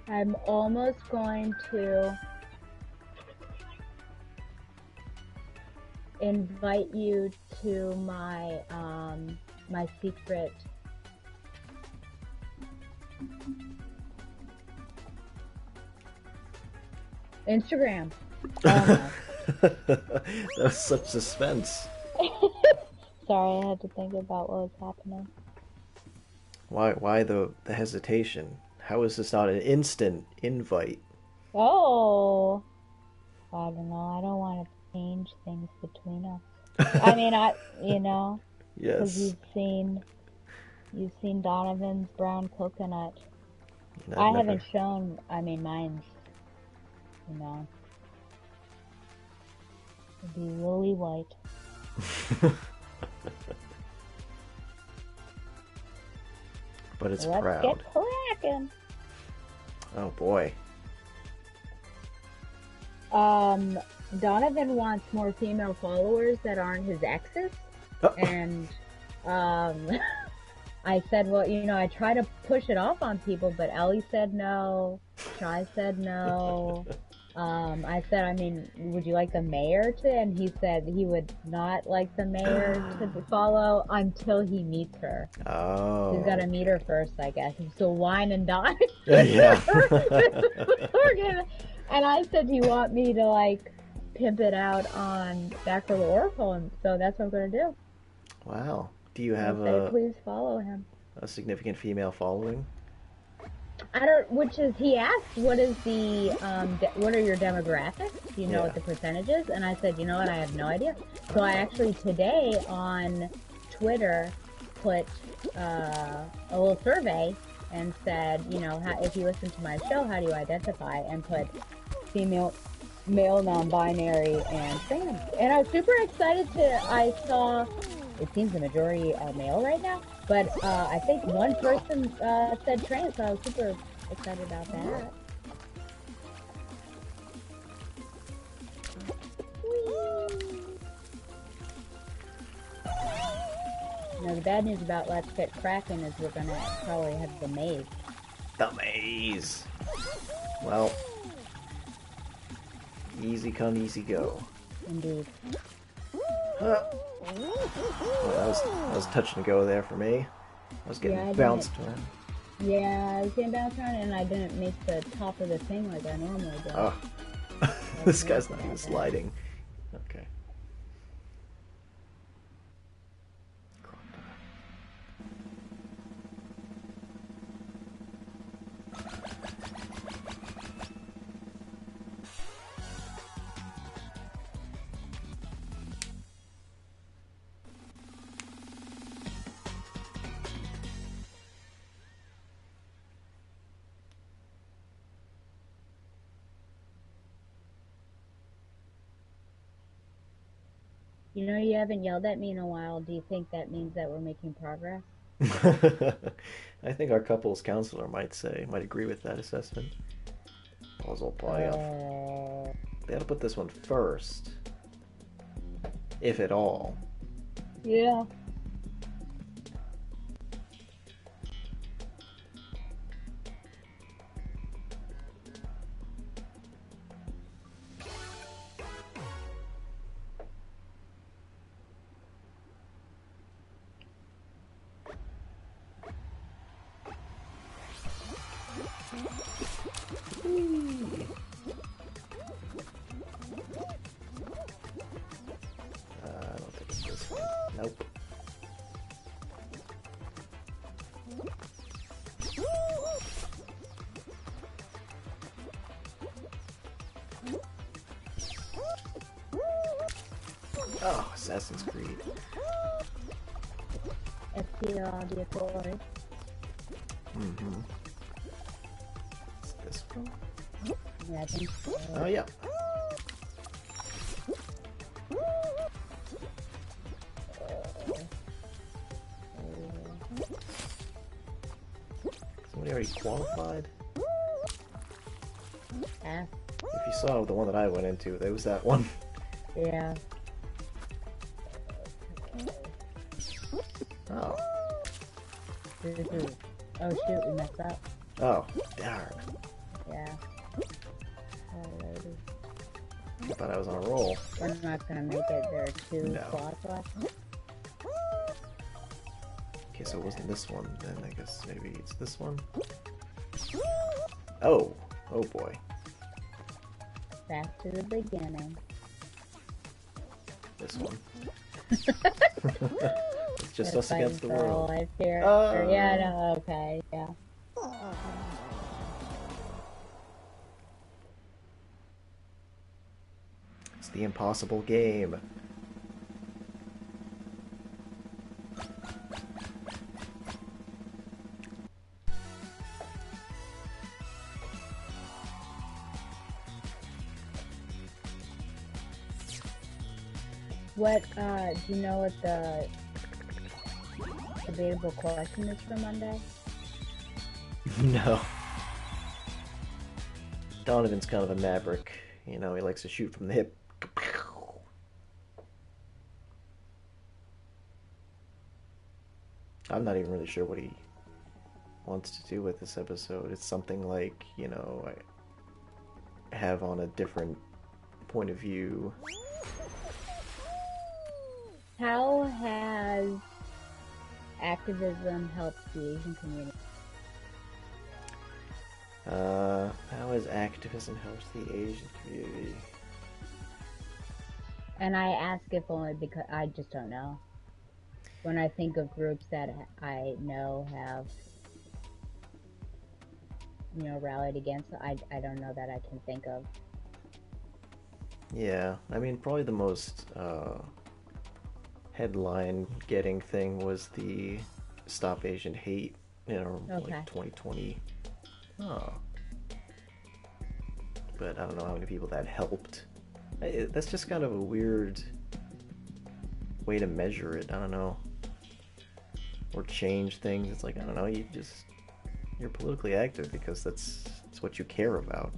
I'm almost going to invite you to my my secret Instagram. Oh That was such suspense. no. Sorry, I had to think about what was happening. Why the hesitation? How is this not an instant invite? Oh, I don't know. I don't want to change things between us. I mean, you know, because Yes. you've seen Donovan's brown coconut. I've I never. haven't shown. I mean, mine's, you know, it'd be lily white. But it's Let's get proud. cracking. Oh boy. Um, Donovan wants more female followers that aren't his exes, Oh. and um, I said, well, you know, I try to push it off on people, but Ellie said no. Shy said no. I said, I mean, would you like the mayor to? And he said he would not like the mayor to follow until he meets her. He's got Oh. to meet her first, I guess. So wine and dine. Yeah. And I said, do you want me to like pimp it out on Back for the Oracle? And so that's what I'm going to do. Wow. Do you I have say, please follow him. a significant female following? I don't. Which is he asked, what is the what are your demographics? Do you know Yeah. what the percentage is? And I said, you know what, I have no idea. So I actually today on Twitter put a little survey and said, you know, if you listen to my show, how do you identify? And put female, male, non-binary, and trans. And I was super excited I saw. It seems the majority are male right now, but I think one person said trans, so I was super excited about that. You know, the bad news about Let's Get Cracking is we're gonna probably have the maze. The maze. Well, easy come, easy go. Indeed. Huh. Well, that was touch and go there for me. I was getting bounced around. Yeah, I was getting bounced around and I didn't make the top of the thing like I normally do. Oh. This guy's not even sliding. Okay. You know, you haven't yelled at me in a while. Do you think that means that we're making progress? I think our couples counselor might agree with that assessment. Puzzle playoff. They gotta put this one first. If at all. Yeah. I don't think it's this one. Nope. Oh, Assassin's Creed. FTL Audiatory. Mm-hmm. Is this one? Yeah, I think so. Oh, yeah. Somebody already qualified? Yeah. If you saw the one that I went into, there was that one. Yeah. Oh. Oh shoot, we messed up. Oh, darn. Yeah. Alrighty. I thought I was on a roll. We're not gonna make it. There are 2 No. slots left. Okay, so it wasn't this one, then I guess maybe it's this one? Oh! Oh boy. Back to the beginning. This one. It's just us against the world. Life here. Yeah, no, okay, yeah. It's the impossible game. What, do you know what the debatable question is for Monday? No. Donovan's kind of a maverick. You know, he likes to shoot from the hip. I'm not even really sure what he wants to do with this episode. It's something like, you know, I have on a different point of view. How has activism helped the Asian community? How has activism helped the Asian community? And I ask if only because I just don't know. When I think of groups that I know have, you know, rallied against, I don't know that I can think of. Yeah, I mean, probably the most headline-getting thing was the Stop Asian Hate, you know, like 2020. Oh. But I don't know how many people that helped. That's just kind of a weird way to measure it. I don't know. Or change things. It's like, I don't know, you're politically active because that's what you care about.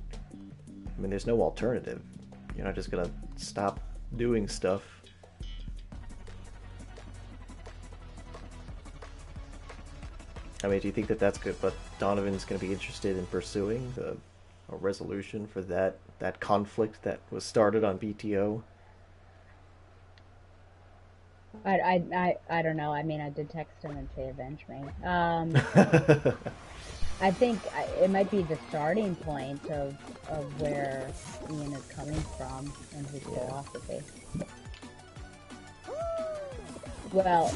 I mean, there's no alternative. You're not just gonna stop doing stuff. I mean, do you think that that's good? But Donovan's going to be interested in pursuing a resolution for that conflict that was started on BTO? I don't know. I mean, I did text him and say avenge me. I think it might be the starting point of where Ian is coming from and his philosophy. Well,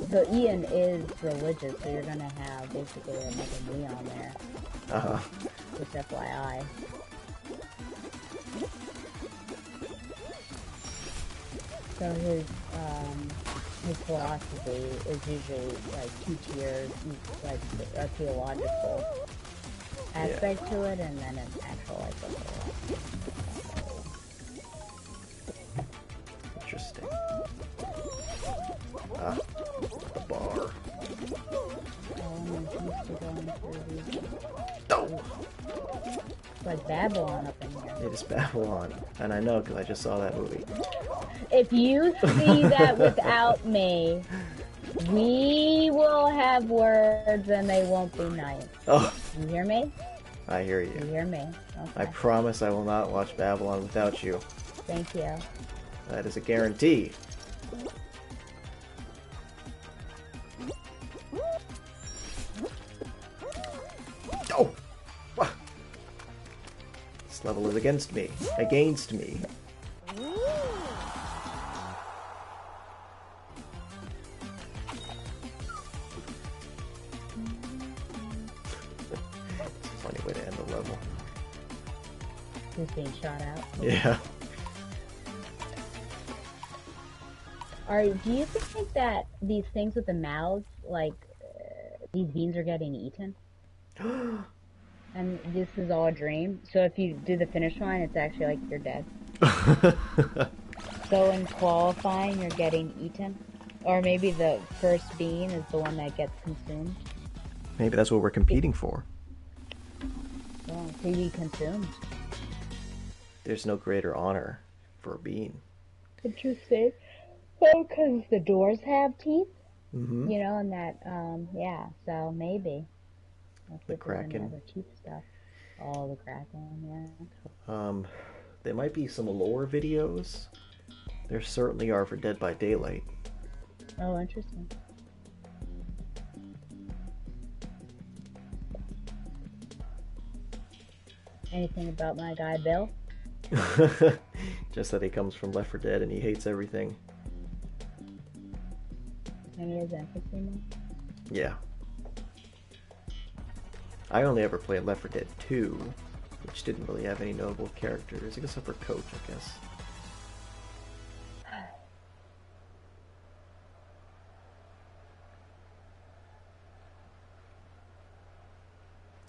so Ian is religious, so you're gonna have basically another me on there. Just FYI. So his philosophy is usually like 2 tiers, like a theological aspect to it, and then an actual like philosophy. Interesting. The bar. Oh! It's like Babylon up in here. It is Babylon, and I know because I just saw that movie. If you see that without me, we will have words and they won't be nice. Oh! You hear me? I hear you. You hear me? Okay. I promise I will not watch Babylon without you. Thank you. That is a guarantee. Oh! This level is against me. Against me. It's a funny way to end the level. Who's being shot out? Yeah. Do you think that these things with the mouths, like, these beans are getting eaten? And this is all a dream? So if you do the finish line, it's actually like you're dead. So in qualifying, you're getting eaten? Or maybe the first bean is the one that gets consumed? Maybe that's what we're competing for. Yeah, to be consumed. There's no greater honor for a bean. Interesting. Well, because the doors have teeth, Mm-hmm. you know, and that, yeah, so maybe. The Kraken. Other teeth stuff. all the Kraken, Um, there might be some lore videos. There certainly are for Dead by Daylight. yeah. Oh, interesting. Anything about my guy Bill? Just that he comes from Left 4 Dead and he hates everything. And he has empathy more? Yeah. I only ever played Left 4 Dead 2, which didn't really have any notable characters, except for Coach, I guess.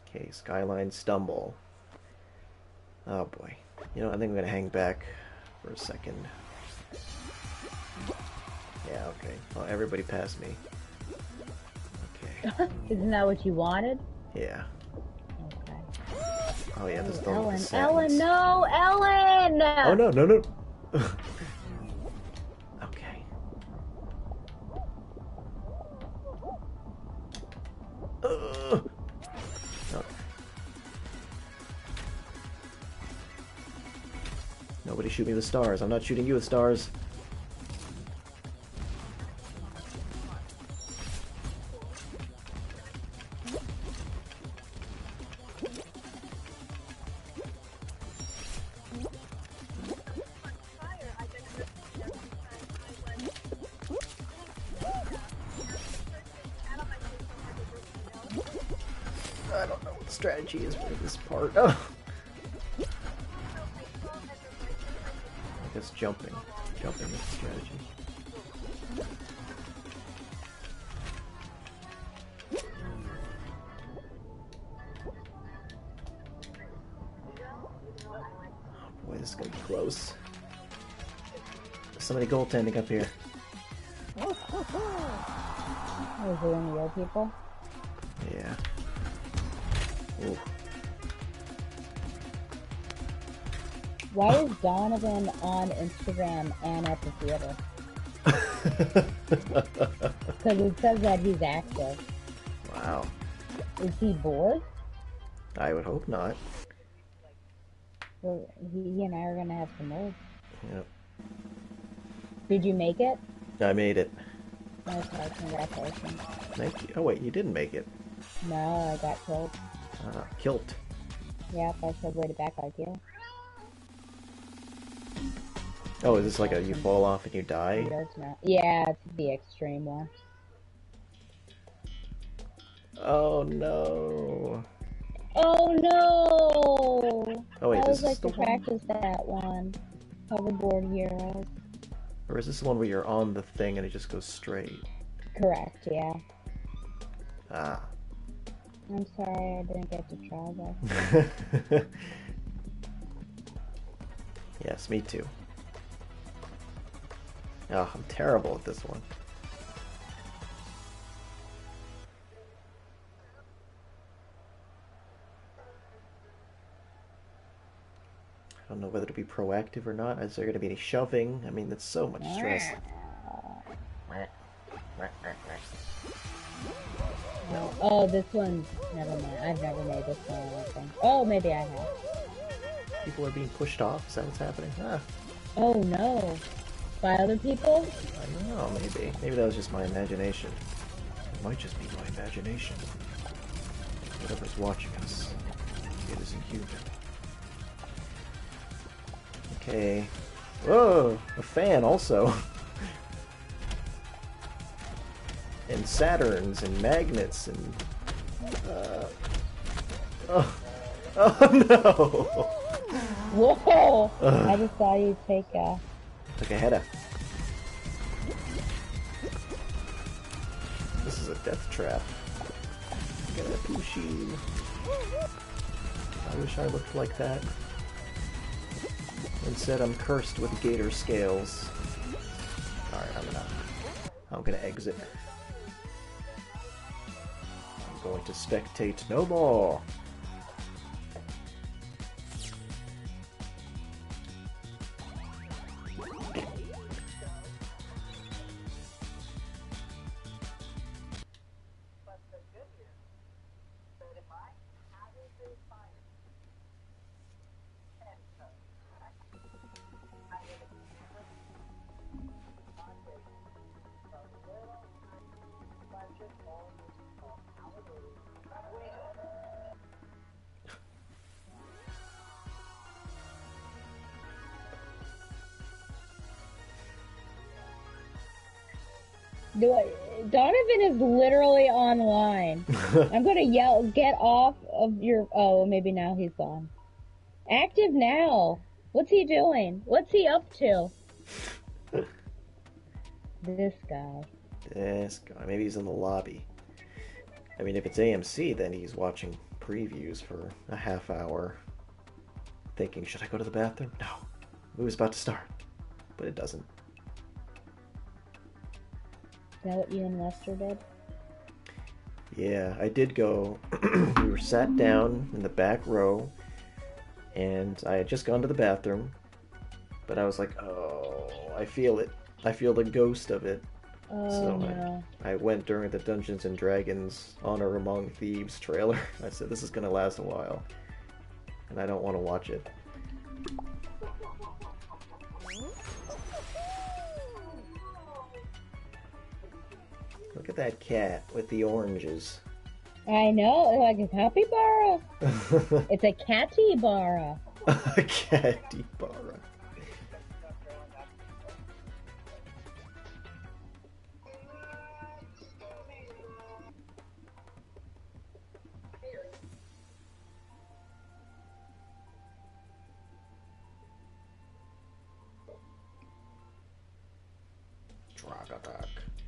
Okay, Skyline Stumble. Oh boy. You know, I think I'm gonna hang back for a second. Yeah, okay. Oh, everybody passed me. Okay. Isn't that what you wanted? Yeah. Okay. Oh yeah, this is the Ellen, sentence. Ellen, no, Ellen! Oh no, no, no. Okay. Okay. Nobody shoot me with stars. I'm not shooting you with stars. I don't know what the strategy is for this part. Oh. I guess jumping. Jumping is the strategy. Oh boy, this is gonna be close. There's somebody goaltending up here. Oh, is there any real people? Yeah. Ooh. Why is Donovan on Instagram and at the theater? Because it says that he's active. Wow. Is he bored? I would hope not. Well, he and I are gonna have some words. Yep. Did you make it? I made it. Okay, congratulations. Thank you. Oh wait, you didn't make it. No, I got killed. Kilt. Yep, I celebrated back like you. Oh, is this like a you fall off and you die? Yeah, it's the extreme one. Oh no. Oh no! Oh wait, I this would like is the to one? practice that one. Hoverboard heroes. Or is this the one where you're on the thing and it just goes straight? Correct, yeah. Ah. I'm sorry I didn't get to try that. Yes, me too. Oh, I'm terrible at this one. I don't know whether to be proactive or not. Is there going to be any shoving? I mean, that's so much stress. Oh, this one's never mind. I've never made this one, I think. Oh, maybe I have. People are being pushed off? Is that what's happening? Ah, Oh no. By other people? I don't know, maybe. Maybe that was just my imagination. It might just be my imagination. Whatever's watching us, it isn't human. Okay. Whoa! A fan also! And Saturns and magnets and... Oh. Oh no! Whoa! I just saw you take a... Took a header. This is a death trap. Get a pushy. I wish I looked like that. Instead, I'm cursed with gator scales. Alright, I'm gonna exit. I'm going to spectate no more. Donovan is literally online. I'm gonna yell, get off of your. Oh, maybe now he's gone. Active now. What's he doing? What's he up to? This guy. This guy. Maybe he's in the lobby. I mean, if it's AMC, then he's watching previews for a half hour, thinking, should I go to the bathroom? No. Movie's about to start. But it doesn't. Is that what you and Lester did? Yeah, I did go. We were sat down in the back row, and I had just gone to the bathroom, but I was like, oh, I feel it. I feel the ghost of it. Oh, So no. I went during the Dungeons and Dragons Honor Among Thieves trailer. I said, this is going to last a while, and I don't want to watch it. Look at that cat with the oranges. I know, like a capybara. It's a catty-bara. A capybara.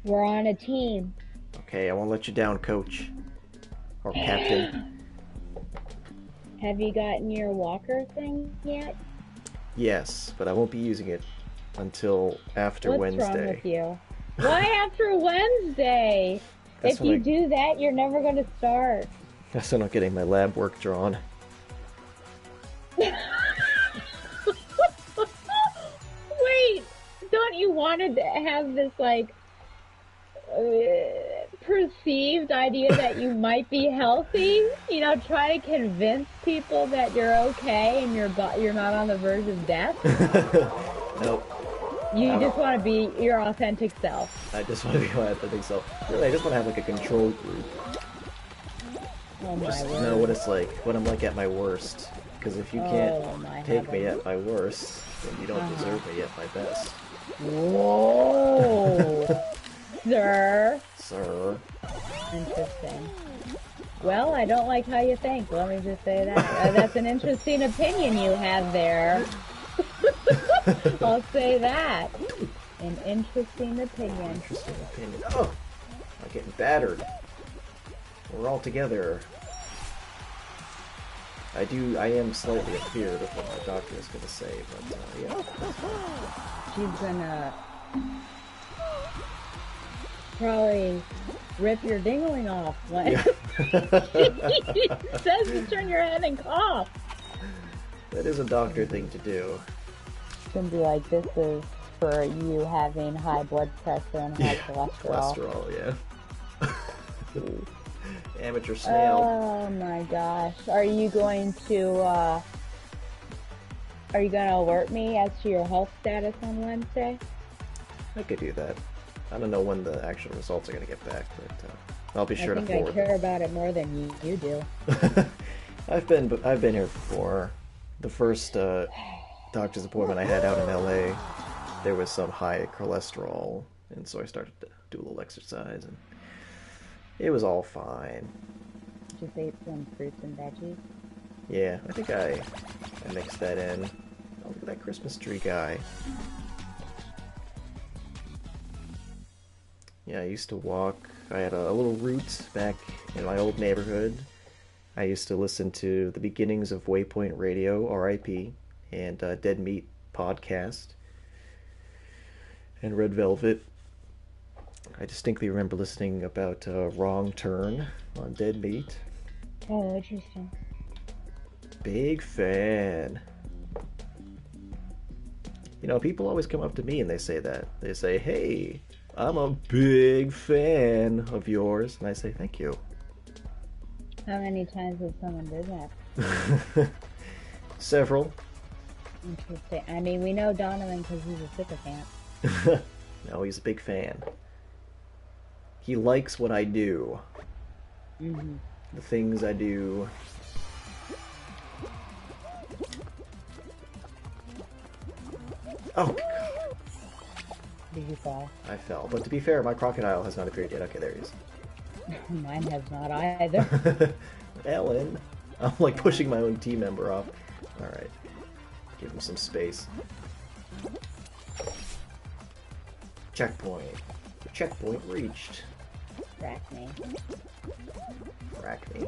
We're on a team. Okay, I won't let you down, coach. Or captain. Have you gotten your walker thing yet? Yes, but I won't be using it until after What's Wednesday. wrong with you? Why after Wednesday? That's If when you I- do that, you're never going to start. That's when I'm getting my lab work drawn. Wait, don't you want to have this, like, perceived idea that you might be healthy? You know, try to convince people that you're okay and you're not on the verge of death? Nope. You just want to be your authentic self. I just want to be my authentic self. Really, I just want to have like a control group. Oh my Just word. know what it's like, what I'm like at my worst. Because if you can't Oh, my take me heavens. at my worst, then you don't deserve me at my best. Whoa. Sir. Sir. Interesting. Well, I don't like how you think. Let me just say that. That's an interesting opinion you have there. I'll say that. An interesting opinion. Interesting opinion. Oh! I'm getting battered. We're all together. I am slightly afeared of what my doctor is going to say, but yeah. She's gonna probably rip your dingling off when she says to turn your head and cough. That is a doctor thing to do. It's gonna be like, this is for you having high blood pressure and high cholesterol. Cholesterol, yeah. Amateur snail. Oh my gosh. Are you going to alert me as to your health status on Wednesday? I could do that. I don't know when the actual results are going to get back, but I'll be sure I to think I forward care about it more than you do. them. I've been here before. The first doctor's appointment I had out in LA, there was some high cholesterol, and so I started to do a little exercise, and it was all fine. Just ate some fruits and veggies. Yeah, I think I mixed that in. Oh, look at that Christmas tree guy. Yeah, I used to walk. I had a little route back in my old neighborhood. I used to listen to the beginnings of Waypoint Radio, RIP, and Dead Meat podcast, and Red Velvet. I distinctly remember listening about Wrong Turn on Dead Meat. Oh, interesting. Big fan. You know, people always come up to me and they say that. They say, hey, I'm a big fan of yours. And I say, thank you. How many times has someone did that? Several. Interesting. I mean, we know Donovan because he's a sycophant. No, he's a big fan. He likes what I do. Mm-hmm. The things I do. Oh, Did you fall? I fell. But to be fair, my crocodile has not appeared yet. Okay, there he is. Mine has not either. Ellen. I'm like pushing my own team member off. Alright. Give him some space. Checkpoint. Checkpoint reached. Rack me. Rack me.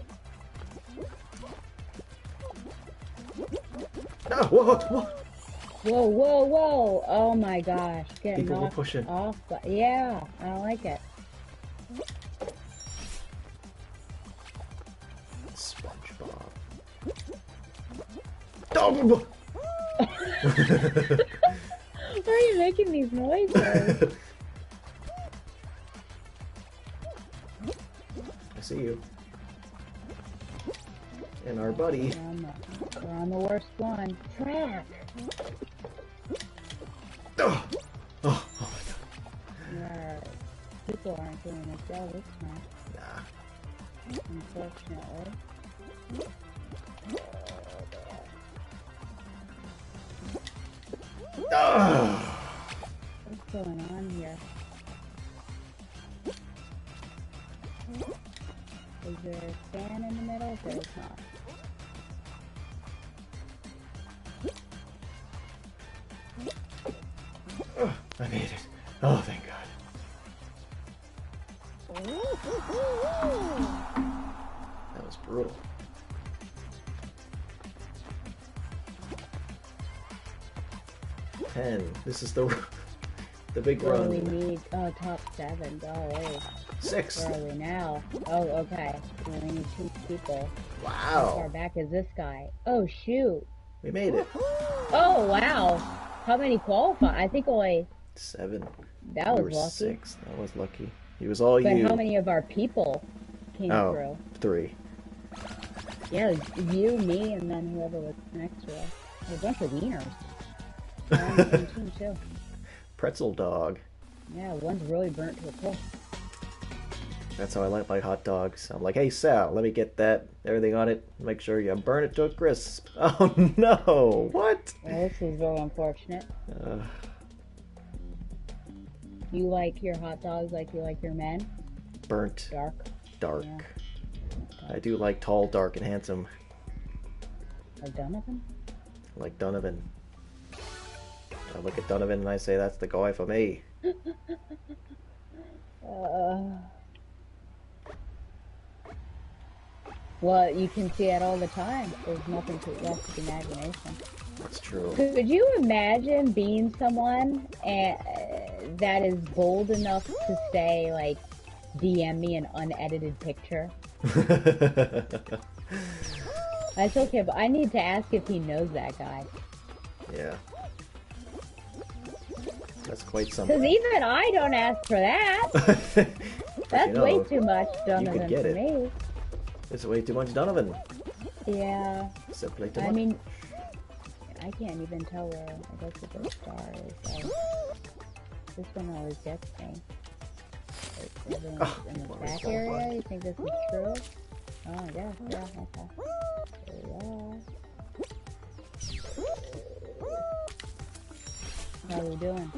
No! Whoa! Whoa! Whoa, whoa, whoa! Oh my gosh. Getting People were knocked pushing. off. Yeah, I don't like it. SpongeBob. Oh! Why are you making these noises? I see you. And our buddy. We're on the worst one. Track! Oh! Oh, oh my god. Yeah, people aren't doing it well this time. Nah. Unfortunately. What's going on here? Is there a fan in the middle? There's not. I made it. Oh, thank God. That was brutal. This is the big What run. do we need? Oh, top 7. Golly. 6. Where are we now? Oh, okay. We only need 2 people. How far Wow. back is this guy? Oh, shoot. We made it. Oh, wow. How many qualify? I think only... 7. That We was were lucky. 6. That was lucky. He was all But you. how many of our people came through? 3. Yeah, you, me, and then whoever was next to us. A bunch of wieners. They're on the same team, too. Pretzel dog. Yeah, one's really burnt to a crisp. That's how I like my hot dogs. I'm like, hey Sal, let me get that, everything on it. Make sure you burn it to a crisp. Oh no! What? Well, this is very unfortunate. You like your hot dogs like you like your men? Burnt. Dark. Dark. Yeah. I do like tall, dark, and handsome. Like Dunovan? Like Dunovan. I look at Dunovan and I say, that's the guy for me. Well, you can see it all the time. There's nothing left to the imagination. That's true. Could you imagine being someone that is bold enough to say, like, DM me an unedited picture? That's okay, but I need to ask if he knows that guy. Yeah. That's quite something. Because even I don't ask for that. That's you know, way too much could Donovan get for it. me. It's way too much Donovan. Yeah. Simply too I much. mean, I can't even tell where I guess the star is. So this one always gets me. Everyone's in the always back so area? fun. You think this is true? Oh, yeah, okay. There we are. How are we doing?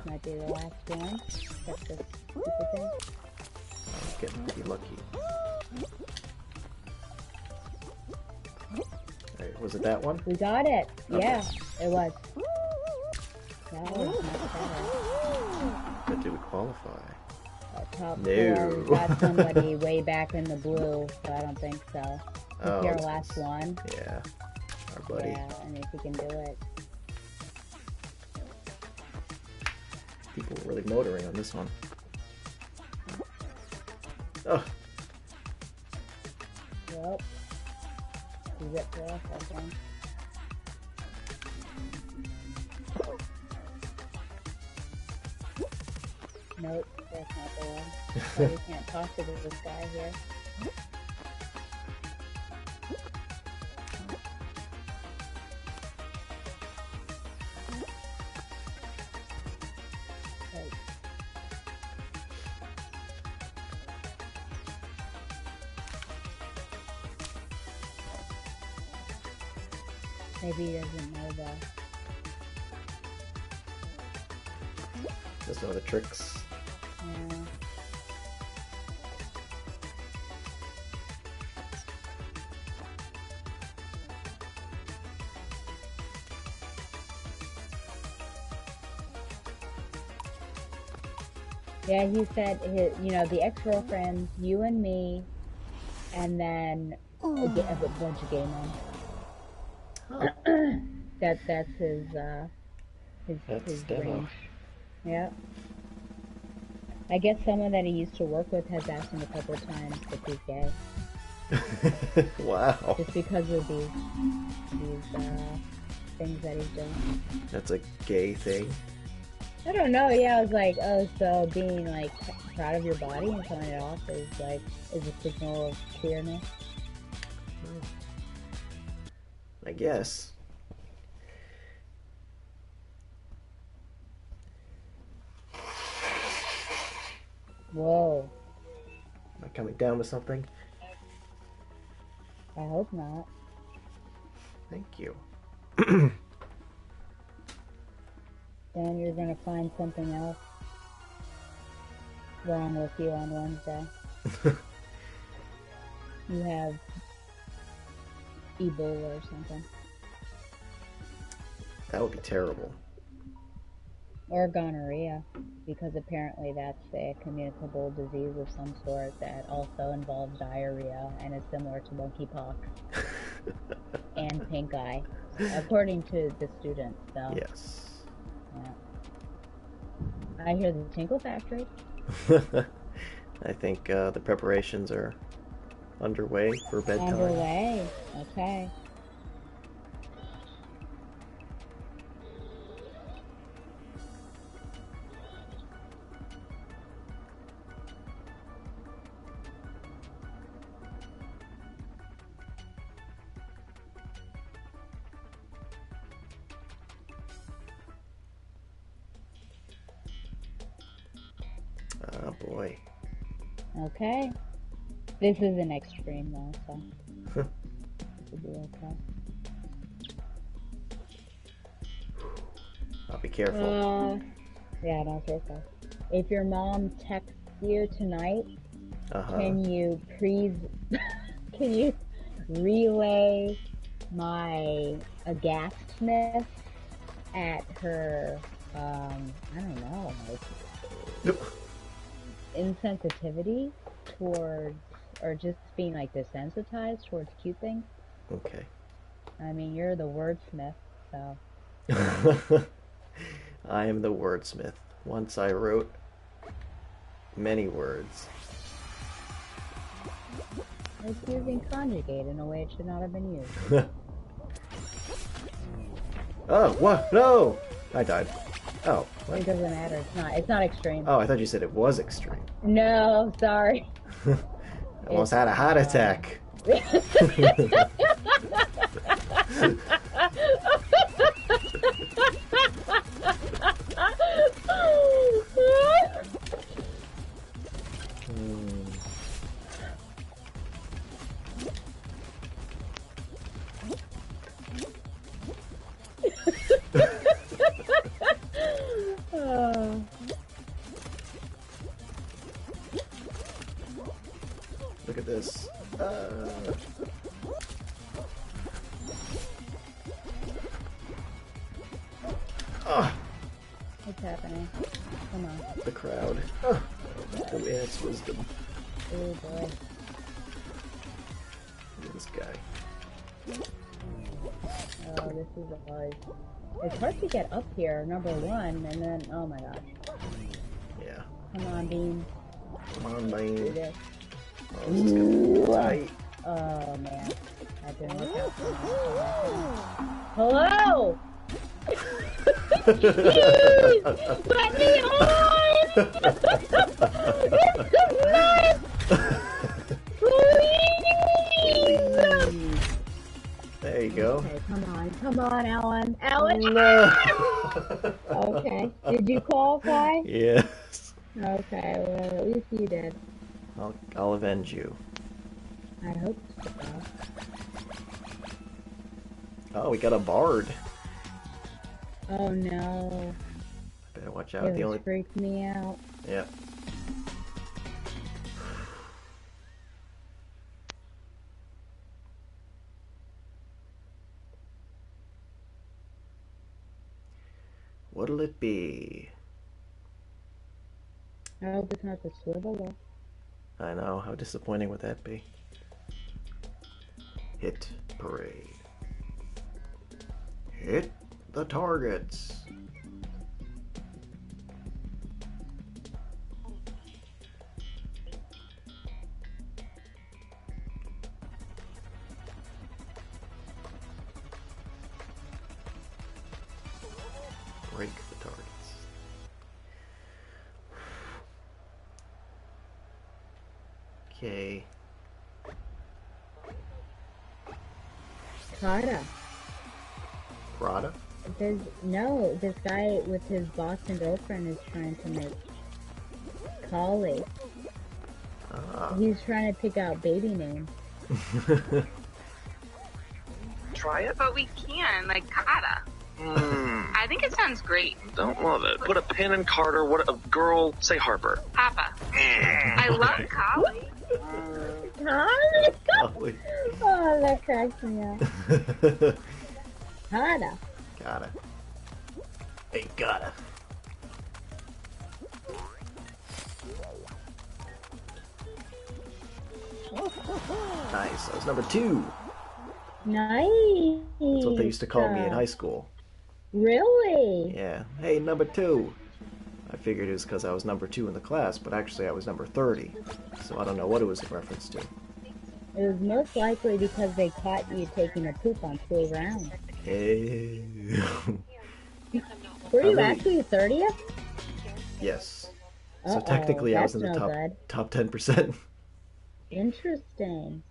Might be the last one. Except this stupid thing. I was getting pretty lucky. Alright, was it that one? We got it! Okay. Yeah, it was. That was much better. But did we qualify? Top No. 4, we got somebody way back in the blue, so I don't think so. Oh, Our it's- last one. Yeah. Our buddy. Yeah, and if he can do it. People were really motoring on this one. Oh, Yep. He ripped it off, I think. Nope, that's not the one. So we can't talk to this guy here. Like, maybe he doesn't know though. Doesn't know the tricks. Yeah. Yeah, he said, the ex-girlfriends, you and me, and then a bunch of gay Oh, men. That's his that's demo. range. Yeah. I guess someone that he used to work with has asked him a couple of times if he's gay, Wow. just because of these things that he's doing. That's a gay thing. I don't know. Yeah, I was like, oh, so being like proud of your body and showing it off is a signal of queerness. I guess. Whoa. Am I coming down with something? I hope not. Thank you. Then you're gonna find something else wrong with you on Wednesday. You have Ebola or something. That would be terrible. Or gonorrhea, because apparently that's a communicable disease of some sort that also involves diarrhea and is similar to monkeypox and pink eye, according to the students. So, Yes. yeah. I hear the Tinkle Factory. I think the preparations are underway for bedtime. Underway. Okay. Oh boy. Okay. This is an extreme though, so it'll be okay. I'll be careful. Yeah, don't say so. If your mom texts you tonight, can you please, can you relay my aghastness at her, I don't know, like, insensitivity towards, or just being like desensitized towards cute things? Okay. I mean, you're the wordsmith, so. I am the wordsmith. Once I wrote many words. It's using conjugate in a way it should not have been used. Oh, what? No! I died. Oh, what? It doesn't matter. It's not extreme. Oh, I thought you said it was extreme. No, sorry. I almost had a heart attack. Look at this. What's happening? Come on. The crowd. The its wisdom. Oh boy. Look at this guy. Oh, this is hard. It's hard to get up here, number one, and then, oh my gosh. Yeah. Come on, Bean. Come on, Do man. this. Oh, this is gonna be tight. Oh man. That didn't work out for me. Hello! Please! Let me on! This is nice! Please! There you go. Okay, come on, Alan. Alan! No! Okay. Did you qualify? Yes. Okay, well, at least you did. I'll avenge you. I hope so. Oh, we got a bard. Oh no. Better Watch out. It The was only freaked me out. yeah. What'll it be? I hope it's not the swivel. I know. How disappointing would that be? Hit parade. Hit the targets. Break the targets. Okay. Prada. Prada? This guy with his Boston girlfriend is trying to make Collie. Ah. He's trying to pick out baby names. Try it? But we can, like Kata. I think it sounds great. Don't love it. Put a pin in Carter. What a girl. Say Harper. Papa. I love Collie. Collie? Oh, that cracks me up. Prada. Gotta. Hey, gotta. Nice. That was number 2. Nice. That's what they used to call me in high school. Really? Yeah. Hey, number 2. I figured it was because I was number 2 in the class, but actually I was number 30. So I don't know what it was in reference to. It was most likely because they caught you taking a poop on school grounds. Hey. Were you actually 30th? Yes. So technically I was in the top 10%. Interesting.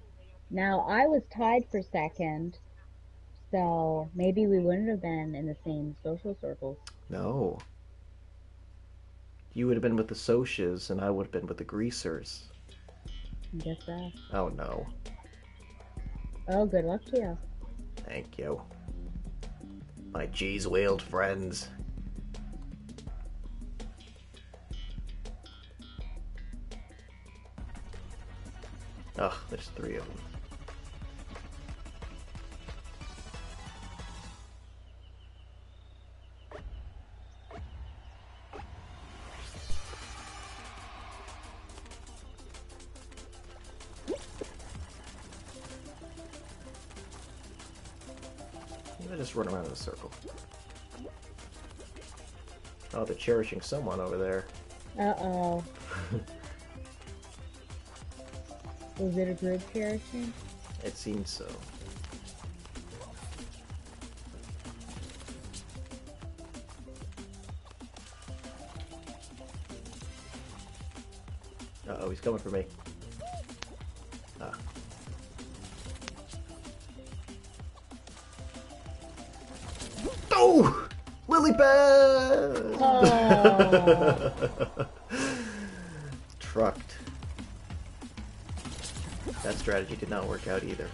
Now, I was tied for second, so maybe we wouldn't have been in the same social circles. No. You would have been with the Socias, and I would have been with the Greasers. I guess so. Oh, no. Oh, good luck to you. Thank you. My cheese-wheeled friends. Ugh, there's 3 of them. I'm gonna just run around in a circle. Oh, they're cherishing someone over there. Uh-oh. Was it a group cherishing? It seems so. Uh-oh, he's coming for me. Ah. Oh! Lily pad! Oh. Trucked. That strategy did not work out either.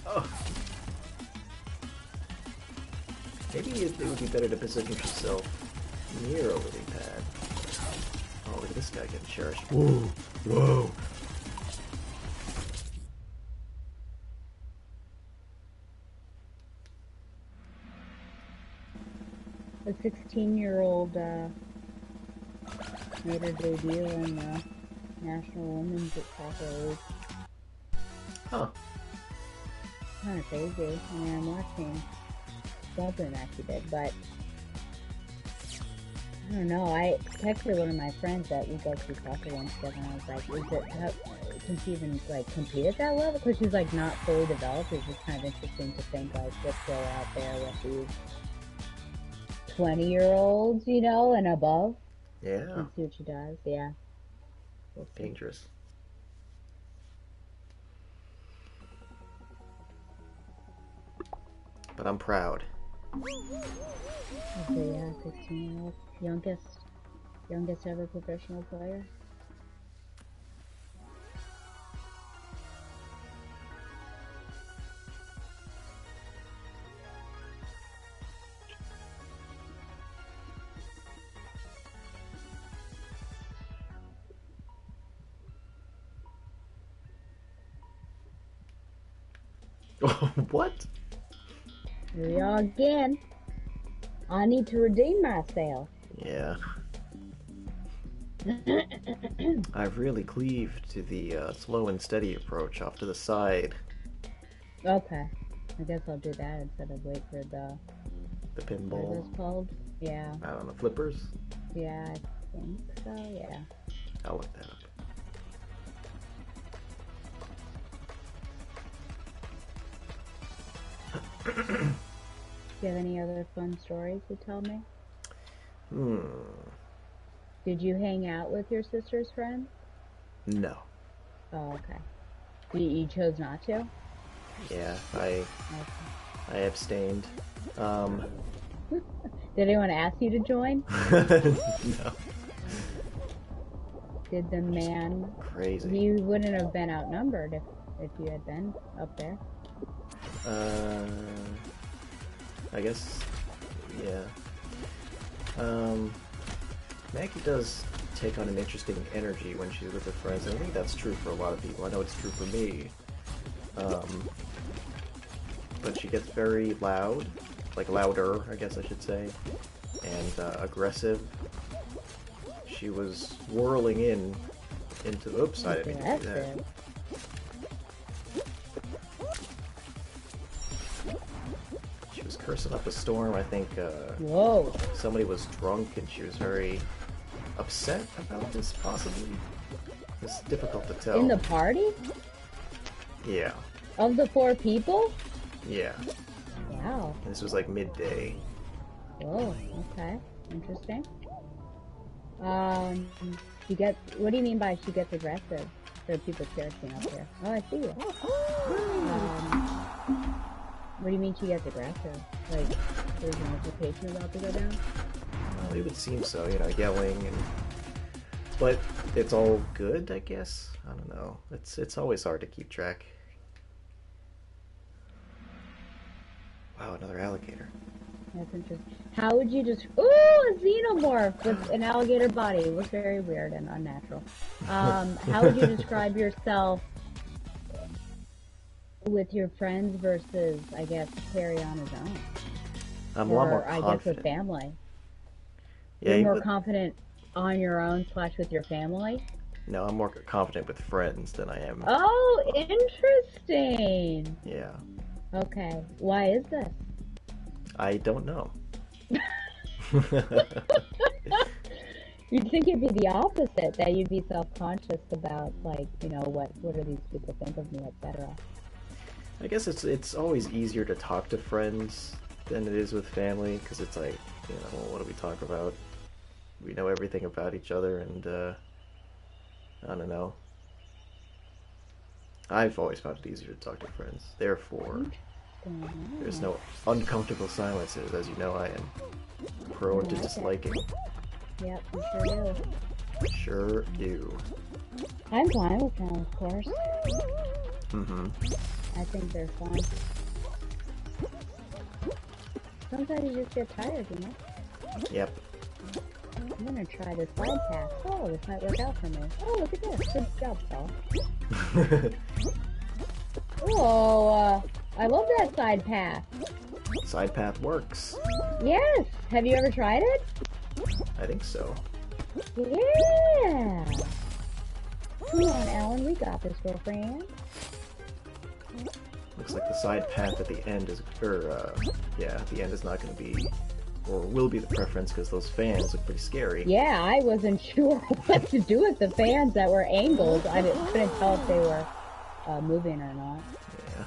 Oh. Maybe it would be better to position yourself near a lily pad. Oh, look at this guy getting cherished. Whoa! Whoa! A 16-year-old made her debut in the National Women's Soccer League. Huh. Kind of crazy. I mean, I'm watching something that she did, but I don't know. I texted one of my friends that we go to soccer games together, and I was like, can she even like compete at that level? Because she's like not fully developed. It's just kind of interesting to think like what's still out there with these 20-year-olds, you know, and above. Yeah. And see what she does. Yeah. We'll see. Dangerous. But I'm proud. So yeah, 16-year-old. Youngest ever professional player. What? Here we are again. I need to redeem myself. Yeah. I've really cleaved to the slow and steady approach off to the side. Okay. I guess I'll do that instead of wait for the... The What are pinball. those called? Yeah. I don't know, flippers? Yeah, I think so, yeah. I'll look that up. Do you have any other fun stories to tell me? Did you hang out with your sister's friends? No. Oh, okay. You chose not to? Yeah, Okay. I abstained. Did anyone ask you to join? No. Did the man... Crazy. You wouldn't have been outnumbered if you had been up there. I guess, yeah. Maggie does take on an interesting energy when she's with her friends, and I think that's true for a lot of people. I know it's true for me. But she gets very loud, like louder, I guess I should say, and aggressive. She was whirling into the... Oops, I didn't mean to do that. She was cursing up a storm. I think Whoa. somebody was drunk and she was very upset about this, possibly. It's difficult to tell. In the party? Yeah. Of the 4 people? Yeah. Wow. And this was like midday. Whoa, okay. Interesting. She gets... What do you mean by she gets aggressive? There are people cursing up here. Oh, I see it. What do you mean she gets aggressive? Like, there's an altercation about to go down? Well, it would seem so, yelling and... But it's all good, I guess? I don't know. It's always hard to keep track. Wow, another alligator. That's interesting. How would you just... Ooh, a xenomorph with an alligator body. It was very weird and unnatural. How would you describe yourself with your friends versus, I guess, Harry on his own? I'm a lot more confident. I guess with family. Yeah, You're more confident on your own / with your family? No, I'm more confident with friends than I am. Oh, interesting. Yeah. Okay. Why is this? I don't know. You'd think it'd be the opposite, that you'd be self-conscious about, like, what do these people think of me, etc. I guess it's always easier to talk to friends than it is with family, because it's like, what do we talk about? We know everything about each other, and, I don't know. I've always found it easier to talk to friends. Therefore, there's no uncomfortable silences, as you know I am prone to disliking. Yep, you sure do. Sure do. I'm fine with them, of course. Mm-hmm. I think they're fun. Sometimes you just get tired, Yep. I'm gonna try this side path. Oh, this might work out for me. Oh, look at this. Good job, fella. Oh, I love that side path. Side path works. Yes. Have you ever tried it? I think so. Yeah. Come on, Ellen. We got this, girlfriend. Looks like the side path at the end is, at the end is not going to be, or will be the preference, because those fans look pretty scary. Yeah, I wasn't sure what to do with the fans that were angled. I couldn't tell if they were moving or not. Yeah.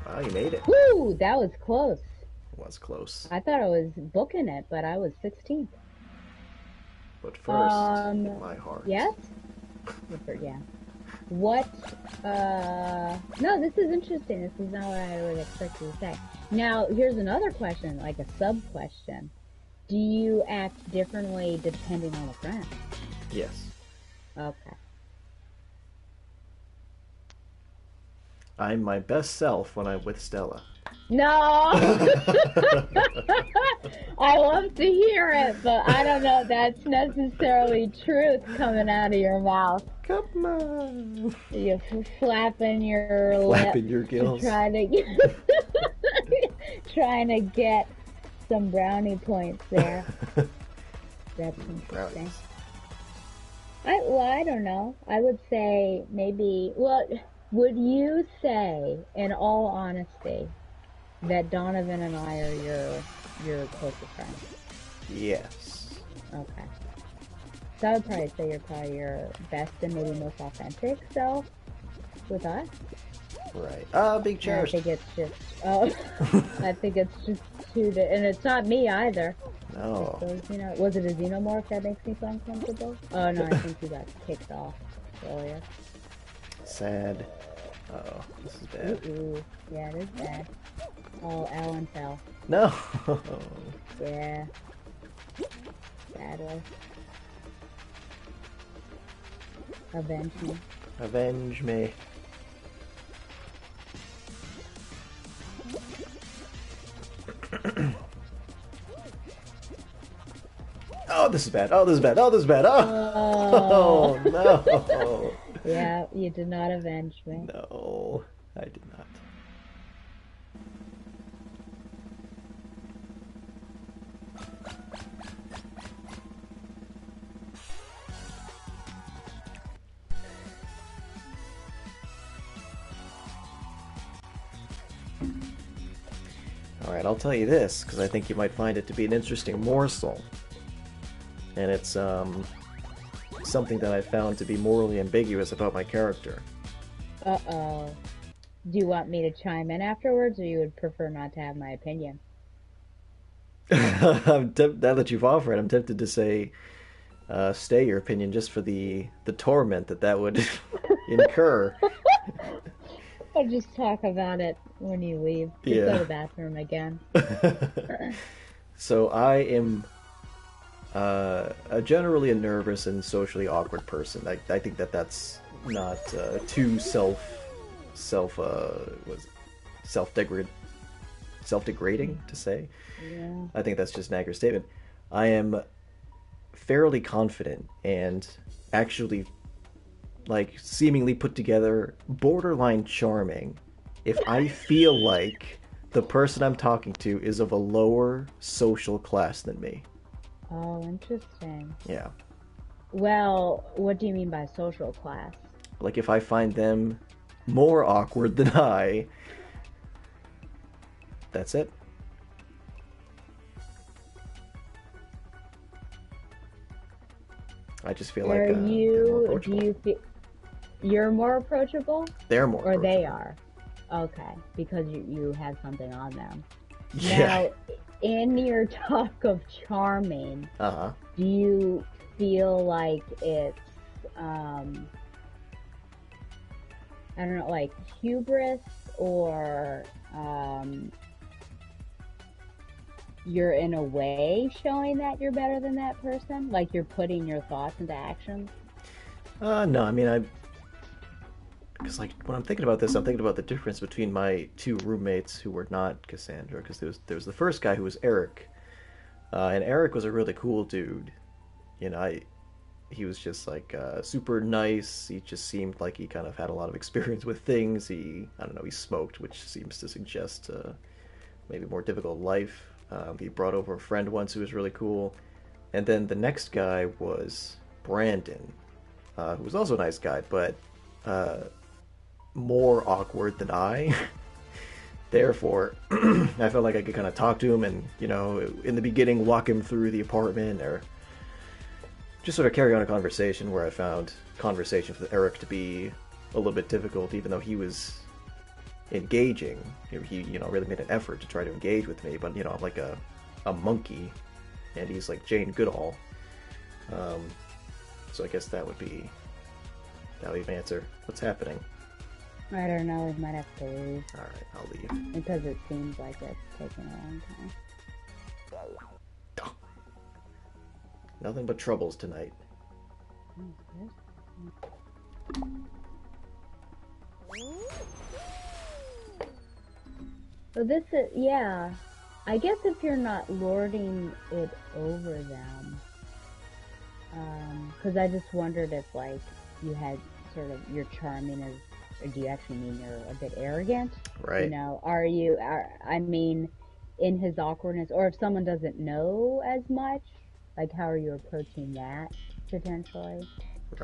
Wow, you made it. Woo! That was close. It was close. I thought I was booking it, but I was 16th. But first, in my heart. Yes? Yeah. What, no, this is interesting. This is not what I would expect you to say. Now, here's another question, like a sub-question. Do you act differently depending on the friend? Yes. Okay. I'm my best self when I'm with Stella. No! I love to hear it, but I don't know if that's necessarily truth coming out of your mouth. Come on. You're flapping your Flapping lips your gills. to try to get, trying to get some brownie points there. That's interesting. Brownies. I don't know. I would say maybe. Well, would you say, in all honesty, that Donovan and I are your closest friends? Yes. Okay. So I would probably say you're probably your best and maybe most authentic self with us. Right. Big I cherished. think it's just. I think it's just and it's not me either. No. Those, was it a xenomorph that makes me feel uncomfortable? Oh no, I think you got kicked off earlier. Sad. Uh-oh, this is bad. Ooh, yeah, it is bad. Oh, Alan fell. No. Yeah. Sadly. Avenge me. Avenge me. Oh, this is bad. Oh, this is bad. Oh, this is bad. Oh, oh no. Yeah, you did not avenge me. No, I did not. Alright, I'll tell you this, because I think you might find it to be an interesting morsel. And it's, something that I found to be morally ambiguous about my character. Uh-oh. Do you want me to chime in afterwards, or you would prefer not to have my opinion? Now that you've offered, I'm tempted to say, stay your opinion just for the torment that would incur. I'll just talk about it when you leave. Just go to the bathroom again. So I am generally a nervous and socially awkward person. I think that's not too self-degrading to say. Yeah. I think that's just an accurate statement. I am fairly confident and actually like seemingly put together, borderline charming, if I feel like the person I'm talking to is of a lower social class than me. Oh, interesting. Yeah. Well, what do you mean by social class? Like if I find them more awkward than that's it. I just feel like they're more approachable. Do you feel you're more approachable? They're more or approachable. They are? Okay, because you have something on them. Yeah. Now, in your talk of charming, do you feel like it's, I don't know, like hubris, or you're in a way showing that you're better than that person? Like you're putting your thoughts into action? No, I mean, because like when I'm thinking about this, I'm thinking about the difference between my two roommates who were not Cassandra. Because there was the first guy who was Eric, and Eric was a really cool dude. He was just like super nice. He just seemed like he kind of had a lot of experience with things. I don't know, he smoked, which seems to suggest maybe more difficult life. He brought over a friend once who was really cool. And then the next guy was Brandon, who was also a nice guy, but more awkward than I. Therefore, I felt like I could kind of talk to him and, in the beginning, walk him through the apartment, or just sort of carry on a conversation where I found conversations with Eric to be a little bit difficult, even though he was engaging. He really made an effort to try to engage with me, but, I'm like a monkey, and he's like Jane Goodall. So I guess that would be an answer. What's happening? I don't know, we might have to leave. Alright, I'll leave. Because it seems like it's taking a long time. Nothing but troubles tonight. So this is, yeah. I guess if you're not lording it over them, because I just wondered if, like, you had sort of, you're charming as, or do you actually mean you're a bit arrogant? Right. You know, I mean, in his awkwardness, or if someone doesn't know as much, like, how are you approaching that, potentially?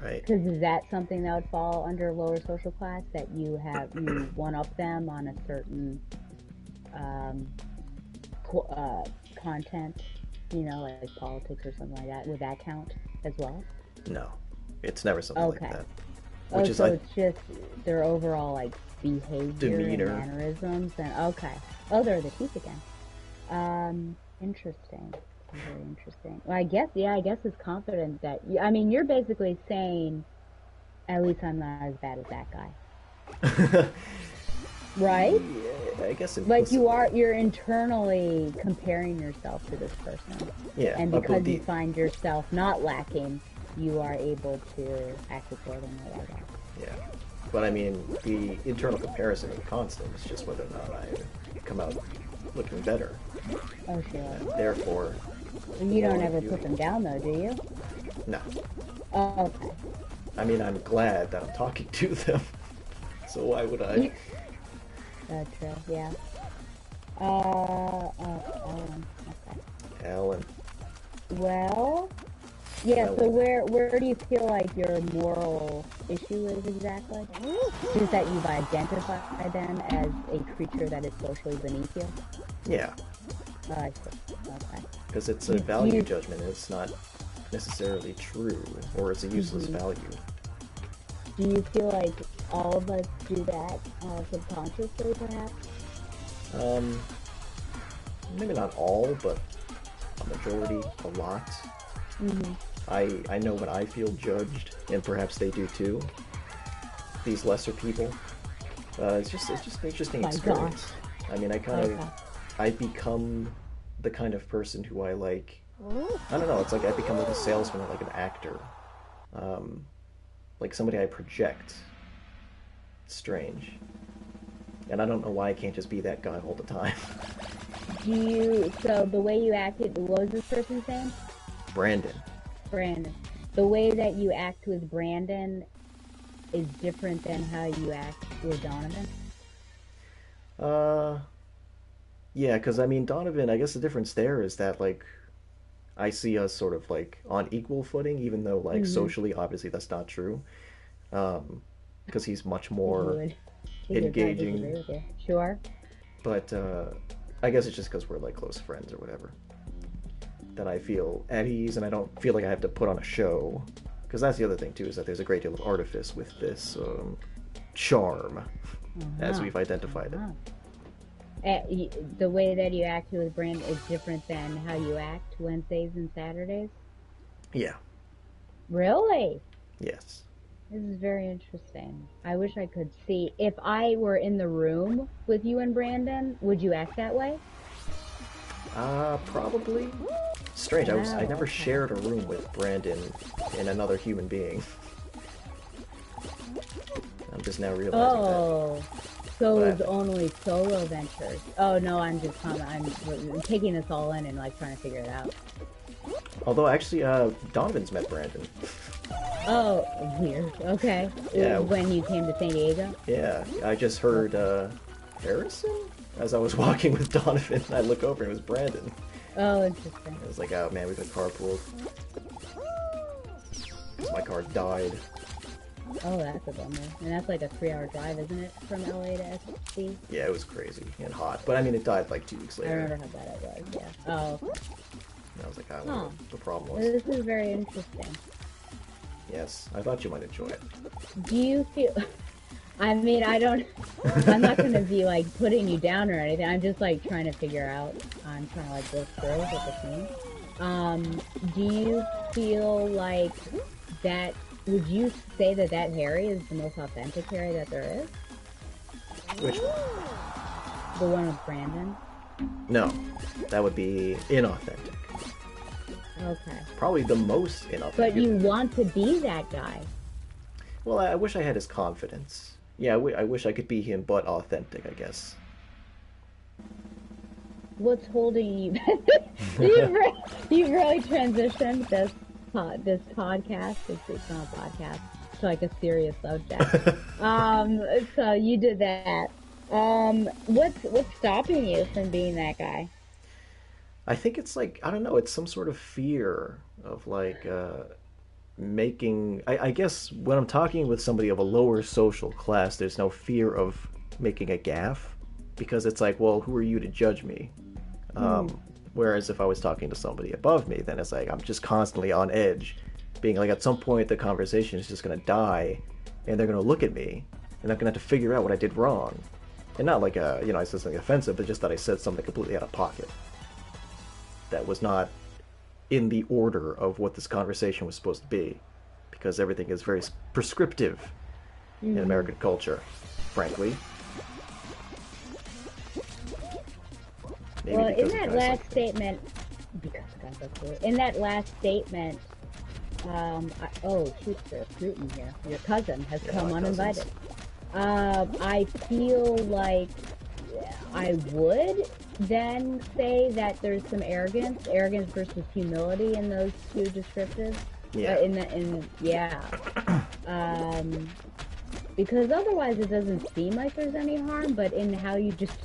Right. Because is that something that would fall under lower social class, that you one-up them on a certain content, you know, like politics or something like that? Would that count as well? No, it's never something like Okay. that. Oh, Which is so like it's just their overall, like, behavior and demeanor. mannerisms, and okay. Oh, there are the teeth again. Interesting. Very interesting. Well, I guess it's confident that I mean, you're basically saying, at least I'm not as bad as that guy, right? Yeah, I guess Like implicitly. you're internally comparing yourself to this person, Yeah, and but because the you find yourself not lacking, you are able to act accordingly, I guess. yeah, but I mean the internal comparison is constant. It's just whether or not I come out looking better. Oh, sure. Therefore, You don't more ever you. put them down, though, do you? No, Oh, okay. I mean I'm glad that I'm talking to them. So why would I? That's true. Yeah. Okay. Alan. Well, yeah. So Ellen. where do you feel like your moral issue is exactly? Is that you've identified them as a creature that is socially beneath you? Yeah, Oh, I see. Okay. because it's a value judgment. It's not necessarily true, or it's a useless value. Do you feel like all of us do that subconsciously, perhaps? Um, Maybe not all, but a majority, a lot. I know when I feel judged, and perhaps they do too. These lesser people. It's just an interesting My experience. I mean, Okay. I become the kind of person who I like. I don't know. It's like I become like a salesman or like an actor, like somebody I project. It's strange, and I don't know why I can't just be that guy all the time. So the way you acted, what was this person's name? Brandon. Brandon. The way that you act with Brandon is different than how you act with Donovan? Uh, yeah, because I mean, Donovan, I guess the difference there is that, like, I see us sort of like on equal footing, even though, like, Mm-hmm. socially, obviously, that's not true. Because he's much He more would. He would probably disagree engaging, with you. Sure. but I guess it's just because we're like close friends or whatever that I feel at ease and I don't feel like I have to put on a show. Because that's the other thing, too, is that there's a great deal of artifice with this charm, as Uh-huh. we've identified it. Uh-huh. The way that you act with Brandon is different than how you act Wednesdays and Saturdays? Yeah, Really? yes. This is very interesting. I wish I could see. If I were in the room with you and Brandon, would you act that way? Probably. Strange. I Wow, never okay. shared a room with Brandon and another human being. I'm just now realizing that. Oh, so What it was happened? only solo ventures. Oh no, I'm taking this all in and like trying to figure it out. Although actually, Donovan's met Brandon. Oh, weird. Okay. Yeah, When you came to San Diego? yeah. I just heard Okay. Harrison as I was walking with Donovan. I look over and it was Brandon. Oh, interesting. I was like, oh man, we got carpooled. 'Cause my car died. Oh, that's a bummer. And that's like a 3-hour drive, isn't it, from LA to SC? Yeah, it was crazy and hot. But I mean, it died like 2 weeks I later. remember how bad it was. Yeah. Oh, okay. And I was like, I don't know Huh. what the problem was. This is very interesting. Yes, I thought you might enjoy it. Do you feel? I mean, I'm not gonna be like putting you down or anything. I'm just like trying to figure out. I'm trying to like look through what the scene. Do you feel like that? Would you say that Harry is the most authentic Harry that there is? Which one? The one with Brandon? No, that would be inauthentic. Okay. Probably the most inauthentic. But you want to be that guy. Well, I wish I had his confidence. Yeah, I wish I could be him, but authentic, I guess. what's holding you? You've really transitioned this podcast. It's not a podcast. It's like a serious subject. So you did that. What's stopping you from being that guy? I think it's like, I don't know, it's some sort of fear of like making. I guess when I'm talking with somebody of a lower social class, there's no fear of making a gaffe because it's like, well, who are you to judge me? Whereas if I was talking to somebody above me, then it's like I'm just constantly on edge, being like at some point the conversation is just gonna die, and they're gonna look at me, and I'm gonna have to figure out what I did wrong, and not like I said something offensive, but just that I said something completely out of pocket that was not in the order of what this conversation was supposed to be, because everything is very prescriptive in American culture, frankly. Maybe Well, in because of that guys last like statement, in that last statement, oh shoot, there's gluten here. Your cousin has come uninvited. I feel like I would then say that there's some arrogance versus humility in those two descriptives. Yeah. Because otherwise it doesn't seem like there's any harm, but in how you just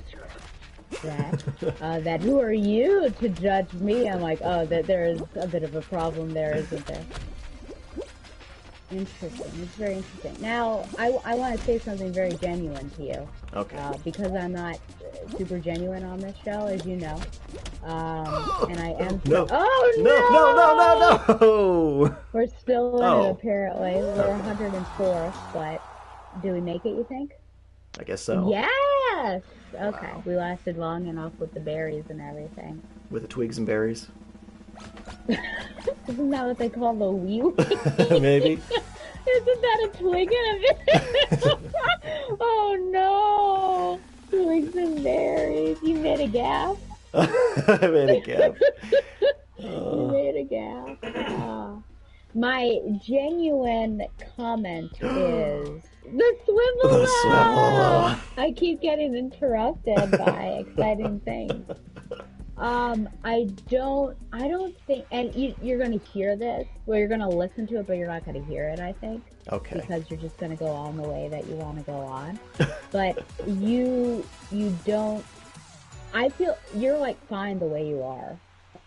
described that who are you to judge me? I'm like, oh, that there is a bit of a problem there, isn't there? Interesting. It's very interesting. Now, I want to say something very genuine to you. Okay. Because I'm not super genuine on this show, as you know. And I am... No. Oh, no! No! We're still in it, apparently. We're 104th, but do we make it, you think? I guess so. Yes! Okay. Wow. We lasted long enough with the berries and everything. With the twigs and berries? Isn't that what they call the wee? Maybe. Isn't that a twig and a berry? Oh no! Twigs and berries. You made a gaff? I made a gaff. You made a gaff. My genuine comment is the swivel. I keep getting interrupted by exciting things. I don't think, and you're going to hear this, well, you're going to listen to it, but you're not going to hear it, I think. Okay. Because you're just going to go on the way that you want to go on. But you don't, I feel, you're like fine the way you are.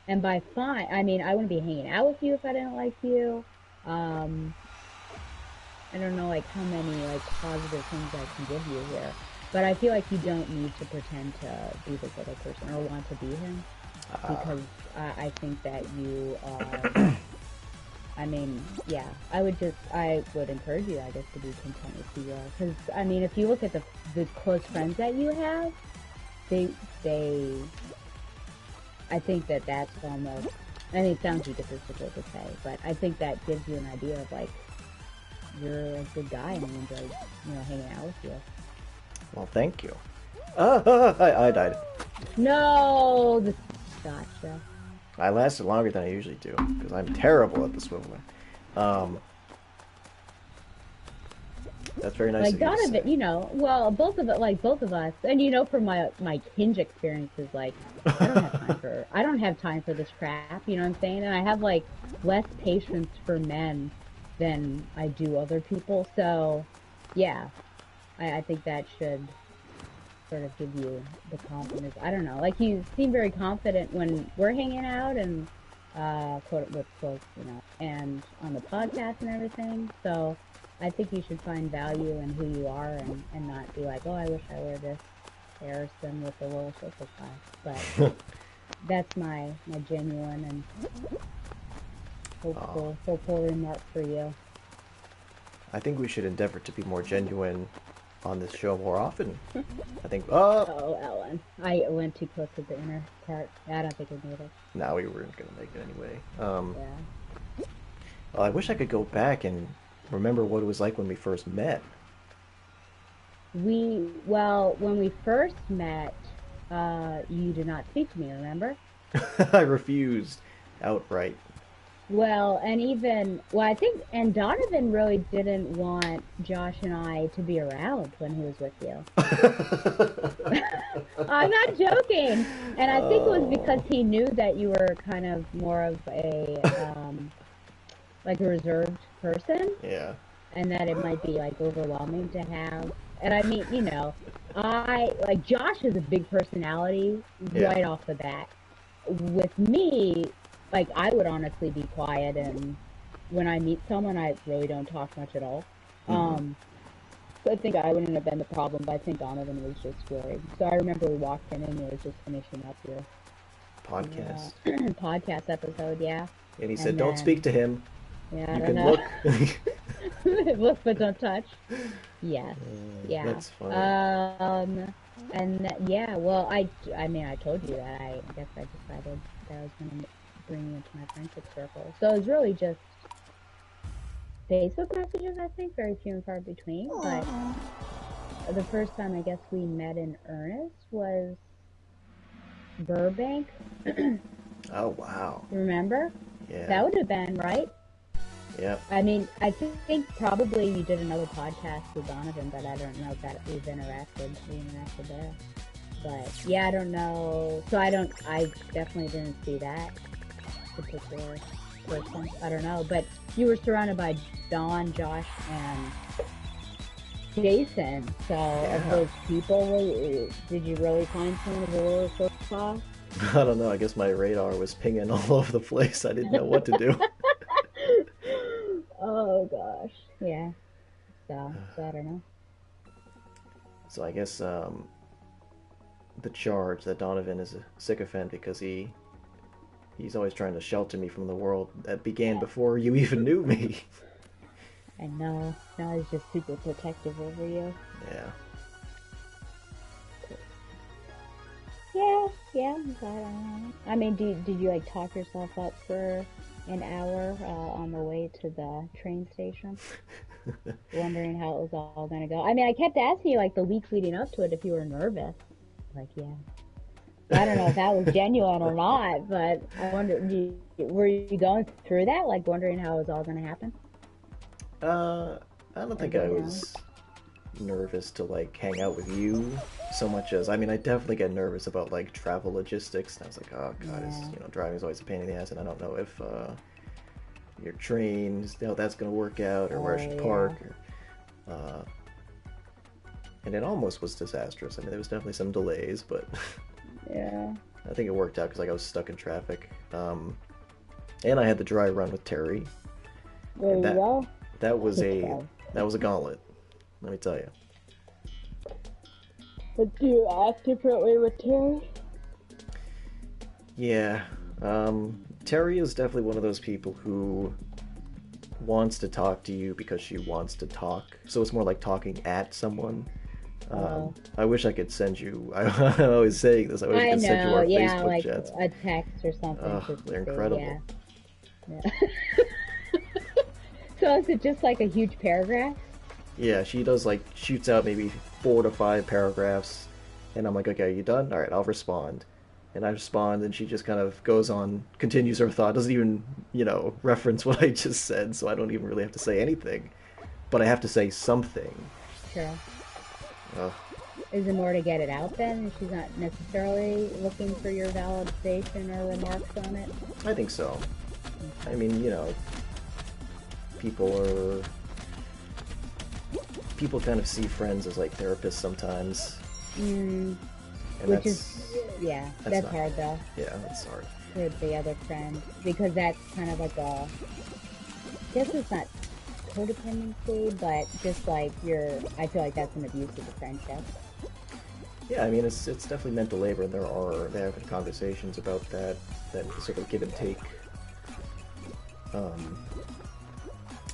And by fine, I mean, I wouldn't be hanging out with you if I didn't like you. I don't know, like, how many, like, positive things I can give you here. But I feel like you don't need to pretend to be this other person or want to be him. Because I think that you are... I mean, yeah, I would encourage you, I guess, to be content with who you are. Because, I mean, if you look at the close friends that you have, I think that's almost... I mean, it sounds egotistical to say, but I think that gives you an idea of, like, you're a good guy and you enjoy, hanging out with you. Well, thank you. I died. No, gotcha. I lasted longer than I usually do, because I'm terrible at the swiveling. That's very nice Like of you to say. Donovan, well, both of us, and from my Hinge experiences, like, I don't have time for this crap, you know what I'm saying? And I have, like, less patience for men than I do other people, so, yeah, I think that should sort of give you the confidence. I don't know, like, you seem very confident when we're hanging out and, quote, and on the podcast and everything, so I think you should find value in who you are and not be like, oh, I wish I were this Harrison with the lower social class. But that's my genuine and hopeful remark for you. I think we should endeavor to be more genuine on this show more often. I think... Oh, Ellen. I went too close to the inner part. I don't think we made it. No, we weren't going to make it anyway. Yeah. Well, I wish I could go back and remember what it was like when we first met. When we first met, you did not speak to me, remember? I refused outright. Well, and even, well, I think, and Donovan really didn't want Josh and I to be around when he was with you. I'm not joking. And I think it was because Oh. he knew that you were kind of more of a, like a reserved person, Yeah. and that it might be like overwhelming to have. And I mean, like Josh is a big personality Yeah. right off the bat. With me, like I would honestly be quiet, and when I meet someone, I really don't talk much at all. Mm-hmm. So I think I wouldn't have been the problem, but I think Donovan was just worried. So I remember we walked in and he was just finishing up Podcast. your podcast episode, yeah. And he said, And "Don't speak then, to him. yeah, I You don't can know. look." Look but don't touch. Yes, yeah. That's funny. Yeah, well, I mean, I told you that. I guess I decided that I was going to bring you into my friendship circle. So it was really just Facebook messages, I think, very few and far between. But the first time I guess we met in earnest was Burbank. Oh, wow. Remember? Yeah. That would have been, right? Yep. I mean, I think probably you did another podcast with Donovan, but I don't know if that we interacted there. But yeah, I don't know. So I definitely didn't see that particular person. I don't know. But you were surrounded by Dawn, Josh, and Jason. So of those people, did you really find someone of a little so far? I don't know. I guess my radar was pinging all over the place. I didn't know what to do. Oh gosh, yeah. So I don't know. So I guess the charge that Donovan is a sycophant because he's always trying to shelter me from the world that began before you even knew me. I know. Now he's just super protective over you. Yeah. Yeah. But, I mean, did you like talk yourself up for an hour on the way to the train station, wondering how it was all gonna go? I mean, I kept asking you like the weeks leading up to it if you were nervous. Like, yeah. I don't know if that was genuine or not, but I wonder, were you going through that, like wondering how it was all gonna happen? I don't think I was nervous to like hang out with you so much as, I mean, I definitely get nervous about like travel logistics, and I was like, oh god, driving is always a pain in the ass, and I don't know if your train, how that's gonna work out, or where I should park, or, and it almost was disastrous. I mean, there was definitely some delays, but yeah, I think it worked out because like I was stuck in traffic, and I had the dry run with Terry. There you go. That was a gauntlet, let me tell you. But do you act differently with Terry? Yeah, Terry is definitely one of those people who wants to talk to you because she wants to talk. So it's more like talking at someone. I wish I could send you. I'm always saying this. I wish I could send you our Facebook like chats. a text or something. They're incredible. Yeah. So is it just like a huge paragraph? Yeah, she does like shoots out maybe 4 to 5 paragraphs, and I'm like, okay, are you done? All right, I'll respond. And I respond, and she just kind of goes on, continues her thought, doesn't even, reference what I just said, so I don't even really have to say anything. But I have to say something. Sure. Ugh. Is it more to get it out then? She's not necessarily looking for your validation or remarks on it? I think so. Okay. I mean, people kind of see friends as like therapists sometimes. Which is, that's hard though. Yeah, that's hard. For the other friend, because that's kind of like I guess it's not codependency, but just like I feel like that's an abuse of the friendship. Yeah, I mean, it's definitely mental labor, and they have conversations about that sort of give and take.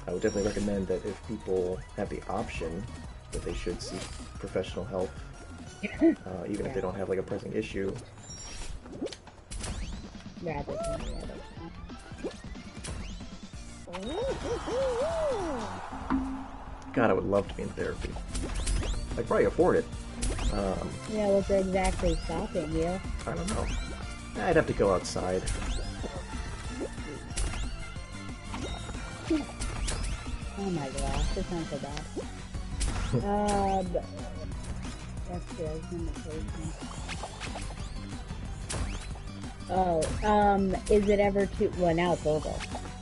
I would definitely recommend that if people have the option, that they should seek professional help, even if they don't have like a pressing issue. Rather than the other God, I would love to be in therapy. I'd probably afford it. Yeah, what's exactly stopping you? I don't know. I'd have to go outside. Oh my gosh, this sounds so bad. That's good. Oh, is it ever too, well now it's over,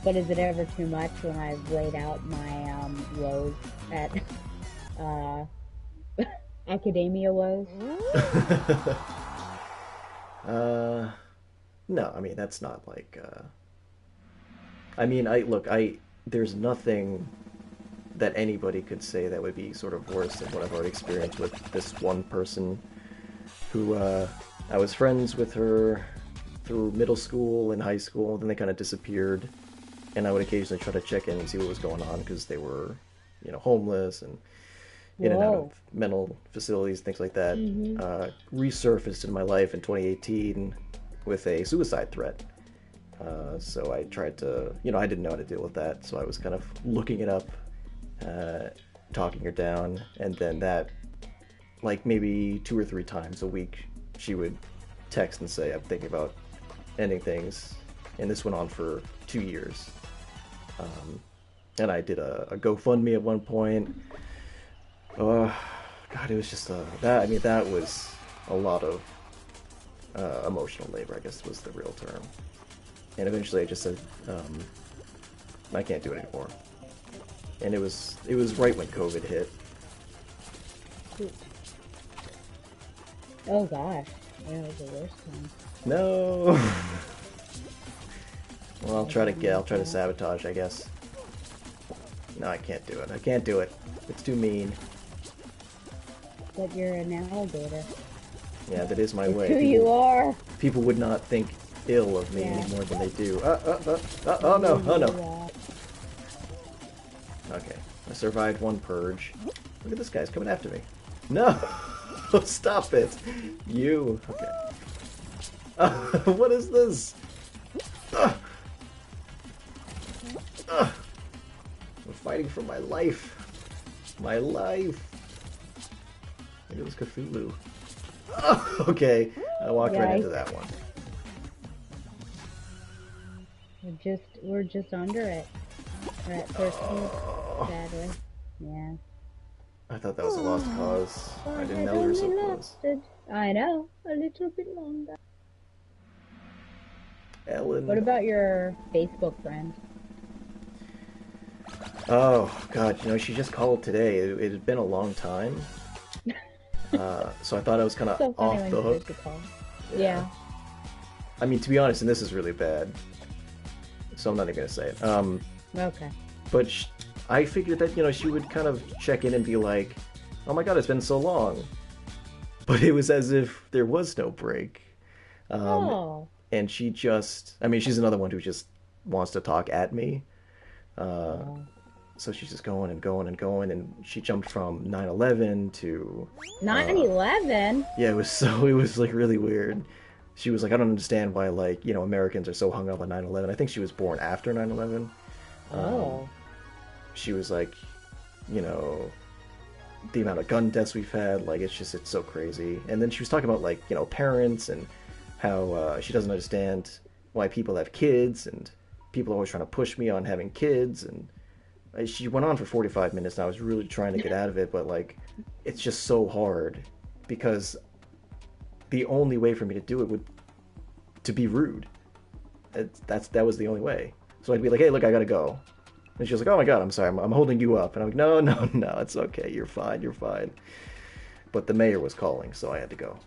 but is it ever too much when I've laid out my, woes at, academia woes? No, I mean, that's not like, I mean, there's nothing that anybody could say that would be sort of worse than what I've already experienced with this one person who, I was friends with her through middle school and high school, then they kind of disappeared, and I would occasionally try to check in and see what was going on because they were, homeless and in and out Whoa. of mental facilities, things like that. Mm-hmm. Resurfaced in my life in 2018 with a suicide threat. So I tried to, I didn't know how to deal with that, so I was kind of looking it up, talking her down, and then that, like maybe 2 or 3 times a week, she would text and say, I'm thinking about ending things, and this went on for 2 years. And I did a GoFundMe at one point. God, it was just that was a lot of emotional labor, I guess was the real term. And eventually I just said, I can't do it anymore. And it was right when COVID hit. Oh gosh, yeah, it was the worst time. No. Well, I'll try to sabotage, I guess. No, I can't do it. I can't do it. It's too mean. But you're an alligator. Yeah, that is my way. Who you are. People would not think ill of me any more than they do. Oh no, oh no. Okay, I survived one purge. Look at this guy's coming after me. No! Stop it! You. Okay. What is this? I'm fighting for my life. My life. Maybe it was Cthulhu. Okay, I walked right into that one. We're just under it. We're at 13, sadly. Yeah. I thought that was a lost cause. I didn't know we were so close. I know, a little bit longer. Ellen. What about your Facebook friend? Oh, God, she just called today. It had been a long time. So I thought I was kind of So funny off when the you hook. get to call. Yeah. I mean, to be honest, and this is really bad, so I'm not even going to say it. Okay. But I figured that, she would kind of check in and be like, oh my God, it's been so long. But it was as if there was no break. Oh. And she just, I mean, she's another one who just wants to talk at me. So she's just going and going and going, and she jumped from 9/11 to 9/11? yeah, it was like really weird. She was like, I don't understand why, like, Americans are so hung up on 9/11. I think she was born after 9/11. Oh. She was like, the amount of gun deaths we've had, like, it's so crazy. And then she was talking about, like, parents and how she doesn't understand why people have kids, and people are always trying to push me on having kids, and she went on for 45 minutes, and I was really trying to get out of it, but, like, it's just so hard, because the only way for me to do it would to be rude. That was the only way. So I'd be like, hey, look, I gotta go. And she was like, oh my God, I'm sorry, I'm holding you up. And I'm like, no, it's okay, you're fine. But the mayor was calling, so I had to go.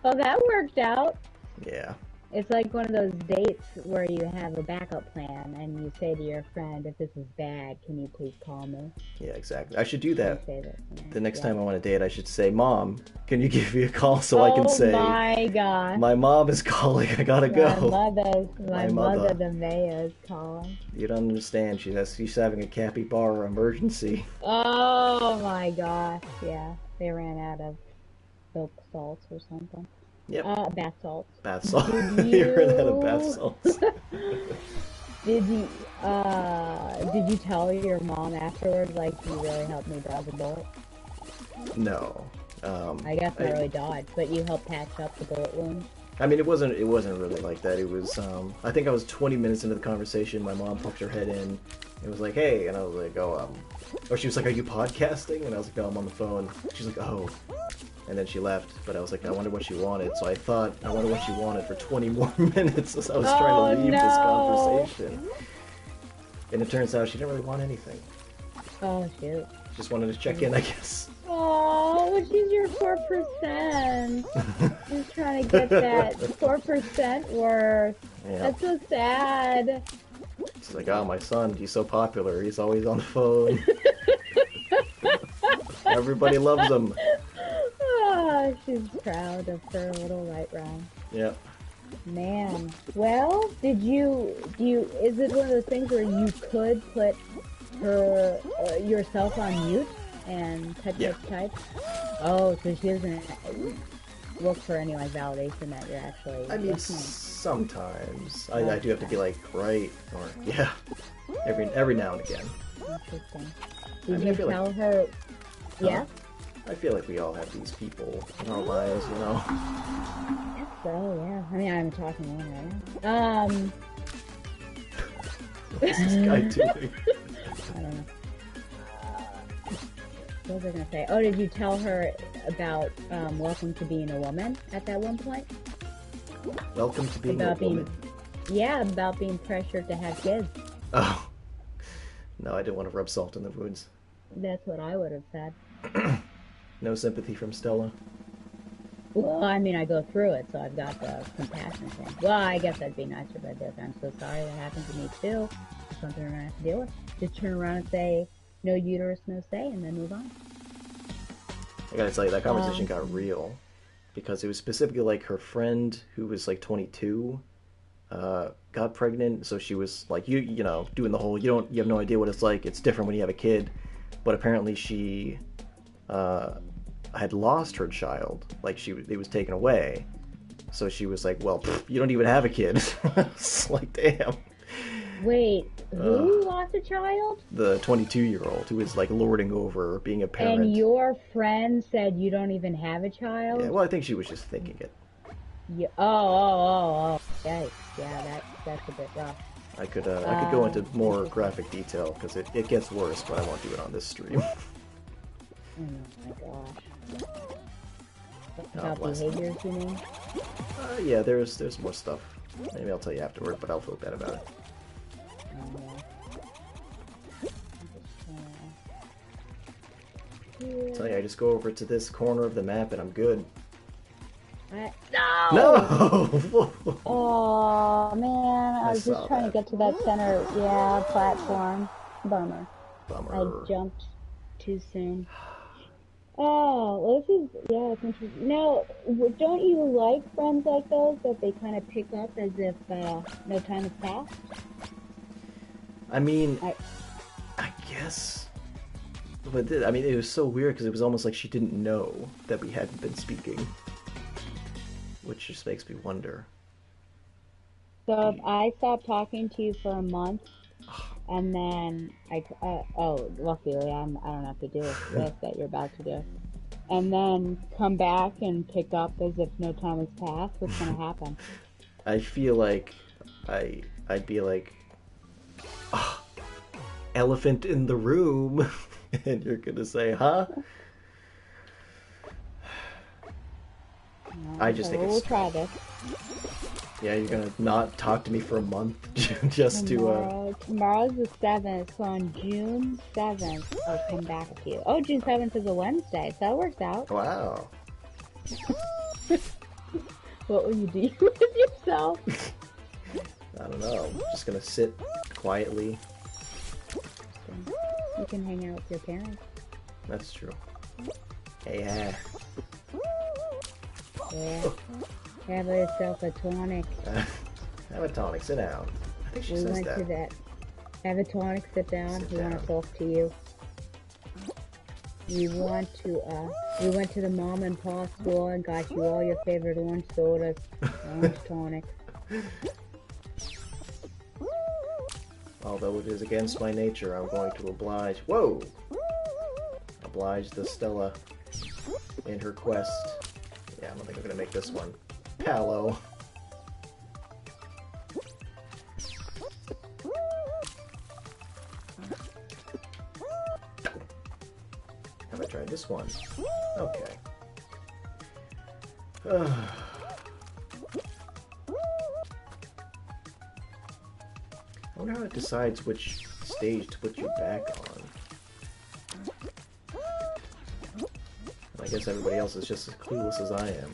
Oh, that worked out. Yeah. It's like one of those dates where you have a backup plan and you say to your friend, if this is bad, can you please call me? Yeah, exactly. I should do that. Say that, yeah. The next time I want to date, I should say, Mom, can you give me a call so I can say, oh my God. My mom is calling, I gotta go. My mother, the mayor, is calling. You don't understand, she's having a capybara emergency. Oh my gosh, yeah. They ran out of soap salts or something. Yep. Bath salts. Bath salts. Did You ran out you- of bath salts. Did you tell your mom afterwards, like, you really helped me dodge a bullet? No. I guess I really dodged, but you helped patch up the bullet wound? I mean, it wasn't really like that. It was, I think I was 20 minutes into the conversation. My mom poked her head in and was like, "Hey," and I was like, "Oh, or she was like, "Are you podcasting?" And I was like, "No, I'm on the phone." She's like, "Oh," and then she left. But I was like, "I wonder what she wanted." So I thought, I wonder what she wanted for 20 more minutes as I was trying to leave this conversation. And it turns out she didn't really want anything. Oh, shoot. Just wanted to check in, I guess. Oh, she's your 4%. She's trying to get that 4% worth. Yeah. That's so sad. She's like, "Oh, my son, he's so popular. He's always on the phone. Everybody loves him." Oh, she's proud of her little right round. Yep. Man. Well, is it one of those things where you could put her, yourself on mute and type? Oh, so she doesn't look for any, like, validation that you're actually I mean, listening. sometimes. I do have to be like, "Right," or "Yeah," every now and again. Interesting. I mean, I Did you feel tell like- her? Yeah? I feel like we all have these people in our lives, you know? So, yeah. I mean, I'm talking to one right now. What's this guy doing? I don't know. What was I gonna say? Oh, did you tell her about welcome to being a woman at that one point? Welcome to being About a woman. Yeah, about being pressured to have kids. Oh. No, I didn't want to rub salt in the wounds. That's what I would have said. No sympathy from Stella. Well, I mean, I go through it, so I've got the compassion thing. Well, I guess I'd be nicer if I did. I'm so sorry that happened to me too. It's something we're gonna have to deal with. Just turn around and say, "No uterus, no say," and then move on. I gotta tell you, that conversation got real. Because it was specifically like her friend who was like 22 got pregnant, so she was like, you know, doing the whole, you have no idea what it's like, it's different when you have a kid. But apparently she had lost her child, like it was taken away. So she was like, "Well, you don't even have a kid." It's like, damn. Wait, who lost a child? The 22-year-old who was like lording over being a parent. And your friend said you don't even have a child? Yeah, well, I think she was just thinking it. Yeah. Oh. Yikes. Yeah, that's a bit rough. I could go into more graphic detail because it gets worse, but I won't do it on this stream. Oh my gosh. God About bless. behaviors, you mean? Yeah, there's more stuff. Maybe I'll tell you afterward, but I'll feel bad about it. Tell you, I just go over to this corner of the map and I'm good. No! No! Oh man, I was saw just trying that. to get to that center, platform. Bummer. Bummer. I jumped too soon. Oh, well, it's interesting. Now, don't you like friends like those that they kind of pick up as if no time has passed? I mean, I- I guess. But I mean, it was so weird because it was almost like she didn't know that we hadn't been speaking. Which just makes me wonder. So if I stop talking to you for a month, and then luckily I don't have to deal with this that you're about to do, and then come back and pick up as if no time has passed, what's gonna happen? I feel like I'd be like, elephant in the room, and you're gonna say, huh? I just think we'll it's... try this. Yeah, you're gonna not talk to me for a month just Tomorrow's the 7th, so on June 7th, I'll come back to you. Oh, June 7th is a Wednesday, so that works out. Wow. What will you do with yourself? I don't know. I'm just gonna sit quietly. You can hang out with your parents. That's true. Hey, Yeah. Have yourself a tonic. have a tonic. Sit down. I think she We says went that. to that. Have a tonic, sit down. Sit We want down. to talk to you. We went to the mom and pop store and got you all your favorite orange sodas, orange tonic. Although it is against my nature, I'm going to oblige. Whoa! Oblige the Stella in her quest. Yeah, I don't think I'm gonna make this one. Palo. this one. Okay. I wonder how it decides which stage to put you back on. I guess everybody else is just as clueless as I am.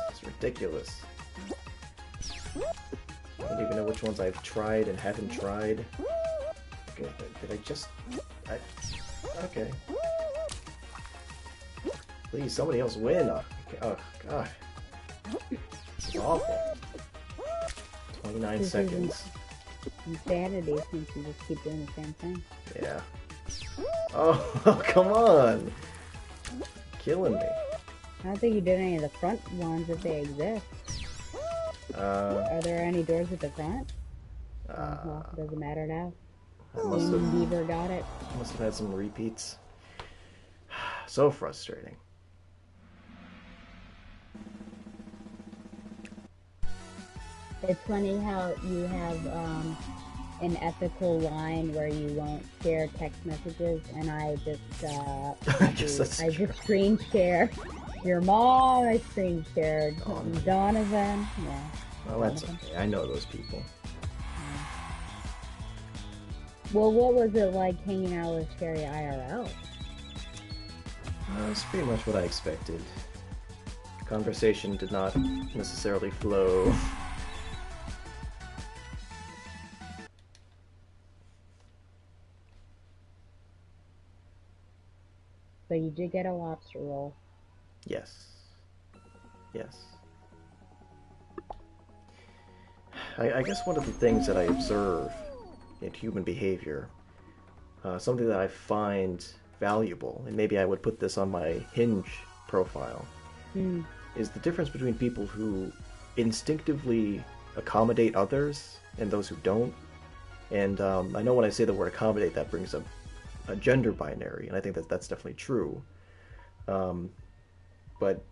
It's ridiculous. I don't even know which ones I've tried and haven't tried. Did I just... okay. Please, somebody else win! Oh, God. It's awful. 29 seconds. Insanity since you just keep doing the same thing. Yeah. Oh, come on! Killing me. I don't think you did any of the front ones if they exist. Are there any doors at the front? Well, doesn't matter now. Beaver got it. Must have had some repeats. So frustrating. It's funny how you have an ethical line where you won't share text messages, and I just screen share your mom. I screen shared Donovan. Yeah. Well, that's okay. I know those people. Well, what was it like hanging out with Sherry IRL? That's pretty much what I expected. Conversation did not necessarily flow. But you did get a lobster roll. Yes. Yes. I guess one of the things that I observe in human behavior, something that I find valuable, and maybe I would put this on my Hinge profile, is the difference between people who instinctively accommodate others and those who don't. And I know when I say the word accommodate, that brings up a gender binary, and I think that that's definitely true. But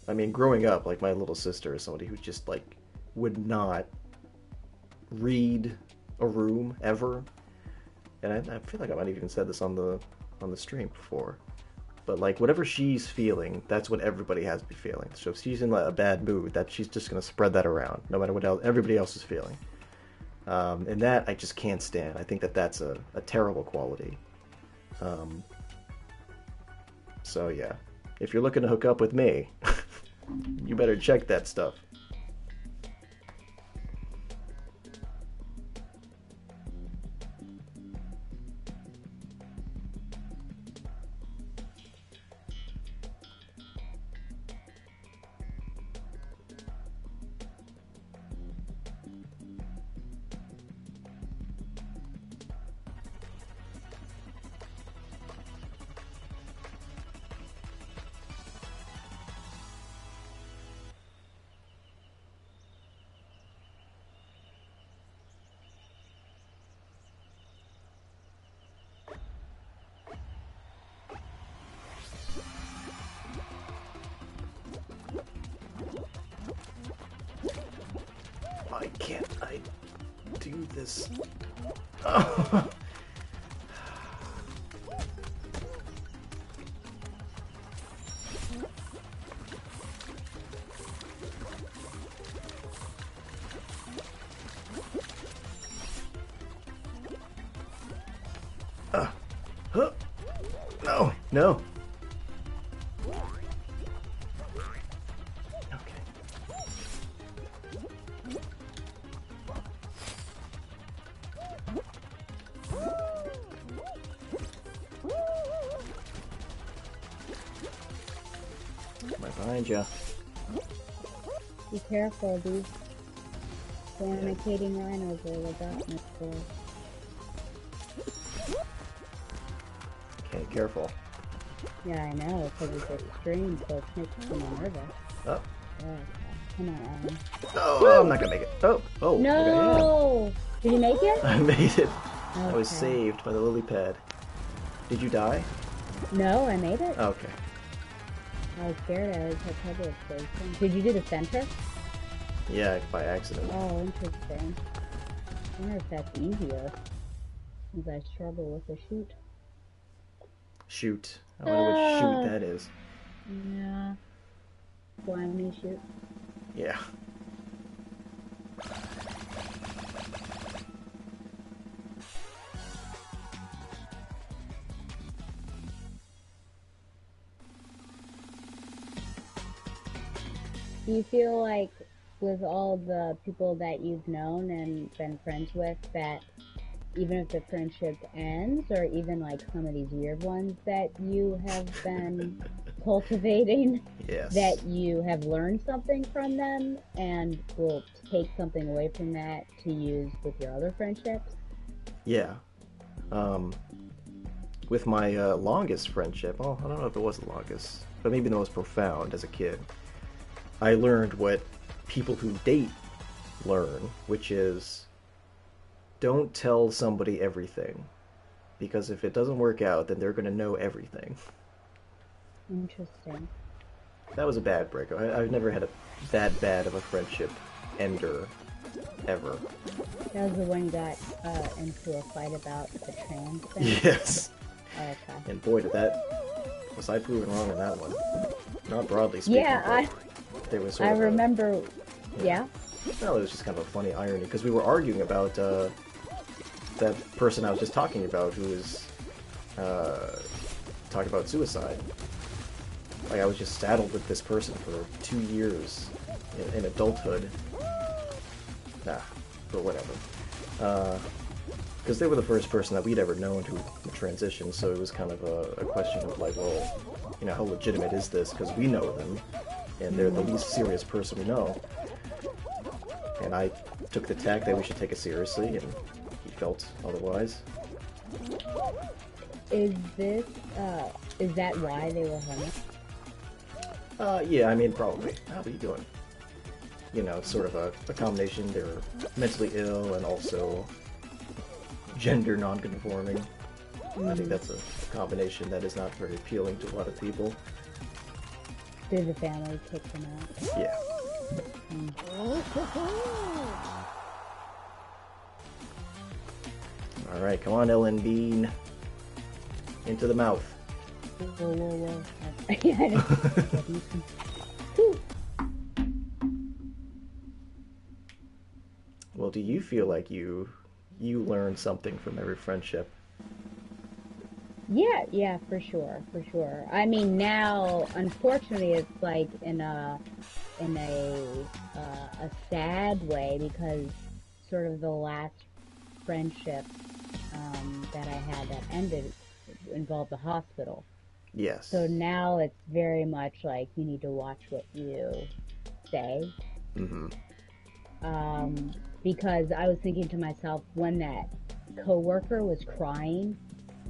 I mean, growing up, like, my little sister is somebody who just, like, would not read a room ever. And I feel like I might have even said this on the stream before. But, like, whatever she's feeling, that's what everybody has to be feeling. So if she's in, like, a bad mood, that she's just going to spread that around, no matter what else everybody else is feeling. And that I just can't stand. I think that that's a terrible quality. So yeah, if you're looking to hook up with me, you better check that stuff. Why can't I do this? Oh. No, no. Behind you. Be careful, these fornicating rhinos are the darkness for. Okay, careful. Yeah, I know, because it's extreme, so it makes me nervous. Oh. Oh, come on, Alan. Oh, I'm not gonna make it. Oh. No! Okay. Did you make it? I made it. Okay. I was saved by the lily pad. Did you die? No, I made it. Okay. I was scared I was had trouble with placing. Did you do the center? Yeah, by accident. Oh, interesting. I wonder if that's easier, since I struggle with the shoot. Shoot. I wonder which shoot that is. Yeah. Slimy shoot. Yeah. Do you feel like with all the people that you've known and been friends with that even if the friendship ends or even like some of these weird ones that you have been cultivating, Yes. that you have learned something from them and will take something away from that to use with your other friendships? Yeah. With my longest friendship, oh, I don't know if it was the longest, but maybe the most profound as a kid, I learned what people who date learn, which is don't tell somebody everything. Because if it doesn't work out, then they're going to know everything. Interesting. That was a bad breakup. I've never had a that bad of a friendship ender, ever. That was the one you got into a fight about the trans thing? Yes. Oh, okay. And boy, was I proven wrong on that one. Not broadly speaking. Yeah, there was sort I of remember. Yeah. Well, it was just kind of a funny irony because we were arguing about that person I was just talking about who was talking about suicide. Like, I was just saddled with this person for 2 years in adulthood. Nah, but whatever. Because they were the first person that we'd ever known to transition, so it was kind of a question of like, well, you know, how legitimate is this? Because we know them, and they're the least serious person we know. And I took the tack that we should take it seriously, and he felt otherwise. Is that why they were homeless? Yeah, I mean, probably. How are you doing? You know, it's sort of a combination. They're mentally ill and also gender non-conforming. I think that's a combination that is not very appealing to a lot of people. Did the family kick them out? Yeah. Alright, come on, Ellen Bean. Into the mouth. Whoa, whoa, whoa. Well, do you feel like you learned something from every friendship? Yeah, for sure. I mean, now, unfortunately, it's like in a sad way because sort of the last friendship that I had that ended involved the hospital. Yes. So now it's very much like you need to watch what you say. Mm-hmm. Because I was thinking to myself when that coworker was crying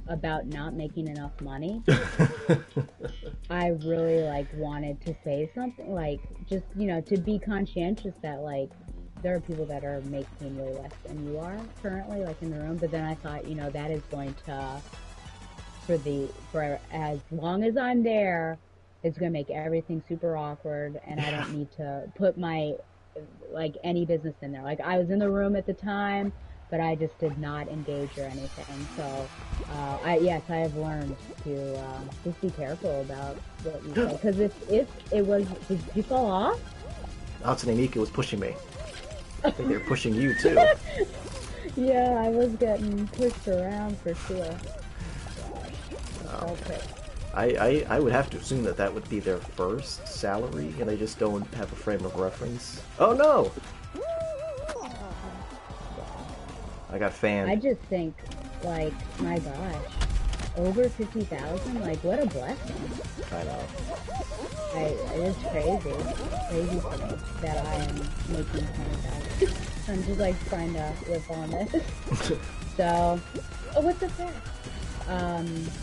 about not making enough money, I really like wanted to say something, like just, you know, to be conscientious that like there are people that are making way less than you are currently, like in the room. But then I thought, you know, that is going to, for as long as I'm there, it's going to make everything super awkward, and I don't need to put my like any business in there. Like I was in the room at the time, but I just did not engage or anything. So, I have learned to just be careful about what you say. Because if it was, did you fall off? Hatsune Miku was pushing me. I think they were pushing you too. Yeah, I was getting pushed around for sure. Okay. I would have to assume that that would be their first salary, and they just don't have a frame of reference. Oh no! I got fanned. I just think, like, my gosh, over 50,000, like, what a blessing. I know. It's crazy for me that I am making 20,000. I'm just like trying to live on this. So, what's the fact?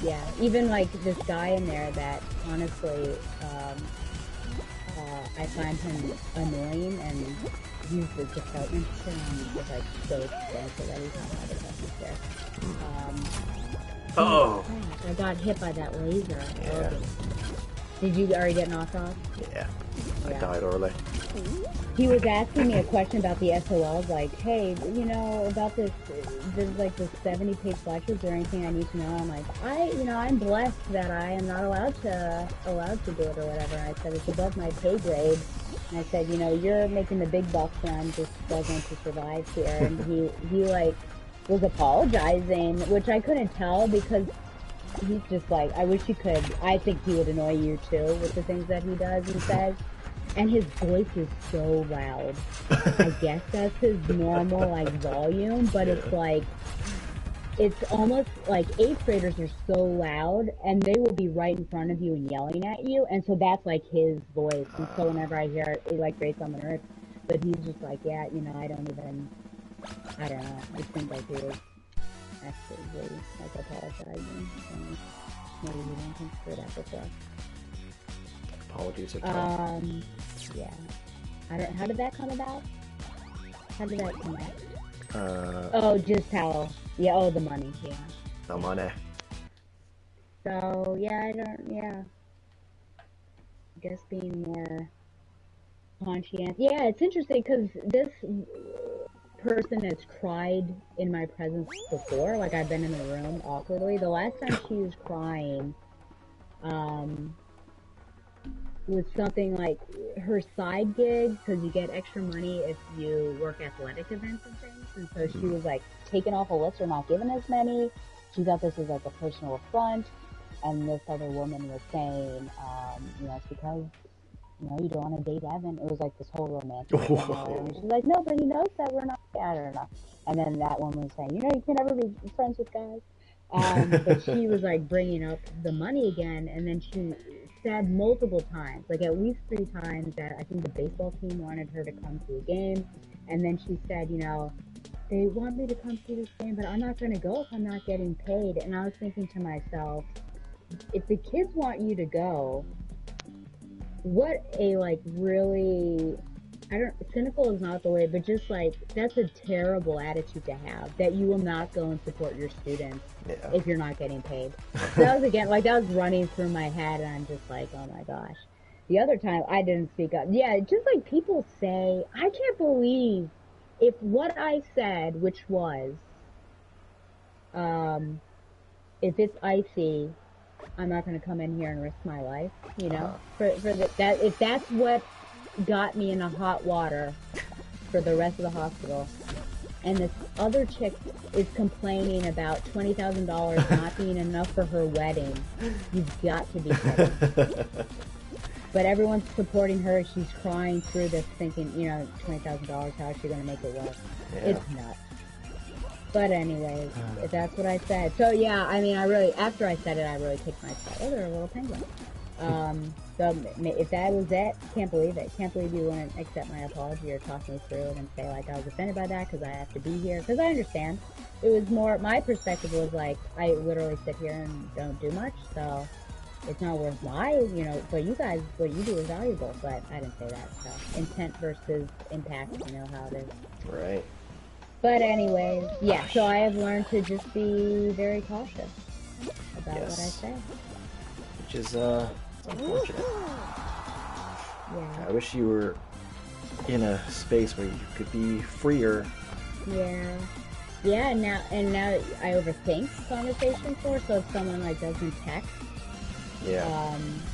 Yeah, even like this guy in there that honestly, I find him annoying, and he's the department chair, and he's just like so expensive every time I have a message there. Oh! Gosh, I got hit by that laser. Yeah. Did you already get knocked off? Yeah. I Yeah. died early. He was asking me a question about the SOLs, like, hey, you know, about this, there's like this 70-page lecture, is there anything I need to know? I'm like, I'm blessed that I am not allowed to do it or whatever. And I said, it's above my pay grade. And I said, you're making the big bucks and I'm just struggling to survive here. And he like, was apologizing, which I couldn't tell because he's just like, I wish he could, I think he would annoy you too with the things that he does and says. And his voice is so loud. I guess that's his normal, like, volume, but Yeah. it's like, it's almost like 8th graders are so loud, and they will be right in front of you and yelling at you, and so that's, like, his voice. And so whenever I hear it like grates on the nerves, but he's just like, yeah, I don't know. It seems like he was actually, like, apologizing. And maybe he didn't consider that before. Apologies are tough. Yeah. How did that come about? How did that come about? Just how, the money, yeah. The money. So, I guess being more conscientious. Yeah, it's interesting because this person has cried in my presence before. Like, I've been in the room awkwardly. The last time she was crying, was something like her side gig, because you get extra money if you work athletic events and things, and so she was like taken off a list or not given as many. She thought this was like a personal affront, and this other woman was saying, it's because, you don't want to date Evan. It was like this whole romantic thing, and she's like, no, but he knows that we're not, I don't know. And then that woman was saying, you can never be friends with guys. But she was like bringing up the money again, and then she said multiple times, like at least 3 times, that I think the baseball team wanted her to come to a game, and then she said, they want me to come to this game, but I'm not going to go if I'm not getting paid. And I was thinking to myself, if the kids want you to go, what a like really, cynical is not the way, but just like, that's a terrible attitude to have, that you will not go and support your students if you're not getting paid. So that was again, like that was running through my head, and I'm just like, oh my gosh. The other time I didn't speak up. Yeah, just like people say, I can't believe if what I said, which was, if it's icy, I'm not going to come in here and risk my life, if that's what got me in a hot water for the rest of the hospital, and this other chick is complaining about $20,000 not being enough for her wedding. You've got to be kidding. But everyone's supporting her. She's crying through this thinking, $20,000, how is she going to make it work? Yeah. It's nuts. But anyways, that's what I said. So yeah, after I said it, I really kicked myself. Oh, they're a little penguin. So if that was it, can't believe it. Can't believe you wouldn't accept my apology or talk me through it and say, like, I was offended by that because I have to be here. Because I understand. It was more, my perspective was like, I literally sit here and don't do much, so it's not worth my, but you guys, what you do is valuable. But I didn't say that, so intent versus impact, how it is. Right. But anyways, yeah, so I have learned to just be very cautious about what I say. Which is, unfortunate. Yeah. I wish you were in a space where you could be freer. Yeah. Yeah, and now I overthink conversations more, so if someone like doesn't text,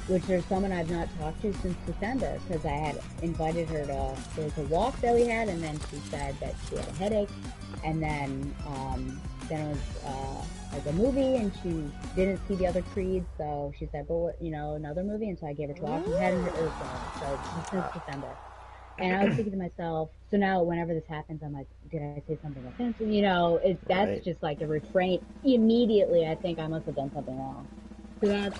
which there's someone I've not talked to since December, because I had invited her to, there was a walk that we had, and then she said that she had a headache, and then it was like a movie, and she didn't see the other Creed, so she said, but another movie, and so I gave her 2 options, hadn't heard it, so since December. And I was thinking to myself, so now whenever this happens, I'm like, did I say something offensive? That's just like a refrain. Immediately, I think I must have done something wrong. So that's,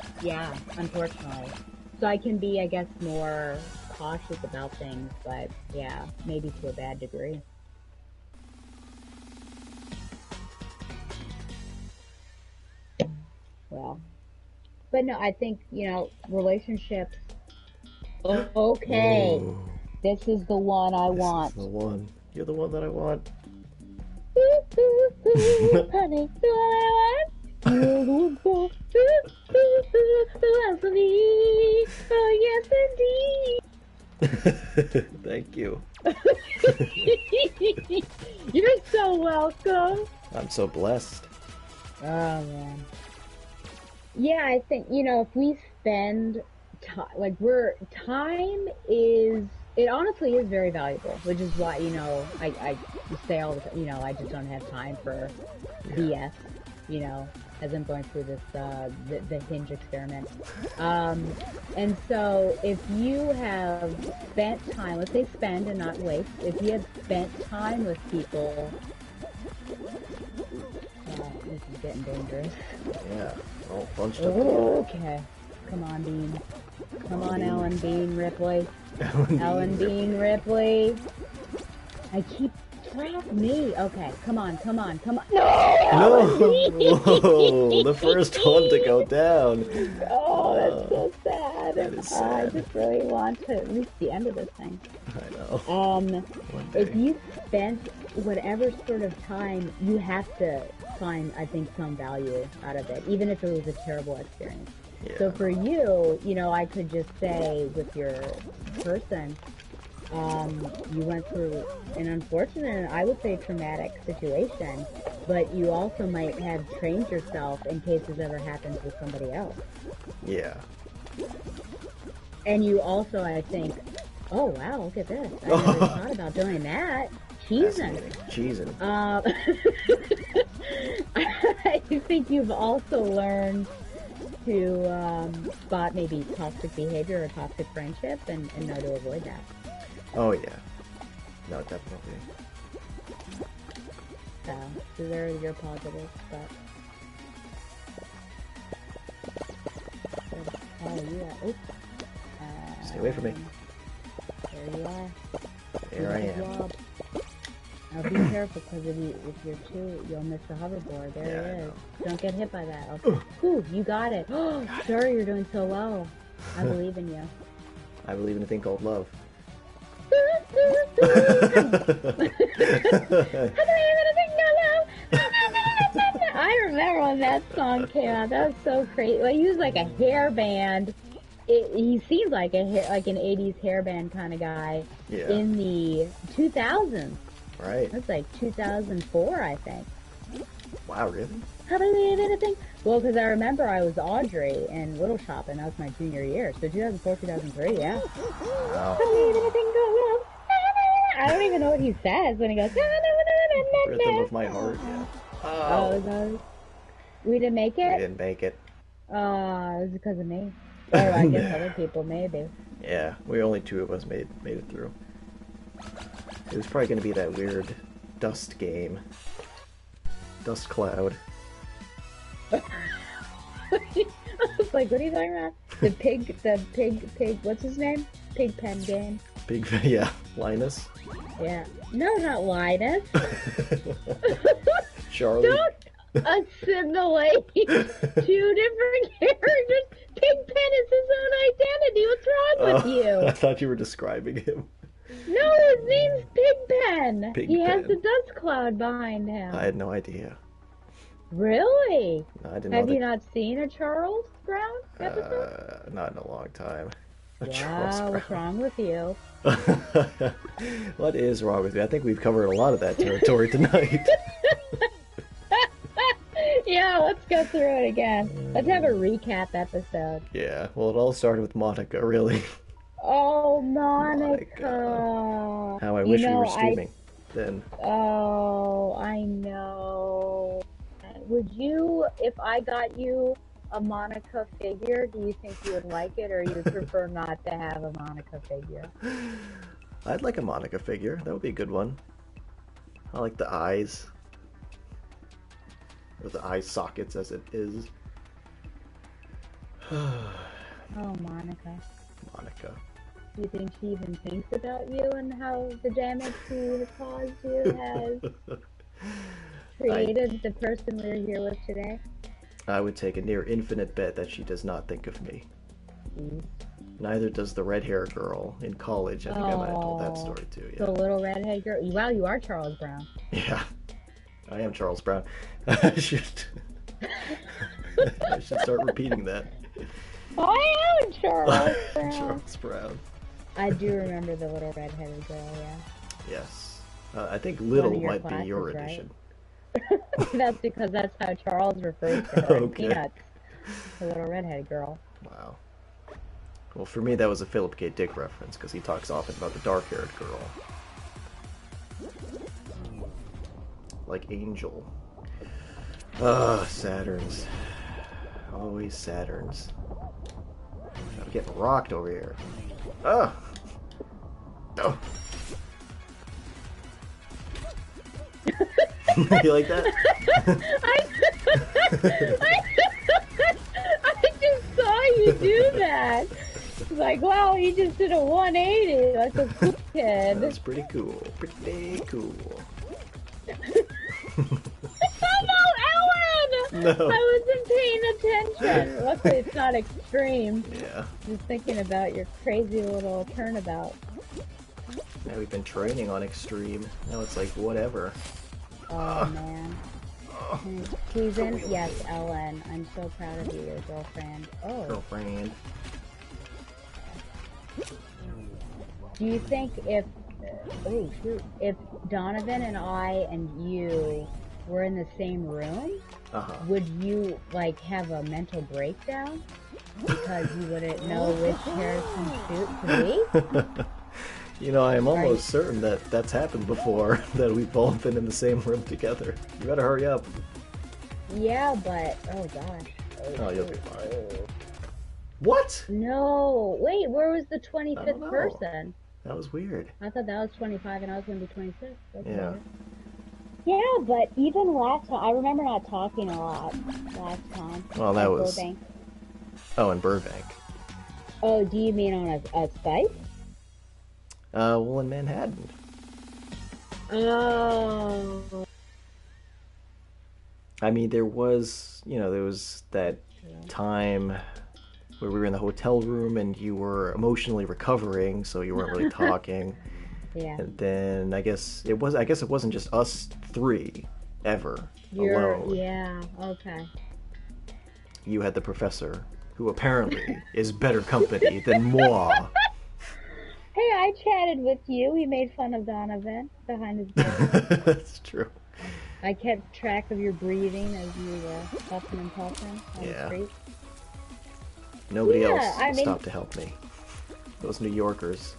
unfortunately. So I can be, I guess, more cautious about things, but yeah, maybe to a bad degree. Well, but no, I think, relationships, okay. Ooh. This is the one I want. This is the one. You're the one that I want. Honey, the one I want. world will fall. As for me, oh yes indeed. Thank you. You're so welcome. I'm so blessed. Oh man. Yeah, I think, if we spend time, time is, it honestly is very valuable, which is why, I say all the time, I just don't have time for BS, as I'm going through this, the Hinge experiment. And so if you have spent time, let's say spend and not waste, if you have spent time with people, this is getting dangerous. Yeah. All bunched up. Okay. Come on, Bean. Come on, Ellen Bean Ripley. Ellen Bean Ripley. I keep track me. Okay, come on. No! No! Whoa! The first one to go down. Oh, that's so sad. That is sad. I just really want to reach the end of this thing. I know. One day. If you spent whatever sort of time, you have to find, I think, some value out of it, even if it was a terrible experience. Yeah. So for you, I could just say with your person, you went through an unfortunate, I would say traumatic situation, but you also might have trained yourself in case this ever happens with somebody else. Yeah. And you also, I think, oh wow, look at this. I never thought about doing that. Cheesing. Cheesing. I think you've also learned to spot maybe toxic behavior or toxic friendship and know to avoid that. Oh, yeah. No, definitely. So there are your positives, but... Oh, yeah. Oops. Stay away from me. There you are. There I am. Job. Now be careful, because if you're too, you'll miss the hoverboard. There it is. Don't get hit by that. Okay. Ooh, you got it. Oh, sure, you're doing so well. I believe in you. I believe in a thing called love. I remember when that song came out. That was so crazy. Well, he was like a hair band. He seemed like an 80s hairband kind of guy in the 2000s. Right. That's like 2004, I think. Wow, really? I believe in a thing. Well, because I remember I was Audrey in Little Shop, and that was my junior year. So 2004, 2003, yeah. Wow. I believe in a thing called love. I don't even know what he says when he goes. Rhythm of my heart, yeah. Oh, no. We didn't make it? We didn't make it. It was because of me. Or I guess other people, maybe. Yeah, only two of us made it through. It was probably going to be that weird dust game. Dust cloud. I was like, what are you talking about? The pig, what's his name? Pig pen game. Yeah, Linus. Yeah. No, not Linus. Charlie. Don't assimilate two different characters. Pigpen is his own identity. What's wrong with you? I thought you were describing him. No, his name's Pigpen. He has the dust cloud behind him. I had no idea. Really? No, I didn't Have know you not seen a Charles Brown episode? Not in a long time. Wow, what's wrong with you? What is wrong with me? I think we've covered a lot of that territory tonight. Yeah, let's go through it again. Let's have a recap episode. Yeah, well, it all started with Monica, really. Oh, Monica. How I wish we were streaming then. Oh, I know. Would you, if I got you a Monica figure, do you think you would like it, or you would prefer not to have a Monica figure? I'd like a Monica figure. That would be a good one. I like the eyes. Or the eye sockets, as it is. Oh, Monica. Monica. Do you think she even thinks about you and how the damage she has caused you has created the person we're here with today? I would take a near infinite bet that she does not think of me. Neither does the red-haired girl in college. I think I might have told that story too. Yeah. The little redhead girl. Wow, you are Charles Brown. Yeah, I am Charles Brown. I should. I should start repeating that. I am Charles Brown. Charles Brown. I do remember the little red-headed girl, yeah. Yes. I think Little One of your might be your classes, right? edition. That's because that's how Charles refers to her in Okay. Peanuts. The little redheaded girl. Wow. Well, for me, that was a Philip K. Dick reference, because he talks often about the dark-haired girl. Like Angel. Saturns. Always Saturns. I'm getting rocked over here. Oh! You like that? I just saw you do that. It's like, wow, he just did a 180. That's a cool kid. That's pretty cool. Pretty cool. Oh no, Ellen! No. I wasn't paying attention. Luckily, it's not extreme. Yeah. Just thinking about your crazy little turnabout. Now we've been training on extreme. Now it's like whatever. Oh, man. Susan, yes, Ellen. I'm so proud of you, your girlfriend. Oh. Girlfriend. Do you think if Donovan and I and you were in the same room, would you like have a mental breakdown because you wouldn't know which Harrison shoot to be? You know, I am almost certain that that's happened before, that we've both been in the same room together. You better hurry up. Yeah, but oh gosh. Oh, you'll be fine. What? No, wait, where was the I don't 25th know. person? That was weird. I thought that was 25 and I was going to be 26. That's Yeah. weird. Yeah, but even last time, I remember not talking a lot last time. Well, that At was... Burbank. Oh, in Burbank. Oh, do you mean on a Skype? Well, in Manhattan. Oh. I mean, there was that time where we were in the hotel room and you were emotionally recovering, so you weren't really talking. Yeah. And then I guess it wasn't just us three ever alone. Yeah, okay. You had the professor, who apparently is better company than moi. Hey, I chatted with you. We made fun of Donovan behind his back. That's true. I kept track of your breathing as you were puffing and puffing on the Yeah. street. Nobody Yeah, else I mean- stopped to help me. Those New Yorkers.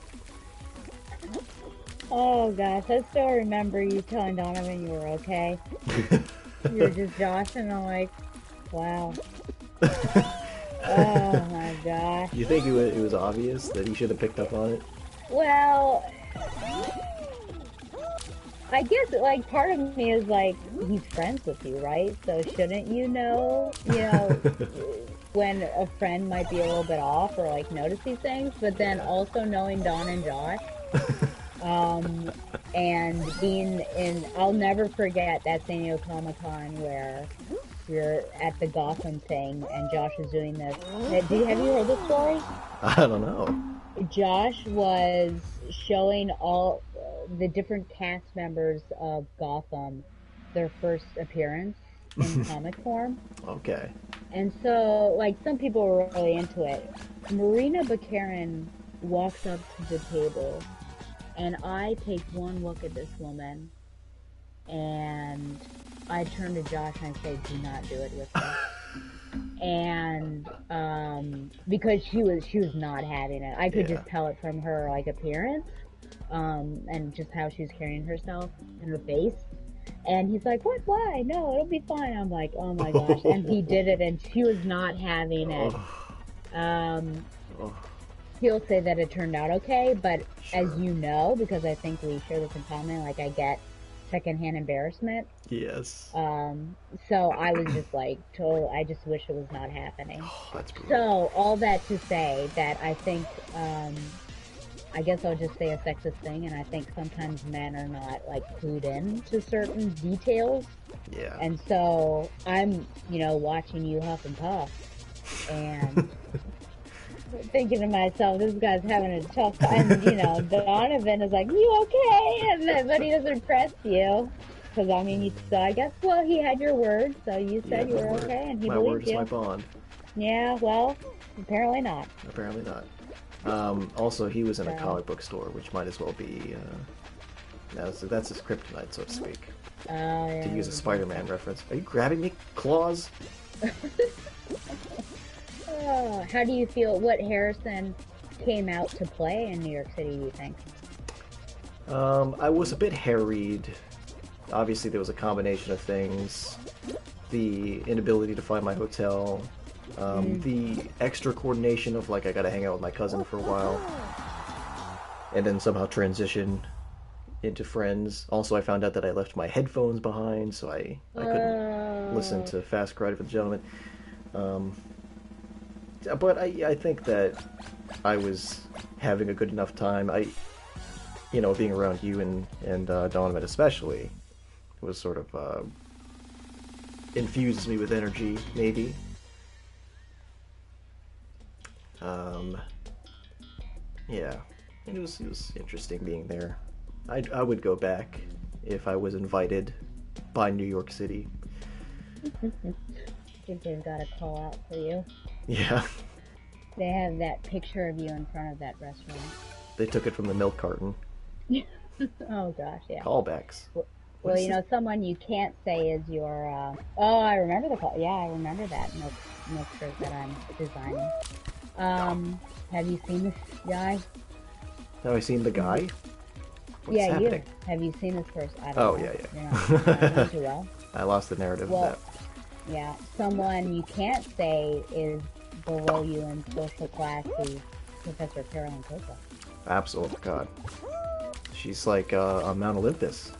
Oh gosh, I still remember you telling Donovan you were okay. You were just joshing. I'm like, wow. Oh my gosh. You think it was obvious that he should have picked up on it? Well, I guess like part of me is like, he's friends with you, right? So shouldn't you know, when a friend might be a little bit off or like notice these things? But then also knowing Don and Josh, and being in, I'll never forget that San Diego Comic-Con where we're at the Gotham thing and Josh was doing this. Have you heard this story? I don't know. Josh was showing all the different cast members of Gotham their first appearance in comic form. Okay. And so, like, some people were really into it. Marina Baccarin walks up to the table, and I take one look at this woman, and I turn to Josh and I say, do not do it with her. And because she was not having it. I could just tell it from her like appearance, and just how she was carrying herself and her face. And he's like, what, why? No, it'll be fine. I'm like, oh my gosh. And he did it and she was not having it. He'll say that it turned out okay, but as you know, because I think we share this in common, like I get secondhand embarrassment. Yes. So I was just like, I just wish it was not happening. Oh, that's brutal. So all that to say that I think, I guess I'll just say a sexist thing, and I think sometimes men are not like clued in to certain details. Yeah. And so I'm, watching you huff and puff, and thinking to myself, this guy's having a tough time. Donovan is like, you okay? And then, but he doesn't press you. because I mean, so I guess, well, he had your word, so you Yeah, said you my were word. okay, and he My word believed is my you. bond. Yeah, well, apparently not. Apparently not. Also, he was in a So, comic book store, which might as well be. That's his kryptonite, so to speak. oh, To yeah. use a Spider-Man reference. Are you grabbing me, claws? How do you feel? What Harrison came out to play in New York City, do you think? I was a bit harried. Obviously, there was a combination of things. The inability to find my hotel. The extra coordination of, like, I gotta hang out with my cousin for a while. And then somehow transition into friends. Also, I found out that I left my headphones behind, so I couldn't listen to Fast Karate for the Gentleman. But I think that I was having a good enough time. Being around you and Donovan especially was sort of infuses me with energy, maybe. Yeah, it was interesting being there. I would go back if I was invited by New York City. I think they've got a call out for you. Yeah. They have that picture of you in front of that restaurant. They took it from the milk carton. Oh gosh, yeah. Callbacks. Well, someone you can't say is your. Oh, I remember the call. Yeah, I remember that milk shirt that I'm designing. Have you seen this guy? Have I seen the guy? What's Yeah, happening? you. Have you seen this person? I don't Oh, know. yeah. You're not too well. I lost the narrative Well, of that. yeah. Someone you can't say is below you in social class is Professor Carolyn Coco. Absolutely, God. She's like on Mount Olympus.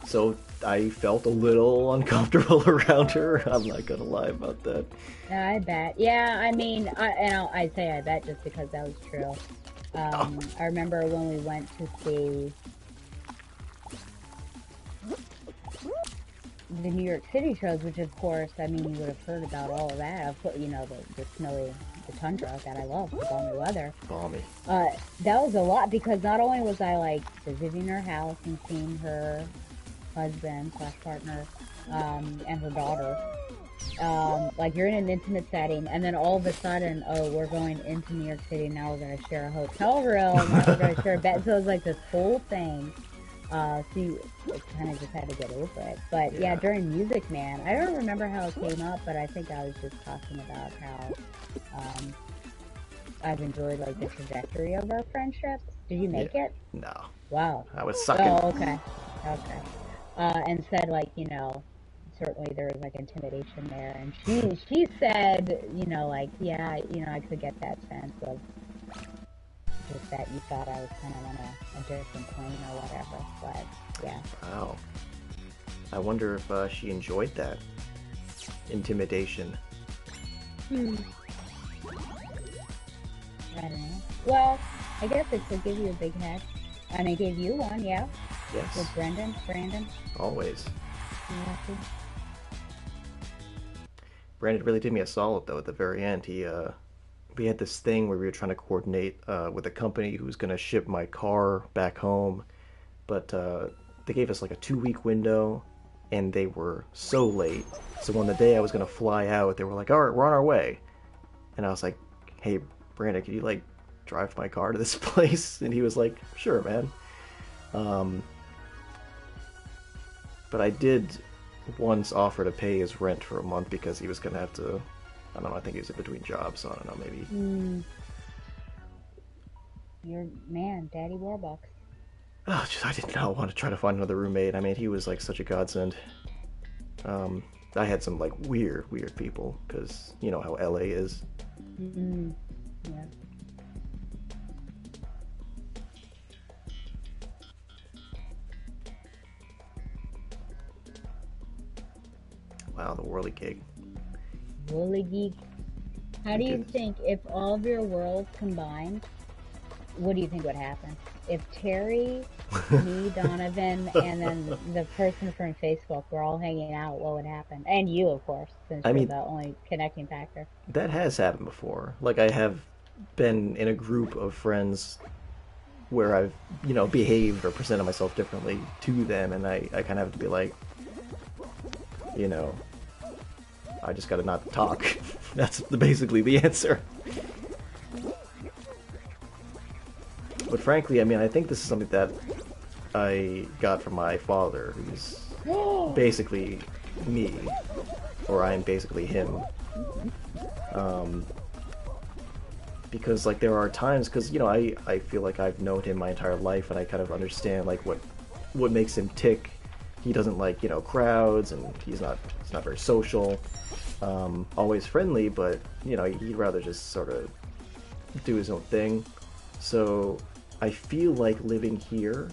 So I felt a little uncomfortable around her. I'm not gonna lie about that. I bet. Yeah, I mean, I say I bet just because that was true. I remember when we went to see the New York City shows, which of course, I mean, you would have heard about all of that. Of course, the snowy, the tundra that I love, the balmy weather. Balmy. That was a lot because not only was I like visiting her house and seeing her husband / partner and her daughter. Like you're in an intimate setting, and then all of a sudden, oh, we're going into New York City. Now we're going to share a hotel room. Now we're going to share a bed. So it was like this whole thing. So you kind of just had to get over it. But yeah, during Music Man, I don't remember how it came up, but I think I was just talking about how I've enjoyed like the trajectory of our friendship. Did you make it? No. Wow. I was sucking. Oh, okay. Okay. And said like, certainly there was like intimidation there, and she said, like, yeah, I could get that sense of just that you thought I was kind of on a different plane or whatever, but yeah. Wow. I wonder if she enjoyed that intimidation. I don't know. Well, I guess it could give you a big head. And I gave you one, yeah. Yes. With Brandon. Always. Yeah. Brandon really did me a solid though at the very end. We had this thing where we were trying to coordinate with a company who was going to ship my car back home, but they gave us like a 2-week window, and they were so late. So on the day I was going to fly out, they were like, "All right, we're on our way," and I was like, "Hey, Brandon, can you like drive my car to this place?" And he was like, "Sure, man." But I did once offer to pay his rent for a month because he was going to have to, I don't know, I think he was in between jobs, so I don't know, maybe. Your man, Daddy Warbucks. Oh, I did not want to try to find another roommate. I mean, he was like such a godsend. I had some like weird people because you know how LA is. Yeah. Wow, the whirly gig. Woolly geek. How do you think, if all of your worlds combined, what do you think would happen? If Terry, me, Donovan, and then the person from Facebook were all hanging out, what would happen? And you, of course, since you're the only connecting factor. That has happened before. Like, I have been in a group of friends where I've, behaved or presented myself differently to them, and I kind of have to be like, I just gotta not talk. That's basically the answer. But frankly, I mean, I think this is something that I got from my father, who's basically me, or I am basically him. Because, like, there are times, because, I feel like I've known him my entire life, and I kind of understand, like, what makes him tick. He doesn't like, crowds, and he's not very social. Always friendly, but, he'd rather just sort of do his own thing. So I feel like living here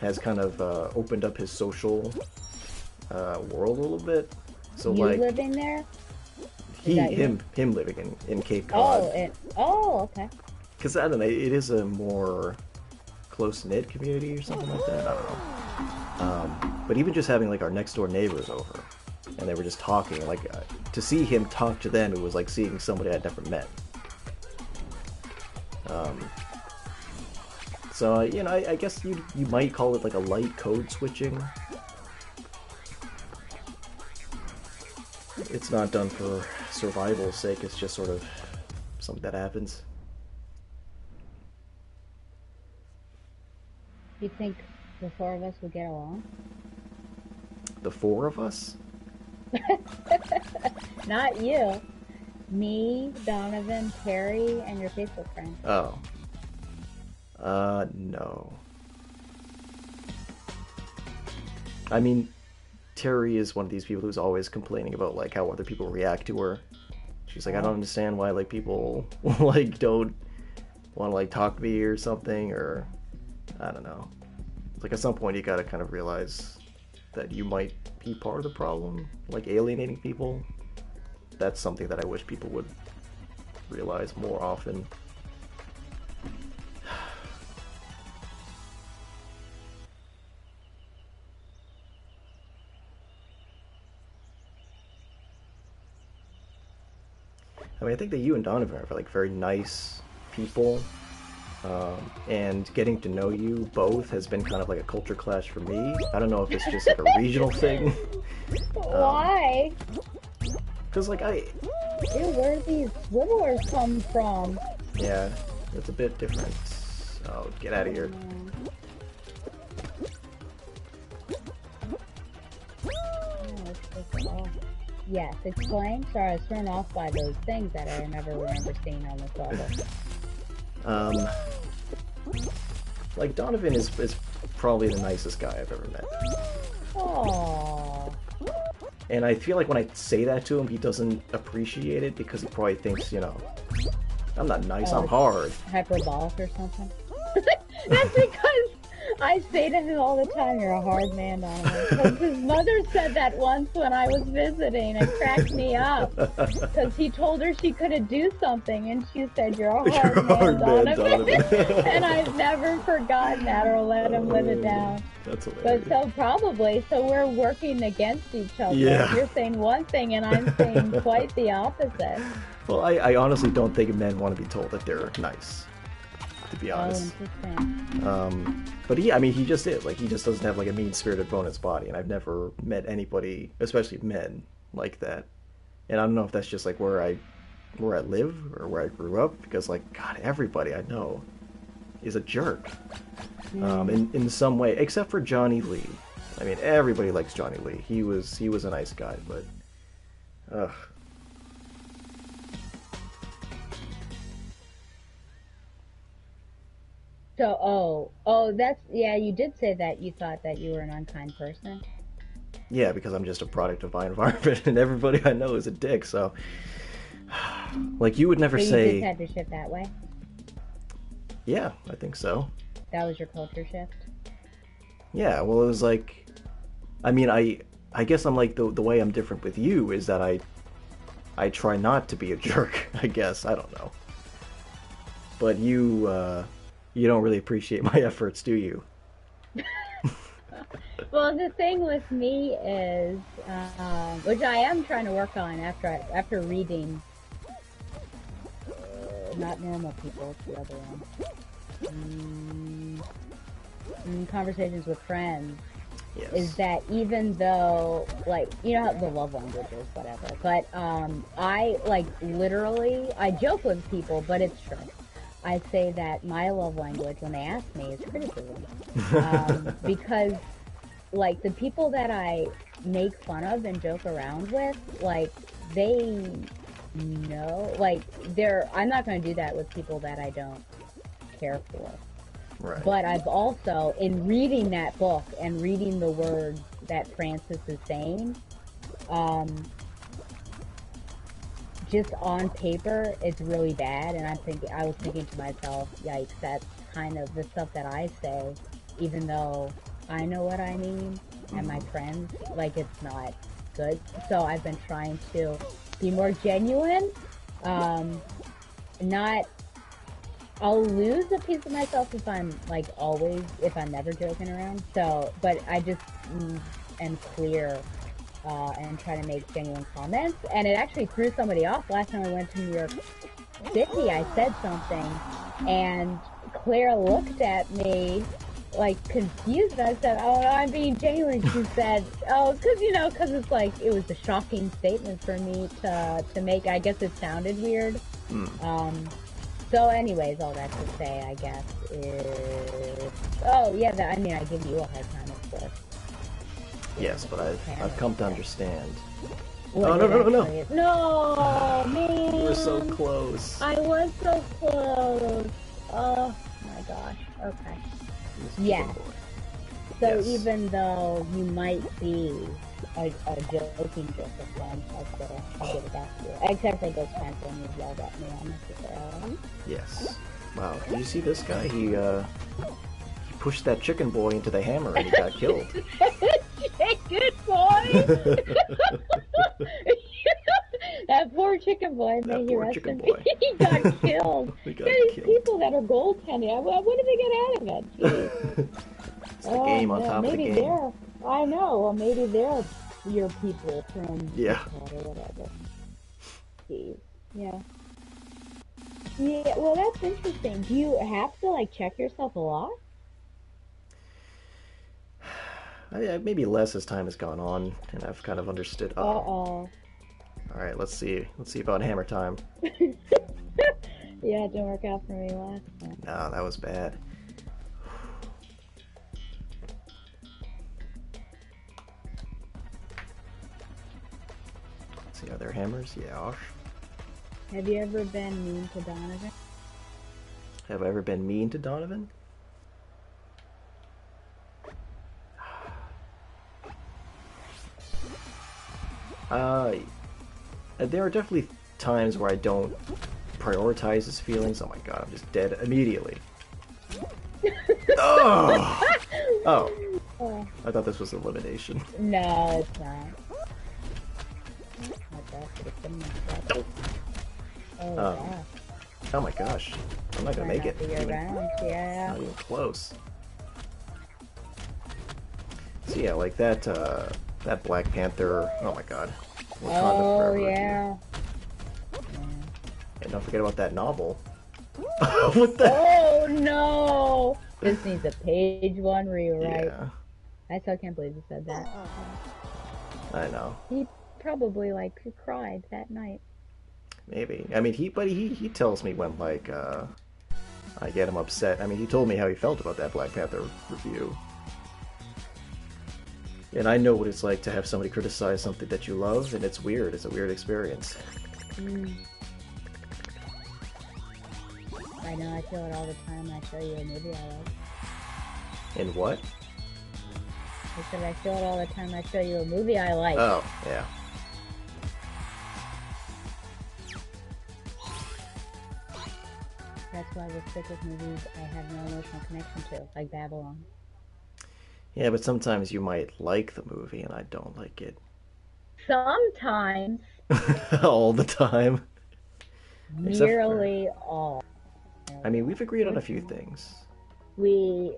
has kind of opened up his social world a little bit. So you like living there? him living in Cape Cod. Okay. Because I don't know, it is a more close-knit community or something like that. I don't know. But even just having like our next door neighbors over, and they were just talking, like to see him talk to them, it was like seeing somebody I'd never met. So I guess you might call it like a light code switching. It's not done for survival's sake, it's just sort of something that happens. You think the four of us would get along? The four of us? Not you. Me, Donovan, Terry, and your Facebook friend. Oh. No. I mean, Terry is one of these people who's always complaining about, like, how other people react to her. She's like, I don't understand why, like, people, like, don't want to, like, talk to me or something, or, I don't know. It's like, at some point you gotta kind of realize that you might be part of the problem, like, alienating people. That's something that I wish people would realize more often. I mean, I think that you and Donovan are like very nice people, and getting to know you both has been kind of like a culture clash for me. I don't know if it's just like a regional thing. Why? Because like Ew, where do these swivellers come from? Yeah, it's a bit different. Oh, get out of here. Yes, explain. Sorry, I was thrown off by those things that I never remember seeing on this level. Like Donovan is probably the nicest guy I've ever met. Aww. And I feel like when I say that to him, he doesn't appreciate it because he probably thinks, I'm not nice, I'm hard. Hyperbolic or something. That's because I say to him all the time, you're a hard man, Donovan. Because his mother said that once when I was visiting. It cracked me up. Because he told her she couldn't do something, and she said, you're a hard man, Donovan. And I've never forgotten that or let him live it down. That's hilarious. But so we're working against each other. Yeah. You're saying one thing, and I'm saying quite the opposite. Well, I honestly don't think men want to be told that they're nice, to be honest. Oh, interesting. But he just is. Like, he just doesn't have, like, a mean-spirited bone in his body, and I've never met anybody, especially men, like that. And I don't know if that's just, like, where I live, or where I grew up, because, like, God, everybody I know is a jerk. In some way, except for Johnny Lee. I mean, everybody likes Johnny Lee. He was a nice guy, but... Ugh. So, you did say that you thought that you were an unkind person. Yeah, because I'm just a product of my environment, and everybody I know is a dick, so... Like, you would never say... you just had to shift that way? Yeah, I think so. That was your culture shift? Yeah, well, it was like... I mean, I guess I'm like, the way I'm different with you is that I try not to be a jerk, I guess. I don't know. But you don't really appreciate my efforts, do you? Well, the thing with me is, which I am trying to work on after reading Not Normal People, it's the other one. in conversations with friends Yes. is that even though, like, you know, the love languages, whatever, but I, like, literally, I joke with people, but it's true. I say that my love language, when they ask me, is criticism. Because, like, the people that I make fun of and joke around with, like, they know, like, I'm not going to do that with people that I don't care for. Right. But I've also, in reading that book and reading the words that Francis is saying, just on paper, it's really bad. And I was thinking to myself, yikes, that's kind of the stuff that I say, even though I know what I mean, and my friends, like, it's not good. So I've been trying to be more genuine, I'll lose a piece of myself if I'm never joking around. So, but I just am clear and try to make genuine comments. And it actually threw somebody off. Last time I went to New York City, I said something, and Claire looked at me like confused. And I said, "Oh, no, I'm being genuine." She said, "Oh, because it's like it was a shocking statement for me to make. I guess it sounded weird." So anyways, all that to say, I guess, is... Oh, yeah, I give you a hard time, of course. Yes, but I've come to understand. No, man! You were so close. I was so close. Oh, my gosh. Okay. Yeah. So Yes. even though you might be a joking Josephine, I'll give it back to you. Except for those times when you yelled at me unnecessarily. Yes. Wow. Did you see this guy? He pushed that chicken boy into the hammer and he got killed. Chicken boy! That poor chicken boy, may he rest in peace. He got killed. There's people that are goaltending. What did they get out of it? Jeez. It's the game on top of the game. I know. Well, maybe they're your people from yeah. or whatever. Jeez. Yeah. Yeah. Well, that's interesting. Do you have to like check yourself a lot? Maybe less as time has gone on, and I've kind of understood. Uh-oh. All right, let's see about hammer time. Yeah, it didn't work out for me last time. No, that was bad. Let's see, are there hammers? Yeah. Have you ever been mean to Donovan? Have I ever been mean to Donovan? There are definitely times where I don't prioritize his feelings. Oh my god, I'm just dead immediately. Oh! Oh. I thought this was elimination. No, it's not. Oh my gosh. I'm not gonna make it. Yeah. Not even close. So yeah, like that Black Panther, oh my god. Oh, yeah. And don't forget about that novel. What the? Oh, no! This needs a page one rewrite. Yeah. I still can't believe you said that. I know. He probably, like, cried that night. Maybe. I mean, he tells me when, like, I get him upset. I mean, he told me how he felt about that Black Panther review. And I know what it's like to have somebody criticize something that you love, and it's weird. It's a weird experience. I know, I feel it all the time. I show you a movie I like. In what? I said I feel it all the time. I show you a movie I like. Oh, yeah. That's why I stick with movies I have no emotional connection to, like Babylon. Yeah, but sometimes you might like the movie and I don't like it. Sometimes. All the time. Nearly all. I mean, we've agreed on a few things. Yes, we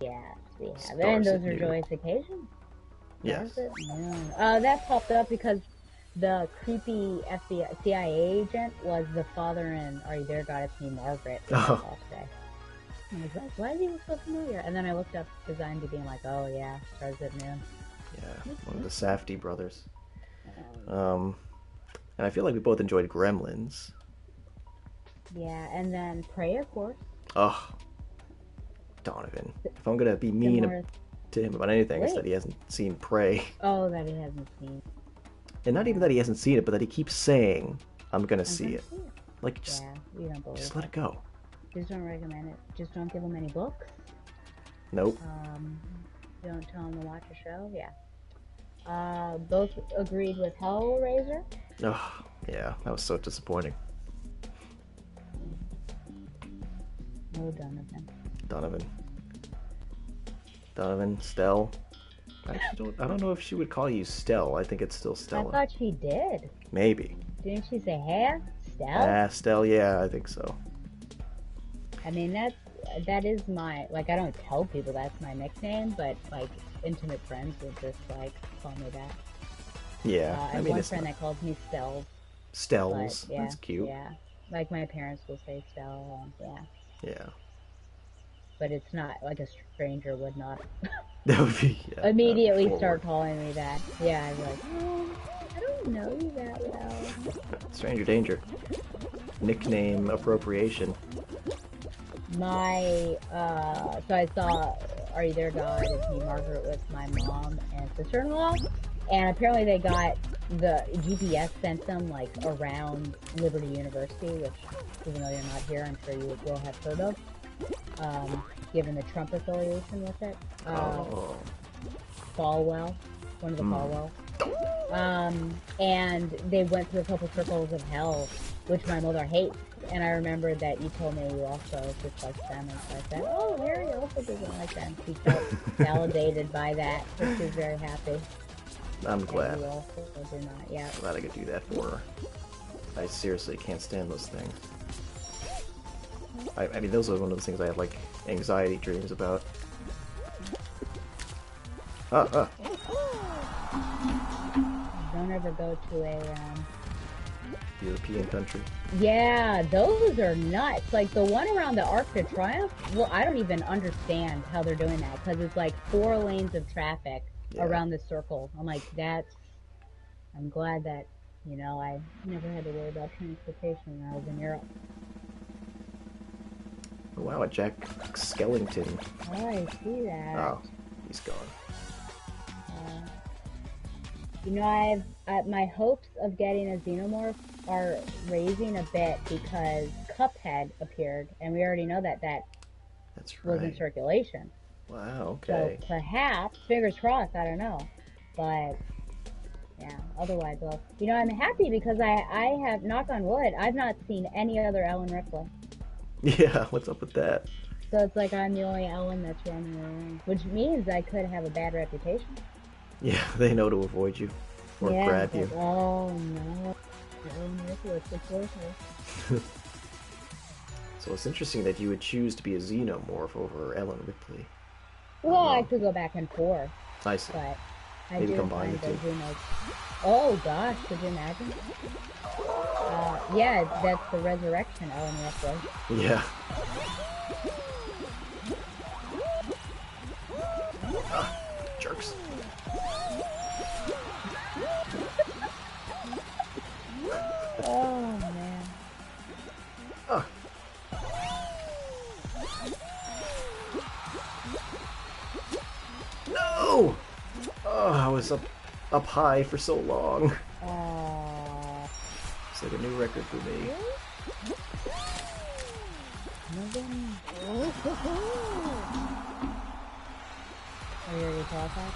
have. Stars and those at are noon. joyous occasions. Yes. That popped up because the creepy FBI, CIA agent was the father in Are You There, God? It's Me, Margaret. Oh. I was like, why does he look so familiar? And then I looked up his IMDb and like, oh yeah, stars at noon. Yeah, one of the Safdie brothers. And I feel like we both enjoyed Gremlins. Yeah, and then Prey, of course. Oh, Donovan. If I'm gonna be mean to him about anything, it's that he hasn't seen Prey. Oh, that he hasn't seen. And not even that he hasn't seen it, but that he keeps saying, I'm gonna see it. Like, just, you don't believe just let it go. Just don't recommend it. Just don't give him any books. Nope. Don't tell him to watch a show. Yeah. Both agreed with Hellraiser. Oh, yeah, that was so disappointing. No Dunovan. Donovan, Stell. I don't know if she would call you Stell. I think it's still Stella. I thought she did. Maybe. Didn't she say, hey, Stell? Stell, yeah, I think so. I mean, that is my, like, I don't tell people that's my nickname, but, like, intimate friends would just, like, call me that. Yeah, I have one friend that calls me Stells. Stells, yeah, that's cute. Yeah, like my parents will say Stell, Yeah. But it's not, like a stranger would not That would be, immediately start calling me that. Yeah, I'd be like, oh, I don't know you that well. Stranger danger. Nickname appropriation. So I saw Are You There, God? and Teen Margaret with my mom and sister-in-law, and apparently they got the GPS sent them like around Liberty University, which, even though you're not here, I'm sure you will have heard of, given the Trump affiliation with it. Falwell, one of the Falwell. And they went through a couple circles of hell, which my mother hates. And I remember that you told me you also disliked them, and so I said, oh, Harry also doesn't like them. She felt validated by that, so she was very happy. I'm glad. You also do not, yeah. I'm glad I could do that for her. I seriously can't stand those things. I mean, those are one of those things I have, like, anxiety dreams about. Don't ever go to a, European country. Yeah, those are nuts. Like, the one around the Arc de Triomphe, well, I don't even understand how they're doing that, because it's like 4 lanes of traffic around the circle. I'm like, I'm glad that, you know, I never had to worry about transportation when I was in Europe. Oh, wow, a Jack Skellington. Oh, I see that. Oh, he's gone. You know, my hopes of getting a Xenomorph are raising a bit because Cuphead appeared, and we already know that That's was right. in circulation. Wow, okay. So perhaps, fingers crossed, I don't know. But, yeah, otherwise, well, you know, I'm happy because I have, knock on wood, I've not seen any other Ellen Ripley. Yeah, what's up with that? So it's like I'm the only Ellen that's running around, which means I could have a bad reputation. Yeah, they know to avoid you or grab you. Oh no, Ellen Ripley, support her. So it's interesting that you would choose to be a Xenomorph over Ellen Ripley. Well, I could go back and forth. I see. But I Maybe do combine find the two. Xenos. Oh gosh, could you imagine? Yeah, that's the resurrection Ellen Ripley. Yeah. Jerks. Oh man. Oh. No! Oh, I was up high for so long. It's like a new record for me. Are you ready to talk about?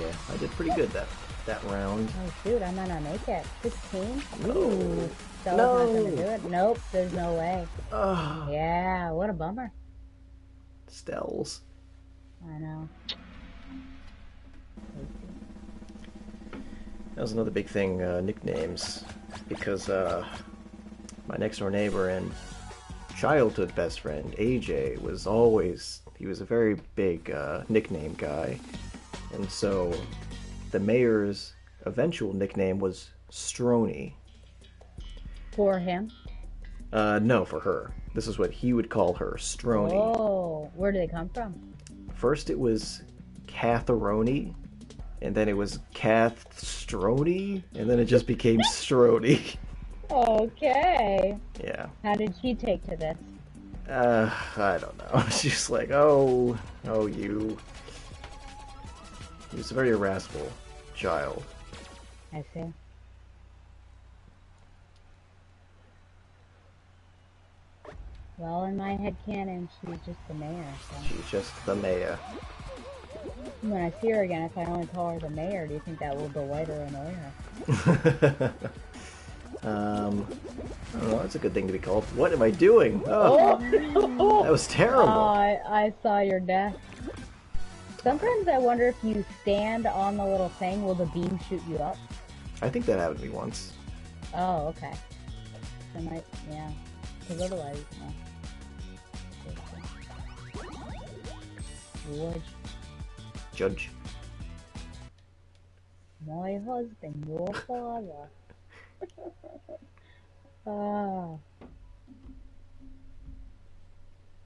Yeah, I did pretty good that round. Oh shoot, I might not make it. 16? No. Ooh. So No. not gonna do it. Nope, there's no way. Oh, Yeah, what a bummer. Stells. I know. That was another big thing, nicknames, because my next door neighbor and childhood best friend, AJ, he was a very big nickname guy, and so the mayor's eventual nickname was Stroney. For him? No, for her. This is what he would call her, Strony. Oh, where do they come from? First it was Catheroni, and then it was Kath Strony, and then it just became Strony. Okay. Yeah. How did she take to this? I don't know. She's like, oh, you. He was a very irascible child. I see. Well, in my head canon, she's just the mayor. So. She's just the mayor. When I see her again, if I only call her the mayor, do you think that will delight her or annoy her? I don't know. That's a good thing to be called. What am I doing? Oh, that was terrible. I saw your death. Sometimes I wonder if you stand on the little thing, will the beam shoot you up? I think that happened to me once. Oh, okay. I might, yeah. Because otherwise, no. George, Judge. my husband, your father.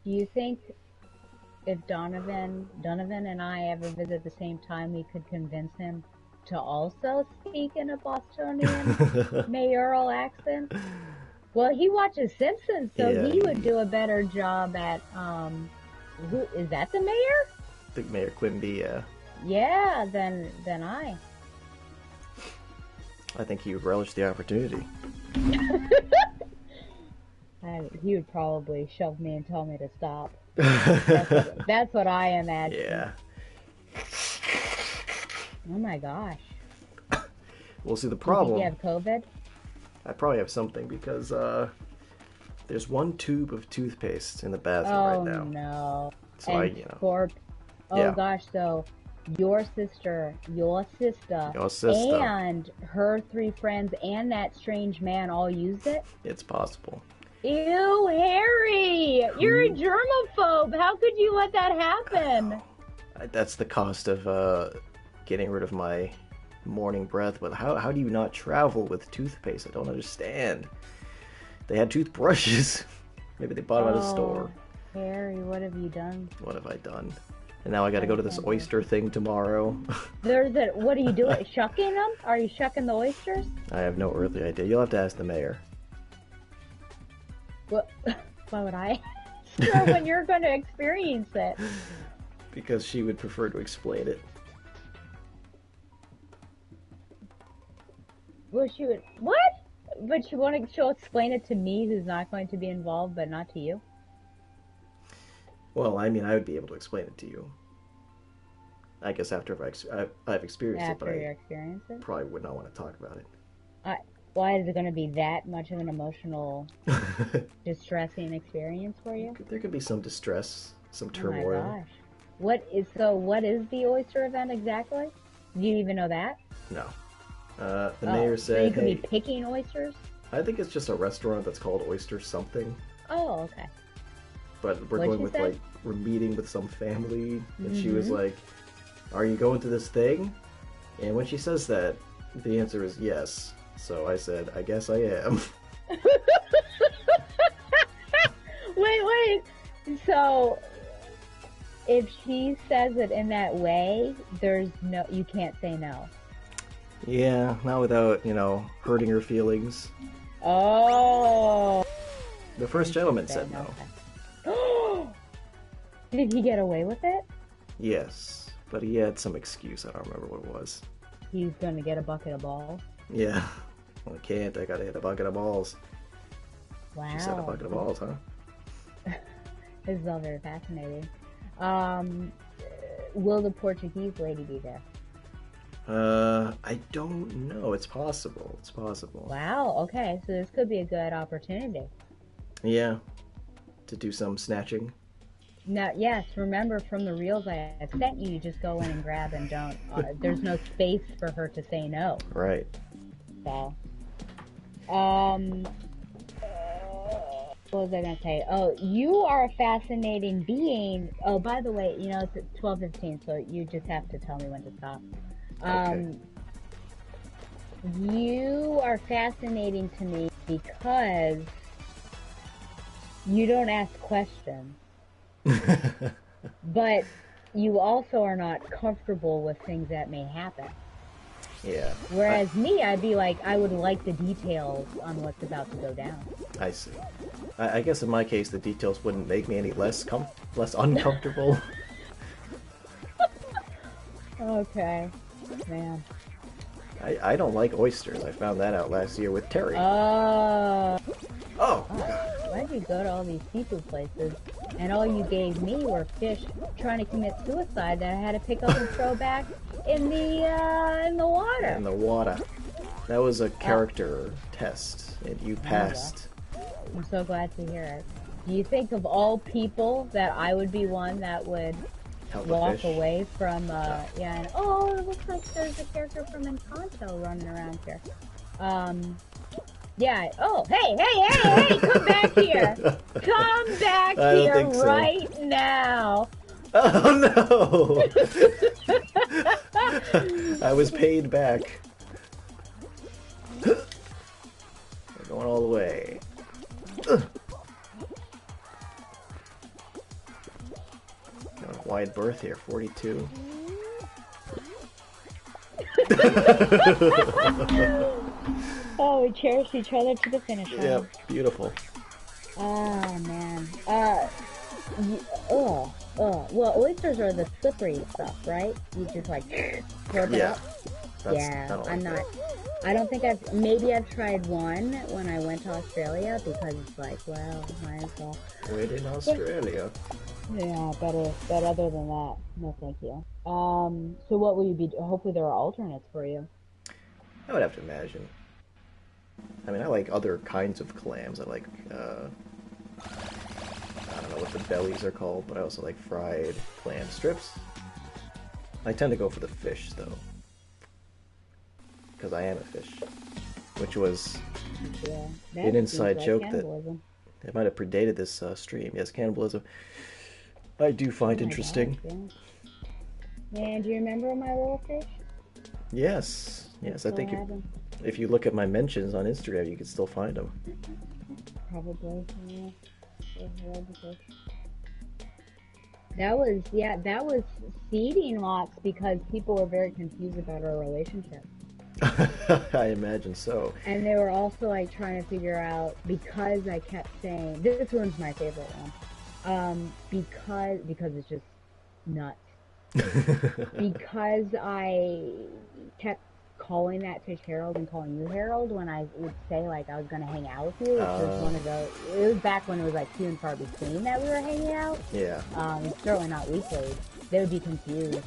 Do you think if Donovan and I ever visit at the same time, we could convince him to also speak in a Bostonian mayoral accent? Well, he watches Simpsons, so Yeah. he would do a better job at, who, is that the mayor? I think Mayor Quimby, yeah. Yeah, than I. I think he would relish the opportunity. He would probably shove me and tell me to stop. That's what I imagine. Yeah. Oh my gosh. Well, see, the Do you problem... think you have COVID? I probably have something because, there's one tube of toothpaste in the bathroom Oh right now. no. So And Corp. Oh Yeah. gosh, so your sister, Your sister. and her 3 friends and that strange man all used it? It's possible. Ew, Harry! You're a germaphobe! How could you let that happen? That's the cost of, getting rid of my morning breath. But how do you not travel with toothpaste? I don't understand. They had toothbrushes. Maybe they bought them at a store. Harry, what have you done? What have I done? And now I gotta go to this oyster thing tomorrow. What are you doing? Shucking them? Are you shucking the oysters? I have no earthly idea. You'll have to ask the mayor. What? Why would I? Sure, when you're going to experience it. Because she would prefer to explain it. Well, she would. What? But she'll explain it to me, who's not going to be involved, but not to you. Well, I mean, I would be able to explain it to you. I guess after I've experienced it, but After you I experience it. probably would not want to talk about it. Why is it going to be that much of an emotional, distressing experience for you? There could be some distress, some Oh my turmoil. gosh. What is the oyster event exactly? Do you even know that? No. The mayor So said, you could hey, be picking oysters? I think it's just a restaurant that's called Oyster something. Oh, okay. But we're What'd going she with, say? like, we're meeting with some family. And she Mm-hmm. was like, are you going to this thing? And when she says that, the answer is yes. So I said, I guess I am. Wait. So, if she says it in that way, you can't say no. Yeah, not without, hurting her feelings. Oh. The first gentleman said no. Okay. Did he get away with it? Yes, but he had some excuse. I don't remember what it was. He's gonna get a bucket of balls. Yeah. Well, I can't. I gotta hit a bucket of balls. Wow. She said a bucket of balls, huh? This is all very fascinating. Will the Portuguese lady be there? I don't know. It's possible. It's possible. Wow, okay, so this could be a good opportunity. Yeah. To do some snatching. Now, yes, remember from the reels I had sent you just go in and grab and don't. There's no space for her to say no. Right. So, what was I going to say? Oh, you are a fascinating being. Oh, by the way, it's at 12:15, so you just have to tell me when to stop. Okay. You are fascinating to me because You don't ask questions, but you also are not comfortable with things that may happen. Yeah. Whereas me, I'd be like, I would like the details on what's about to go down. I see. I guess in my case, the details wouldn't make me any less uncomfortable. Okay, man. I don't like oysters. I found that out last year with Terry. Oh, Oh! why'd you go to all these seafood places and all you gave me were fish trying to commit suicide that I had to pick up and throw back in the water? In the water. That was a character test, and you passed. I'm so glad to hear it. Do you think of all people that I would be one that would Help the walk fish. away from, yeah, and, oh, it looks like there's a character from Encanto running around here. Yeah, oh, hey, come back here! Come back I don't here think so. right now! Oh no! I was paid back. We're going all the way. Got a wide berth here, 42. Oh, we cherish each other to the finish line. Yep, beautiful. Oh, man. Well, oysters are the slippery stuff, right? You just like pour them Yeah. up. That's, Yeah, I don't I'm like not. I don't think maybe I've tried one when I went to Australia because it's like, well, might as well. that. We're in Australia. Yeah, better. But other than that, no, thank you. So what will you be? Hopefully there are alternates for you. I would have to imagine. I mean, I like other kinds of clams. I like, I don't know what the bellies are called, but I also like fried clam strips. I tend to go for the fish, though. Because I am a fish. Which was Yeah, an inside seems like joke that cannibalism. it might have predated this stream. Yes, cannibalism. I do find Oh my interesting. gosh, yeah. Man, do you remember my little fish? Yes, yes. I Still think have 'em? if you look at my mentions on Instagram, you can still find them. Probably, yeah. I love the fish. That was seeding lots because people were very confused about our relationship. I imagine so. And they were also like trying to figure out, because I kept saying, this one's my favorite one. Because it's just nuts. Because I kept calling that fish Harold and calling you Harold when I would say like I was gonna hang out with you, which was one of those. It was back when it was like few and far between that we were hanging out. Yeah. Certainly not weekly. They would be confused,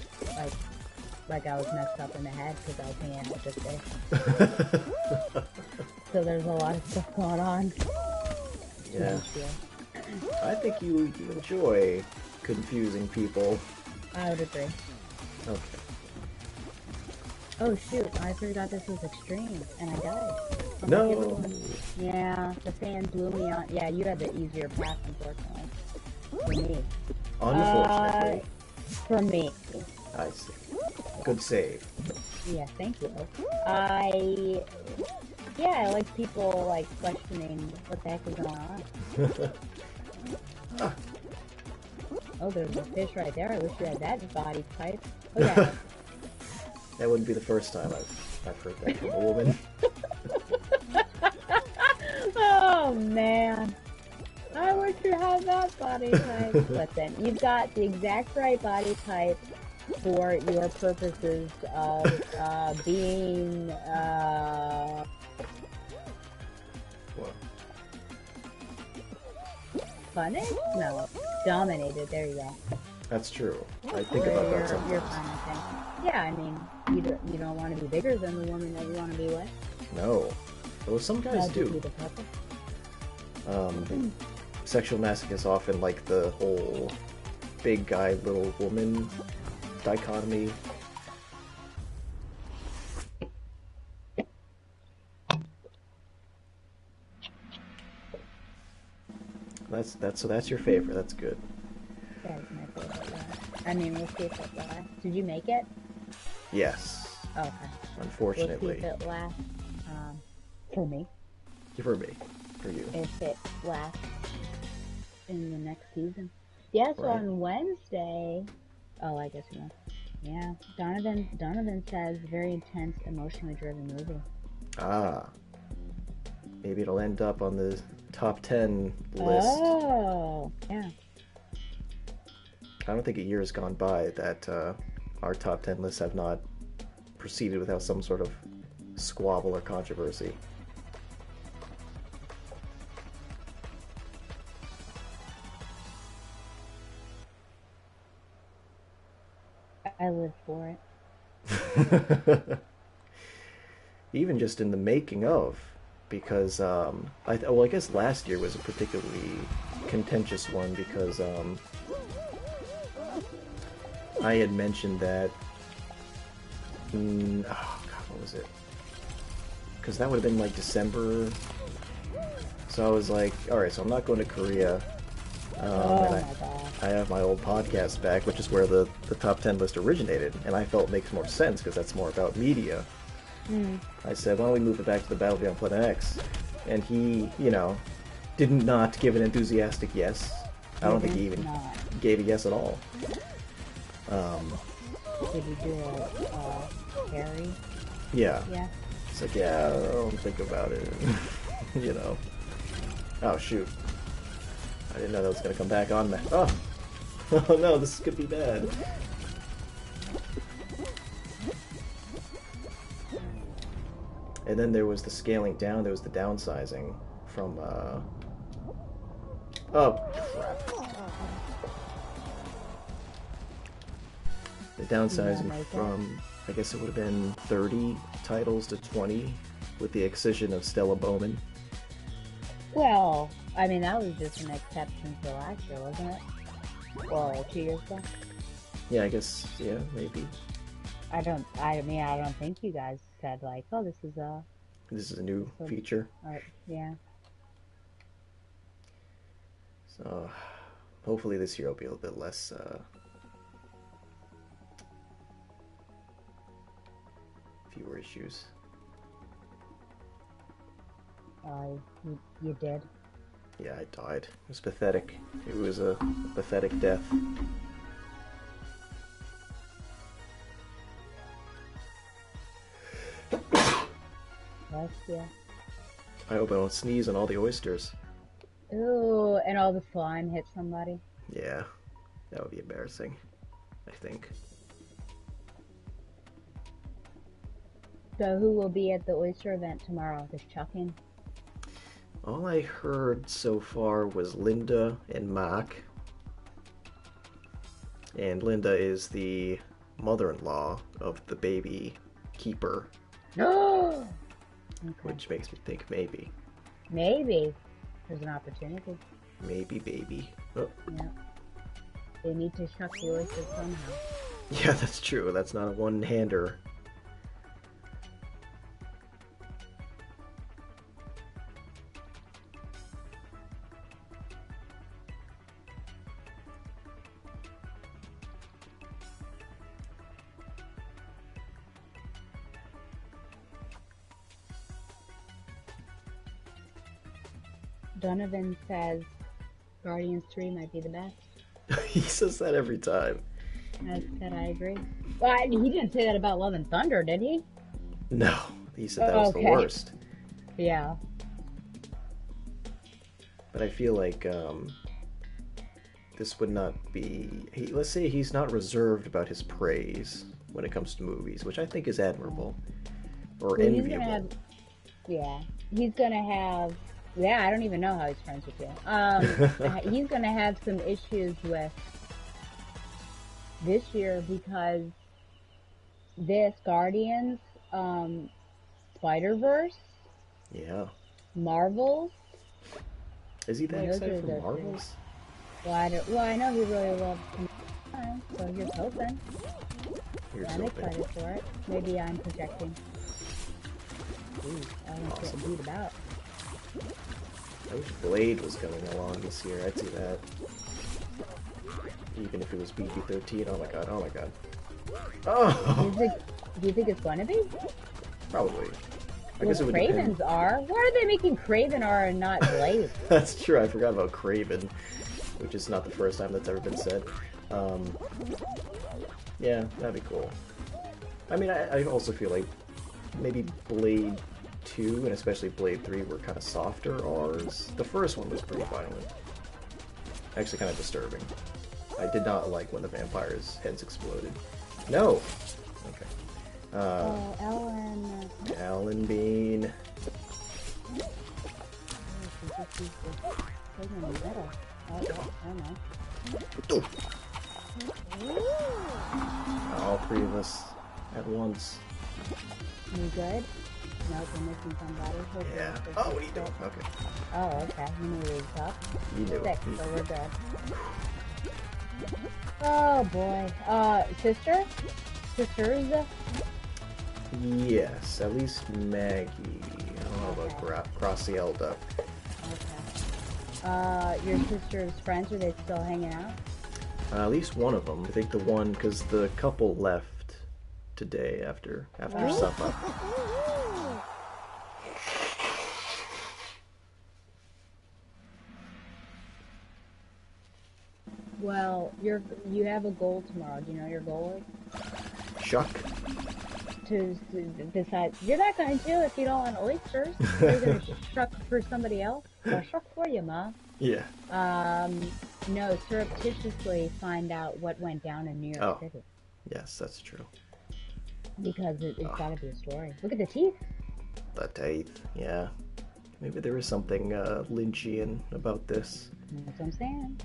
like I was messed up in the head because I was hanging out with this fish. So there's a lot of stuff going on. Yeah. I think you enjoy confusing people. I would agree. Okay. Oh shoot, I forgot this was extreme, and I died. I'm No. like everyone. Yeah, the fan blew me on. Yeah, you had the easier path, unfortunately. For me. Unfortunately. For me. I see. Good save. Yeah, thank you. I like people like questioning what the heck is going on. Oh, there's a fish right there. I wish you had that body type. Oh yeah. That wouldn't be the first time I've heard that from a woman. Oh man. I wish you had that body type. Listen, you've got the exact right body type for your purposes of being Well, punished? No, dominated. There you go. that's true. I think about that You're sometimes. fine, I think. Yeah, I mean, you don't want to be bigger than the woman that you want to be with. No. Well, some guys That'd be do. the purpose. Sexual masochists often like the whole big guy, little woman dichotomy. That's your favorite. That's good. That is my favorite. Yeah. I mean, we'll see if it lasts. Did you make it? Yes. Okay. Unfortunately. We'll see if it lasts. For me. For me. For you. If it lasts. in the next season. Yeah, so Right. on Wednesday, oh, I guess you know. Yeah, Donovan says very intense, emotionally driven movie. Ah, maybe it'll end up on the top 10 list. Oh, yeah. I don't think a year has gone by that our top 10 lists have not proceeded without some sort of squabble or controversy. I live for it. Even just in the making of, because I guess last year was a particularly contentious one because I had mentioned that. Oh God, what was it? Because that would have been like December. So I was like, all right, so I'm not going to Korea. Oh And my god. I have my old podcast back, which is where the top 10 list originated, and I felt it makes more sense because that's more about media. I said, why don't we move it back to the Battle Beyond Planet X? And he, did not give an enthusiastic yes. I don't think he even gave a yes at all. Did he do a Harry? Yeah. Yeah. It's like, yeah, I don't think about it. Oh, shoot. I didn't know that was going to come back on me. Oh! Oh no, this could be bad. And then there was the scaling down, there was the downsizing from, oh, crap. The downsizing from, I guess it would have been 30 titles to 20, with the excision of Stella Bowman. Well, I mean, that was just an exception to last year, wasn't it? Or 2 years ago? Yeah, I guess, yeah, maybe. I don't think you guys said like, oh, this is a new feature. Yeah. So, hopefully this year will be a little bit less, fewer issues. You did. Yeah, I died. It was pathetic. It was a pathetic death. Yes, yeah. I hope I don't sneeze on all the oysters. Ooh, and all the slime hit somebody. Yeah, that would be embarrassing, I think. So who will be at the oyster event tomorrow? Just Chucking? All I heard so far was Linda and Mark. And Linda is the mother-in-law of the baby keeper. Okay. Which makes me think maybe. Maybe. There's an opportunity. Maybe baby. Oh. Yeah. They need to shuck the oysters somehow. Yeah, that's true. That's not a one-hander. Dunovan says Guardians 3 might be the best. He says that every time. I said I agree. Well, he didn't say that about Love and Thunder, did he? No, he said that was the worst. Yeah. But I feel like this would not be... let's say he's not reserved about his praise when it comes to movies, which I think is admirable. Or enviable. He's gonna have... Yeah, I don't even know how he's friends with you. He's gonna have some issues with this year because this Guardians, Spider-Verse, Marvels. Is he that excited for Marvels? Well, I know he really loves time, so here's hoping. I'm excited for it. Maybe I'm projecting. Ooh, I don't know what to beat about. I wish Blade was coming along this year. I'd see that. Even if it was PG-13. Oh my god, oh my god. Oh! Do you think it's going to be? Probably. I guess it would Craven's depend. R? Why are they making Craven R and not Blade? That's true, I forgot about Craven. which is not the first time that's ever been said. Yeah, that'd be cool. I mean, I also feel like maybe Blade 2 and especially Blade 3 were kind of softer R's. The first one was pretty violent. Actually kind of disturbing. I did not like when the vampires' heads exploded. No! Okay. Ellen. Alan Bean. All three of us at once. You good? No, we're missing somebody. Hopefully Yeah. it's Oh, what are you doing? Okay. Oh, okay. You knew he was up. You knew. Sick, so we're good. Oh boy. Sister? Sisters? Yes, at least Maggie. I don't know about Gracielda. Okay. Your sister's friends, are they still hanging out? At least one of them. I think the one, because the couple left today after supper. Well, you have a goal tomorrow. Do you know what your goal is? Shuck. To decide. You're not going to if you don't want oysters. You're going to shuck for somebody else. I'll shuck for you, Ma. Yeah. No, surreptitiously find out what went down in New York City. Yes, that's true. Because it's got to be a story. Look at the teeth. The teeth, yeah. Maybe there is something Lynchian about this. That's what I'm saying.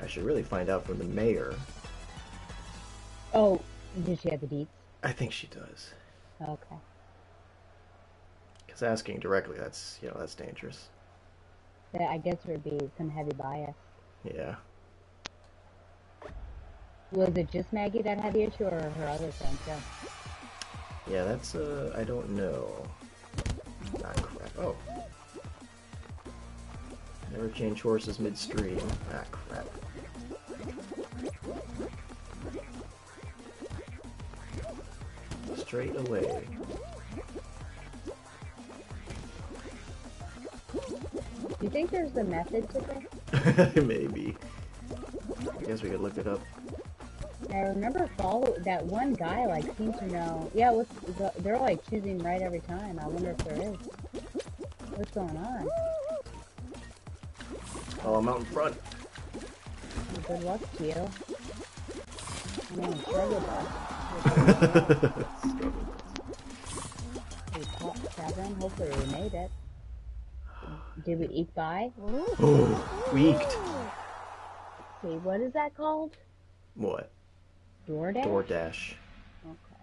I should really find out from the mayor. Oh, did she have the deets? I think she does. Okay. Because asking directly, that's dangerous. I guess there would be some heavy bias. Yeah. Was it just Maggie that had the issue, or her other friends too? Yeah, that's, I don't know. Ah, crap. Oh. Never change horses midstream. Ah, crap. Straight away. Do you think there's a method to this? Maybe. I guess we could look it up. I remember that one guy seemed to know. Yeah, they're choosing right every time. I wonder if there is. What's going on? Oh, I'm out in front. Good luck to you. I'm on a struggle bus. We caught 7. Hopefully we made it. Did we eke by? Oh, we eked. See, what is that called? What? DoorDash? DoorDash. Okay.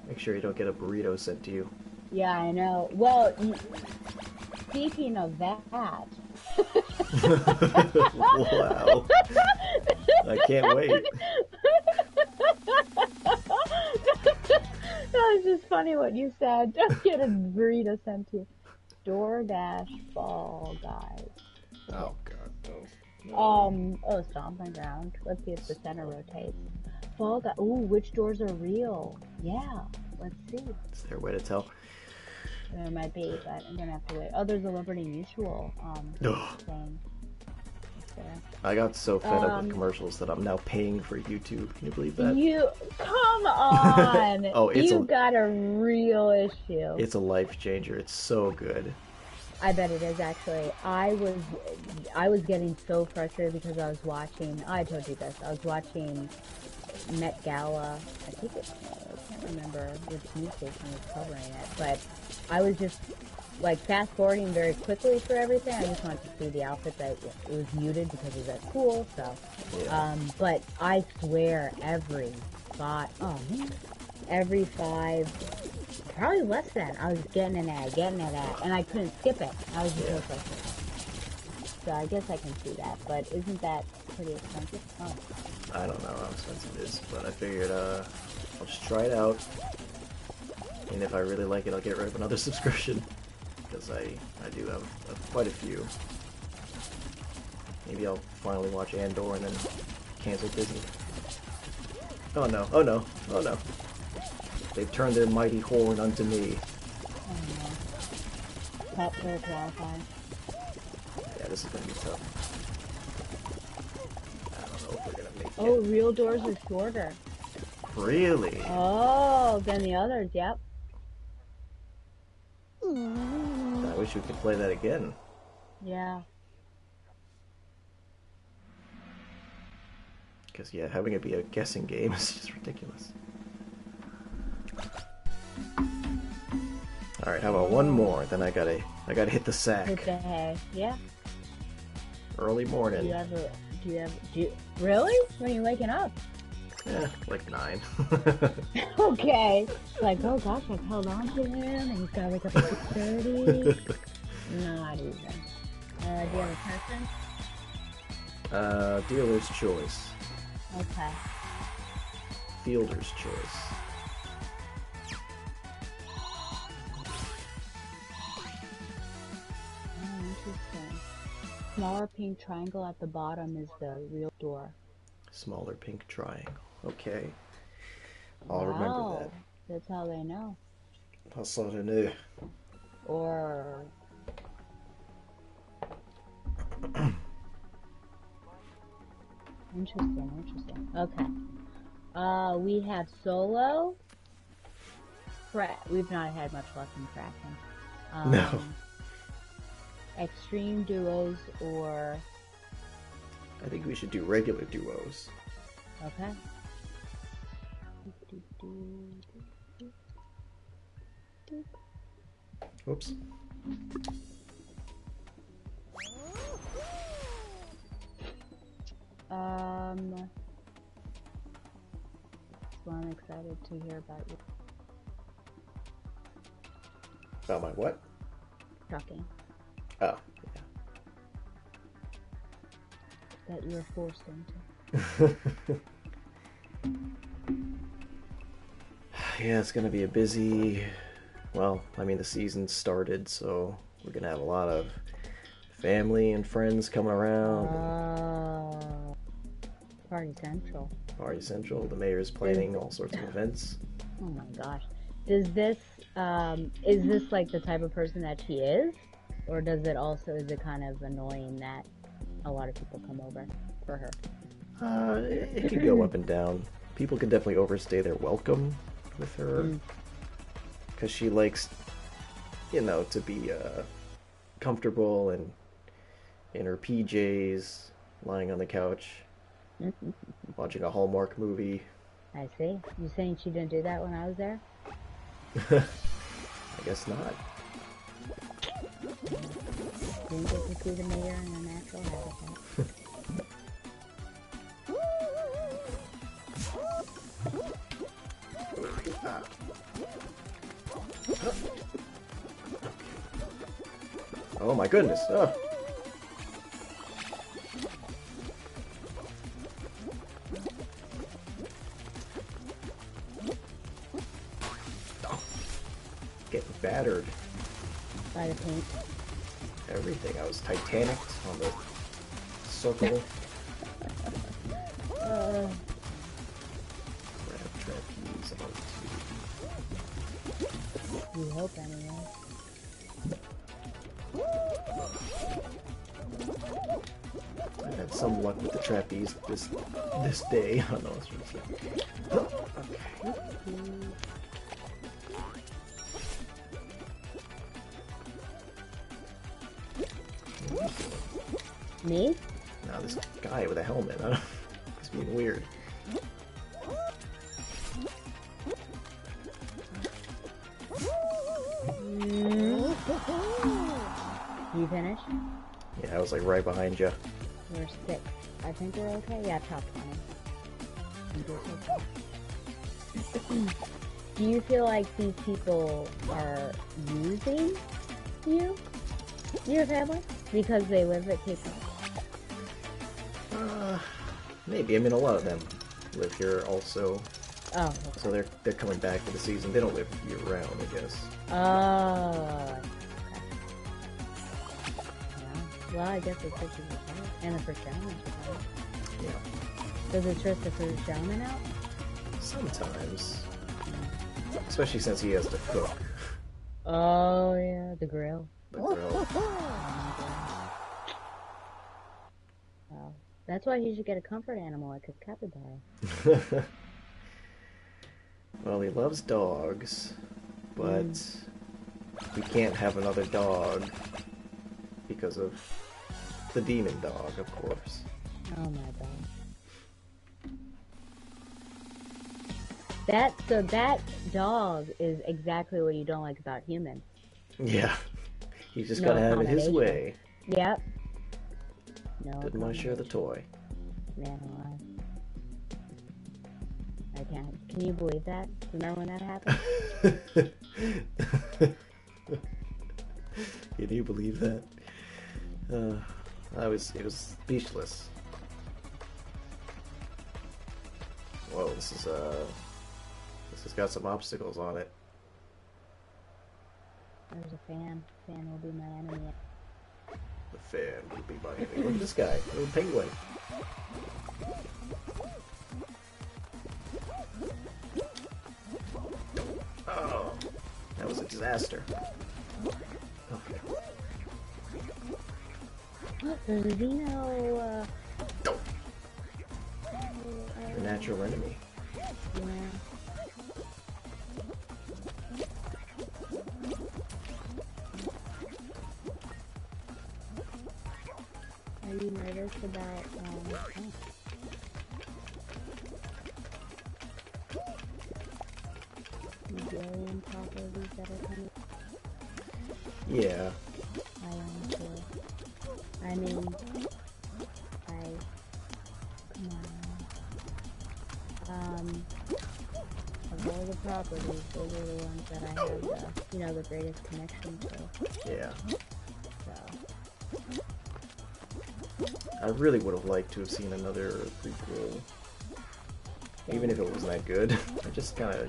Make sure you don't get a burrito sent to you. Yeah, I know. Well, speaking of that. Wow. I can't wait. That was just funny what you said. Don't get a burrito sent to you. DoorDash Fall Guys. Oh, God, no. Oh, stomping ground. Let's see if the center rotates. Fall Guys. Ooh, which doors are real? Yeah, let's see. Is there a way to tell? There might be, but I'm gonna have to wait. Oh, there's a Liberty Mutual thing. I got so fed up with commercials that I'm now paying for YouTube. Can you believe that? Come on! Oh, you got a real issue. It's a life changer. It's so good. I bet it is actually. I was getting so frustrated because I was watching. I told you this. I was watching Met Gala. I think I can't remember which news station was covering it, but I was just fast forwarding very quickly through everything. I just wanted to see the outfit that it was muted because it was at school. So, Yeah. but I swear every 5, probably less than, I was getting an ad, and I couldn't skip it. I was just so frustrated. So I guess I can see that, but isn't that pretty expensive? Oh. I don't know how expensive it is, but I figured I'll just try it out. And if I really like it, I'll get rid of another subscription. Because I do have quite a few. Maybe I'll finally watch Andor and then cancel Disney. Oh no, oh no, oh no. They've turned their mighty horn unto me. Oh no. Top 4 qualify. Yeah, this is gonna be tough. I don't know if we're gonna make it. Oh, real doors is shorter. Really? Oh, than the others, yep. I wish we could play that again. Yeah. Because, yeah, having it be a guessing game is just ridiculous. Alright, how about one more? Then I gotta hit the sack. Hit the hay. Yeah. Early morning. Do you really? When are you waking up? Yeah, like 9. Okay. Like, oh gosh, I've held on to him and he's gotta wake up at 6:30. Not even. Do you have a preference? Dealer's choice. Okay. Fielder's choice. Oh, interesting. Smaller pink triangle at the bottom is the real door. Smaller pink triangle. Okay. I'll remember that. That's how they know. That's how they know. Or... Interesting. Okay. We have solo. We've not had much luck in cracking. No. Extreme duos or... I think we should do regular duos. Okay. Oops. So I'm excited to hear about you. About my what? Trucking. Oh, That you were forced into. yeah. Yeah, it's gonna be a busy... Well, I mean, the season started, so we're gonna have a lot of family and friends coming around. Party Central. Party Central. The mayor's planning all sorts of events. Oh my gosh. Does this, is this like the type of person that she is? Or is it kind of annoying that a lot of people come over for her? It could go up and down. People can definitely overstay their welcome with her. Because she likes, to be comfortable and in her PJs, lying on the couch, watching a Hallmark movie. I see. You saying she didn't do that when I was there? I guess not. Didn't get to see the mayor in a natural habitat. Oh my goodness. Oh. Getting battered. By the paint. Everything. I was Titanic on the circle. Grab trapeze on You hope anyway. I had some luck with the trapeze this day. Oh no, it's really okay. Me? Now this guy with a helmet. I don't know. He's being weird. You finished? Yeah, I was like right behind you. We're 6. I think we're okay. Yeah, top 20. Do you feel like these people are using you, your family, because they live at Cape Town? Maybe. I mean, a lot of them live here also. Oh, okay. So they're coming back for the season. They don't live year round, I guess. Oh. Okay. Yeah. Well, I guess it's 50%. And the first gentleman should have it. Yeah. Does it stress the first gentleman out? Sometimes. Especially since he has to cook. Oh yeah, the grill. The grill. Well, that's why you should get a comfort animal like a capybara. Well, he loves dogs, but we can't have another dog because of the demon dog, of course. Oh my god. That dog is exactly what you don't like about humans. Yeah. He's just No gotta have it his accommodation. way. Yep. No. Didn't want to share the toy. Man alive. I can't. Can you believe that? Remember when that happened? Can you believe that? It was speechless. Whoa, this has got some obstacles on it. There's a fan. Fan will be my enemy. The fan will be my enemy. Look at this guy, little penguin. Oh, that was a disaster. Okay. There's a Dino. Your natural enemy. Yeah. Are you nervous about the alien properties that are coming? Yeah. I am too. I mean, come on. Of all the properties, those are the ones that I have the greatest connection to. Yeah. So. I really would have liked to have seen another prequel. Even if it wasn't that good. I just kind of,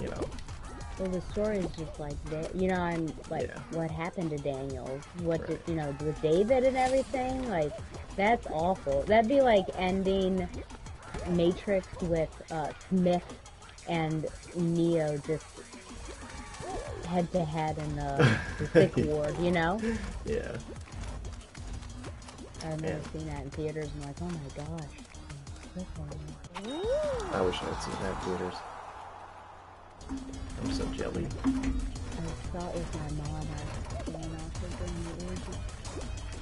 Well, the story is just like that. I'm like, what happened to Daniel? What did, with David and everything? Like, that's awful. That'd be like ending Matrix with Smith and Neo just head to head in the sick ward, Yeah. I've never seen that in theaters. I'm like, oh my gosh. I wish I had seen that in theaters. I'm so jelly. I thought it was my mom going off during the orgy.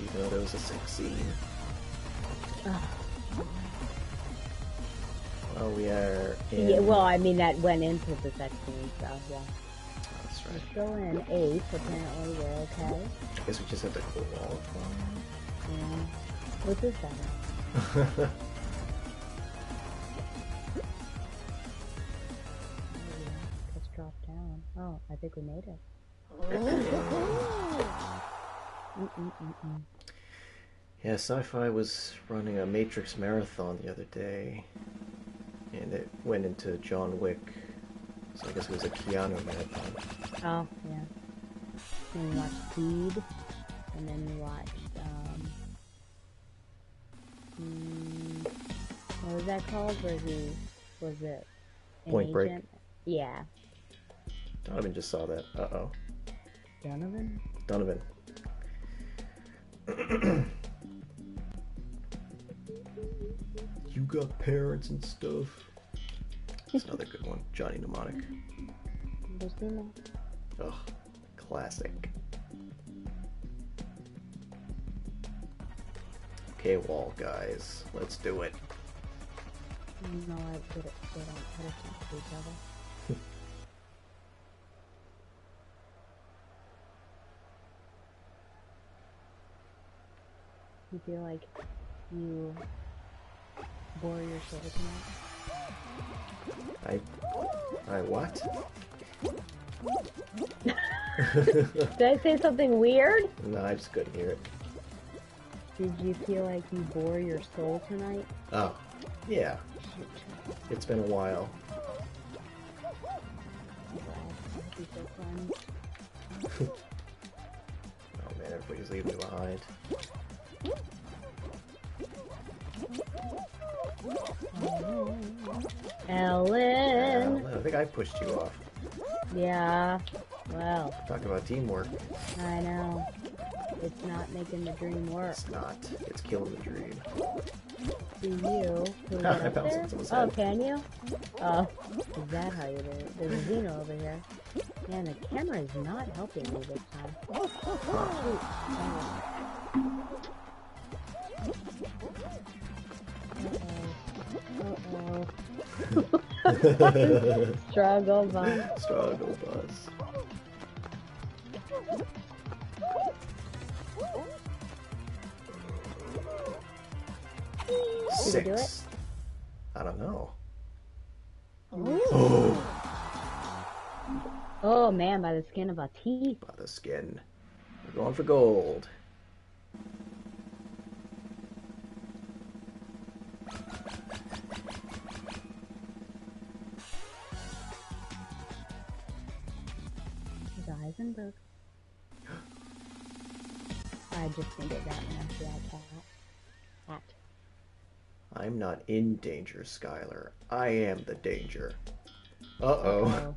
Even though there was a sex scene. Well, we are in... Yeah, well, I mean, that went into the sex scene, so, yeah. That's right. We're still in 8, apparently we're okay. I guess we just have to qualify. Yeah. What's this better? Let's drop down. Oh, I think we made it. Yeah, Sci-Fi was running a Matrix marathon the other day, and it went into John Wick, so I guess it was a Keanu marathon. Oh, yeah. And we watched Speed, and then we watched, what was that called? Where he, was it an Point Break. agent? Yeah. Donovan just saw that. Uh-oh. Dunovan? Donovan. You got parents and stuff. That's another good one. Johnny Mnemonic. Never seen that. Ugh. Classic. Okay, wall guys. Let's do it. No, they don't pay attention to each other. You feel like you bore your soul tonight? I what? Did I say something weird? No, I just couldn't hear it. Did you feel like you bore your soul tonight? Oh, yeah. It's been a while. That'd be so fun. Oh man, everybody's leaving me behind. Ellen. I think I pushed you off. Yeah. Well, Talk about teamwork. I know. It's not making the dream work. It's not. It's killing the dream. Do you? Can we Ah, get I up bounced there? on someone's Oh, head. can you? Oh, is that how you do it? There's a Xeno over here. Man, the camera is not helping me this time. Oh, shoot. Uh-oh. Struggle bus. Struggle bus. Did we do it? 6. I don't know. Oh man, by the skin of our teeth. By the skin. We're going for gold. Heisenberg. I just think of that when I see that cat. I'm not in danger, Skylar. I am the danger. Uh-oh.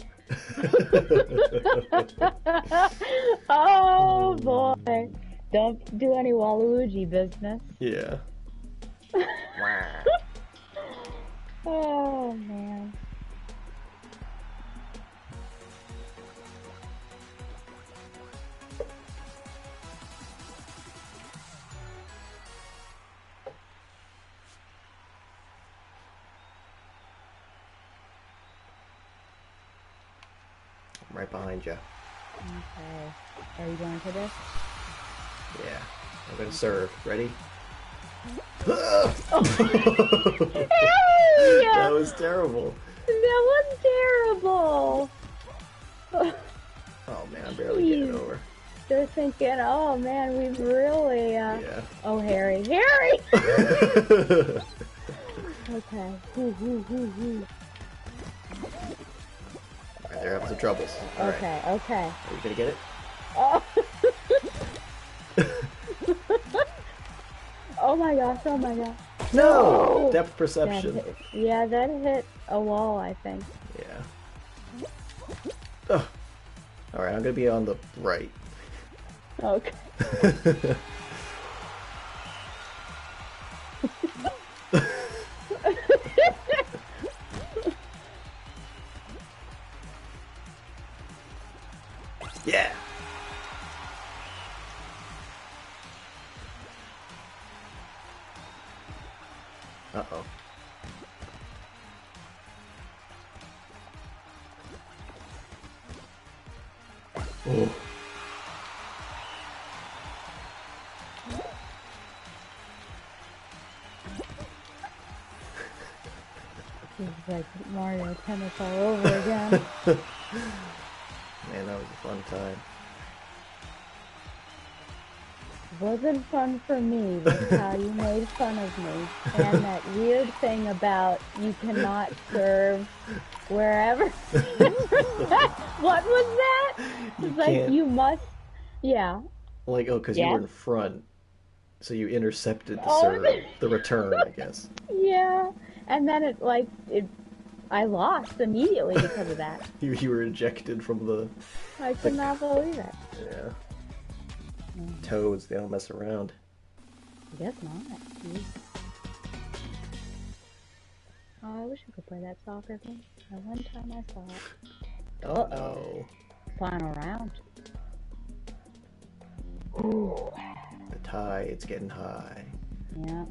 Oh boy. Don't do any Waluigi business. Yeah. Oh man. I'm right behind you. Okay. Are you going for this? Yeah. I'm gonna serve. Ready? Hey! That was terrible. That was terrible. Oh man, I'm barely getting over. They're thinking, oh man, we've really, Yeah. Oh, Harry. Harry! Okay. Alright, they're having some troubles. Alright. Okay, okay. Are you gonna get it? Oh. Oh my gosh, oh my gosh. No! Depth That perception. hit, yeah, that hit a wall, I think. Yeah. Ugh. Alright, I'm gonna be on the right. Okay. Yeah! Uh-oh. Oh. This is like Mario Tennis all over again. Man, that was a fun time. Wasn't fun for me, that's how you made fun of me. And that weird thing about you cannot serve wherever. What was that? It's like can't- you must, yeah. Like, oh, because you Yeah. were in front, so you intercepted the Oh. serve, the return, I guess. Yeah, and then I lost immediately because of that. You were ejected from the... I could not believe it. Yeah. Toads, they don't mess around. I guess not. Jeez. Oh, I wish I could play that soccer game. That one time I saw it. Oh no. Final round. The tide's getting high. Yeah.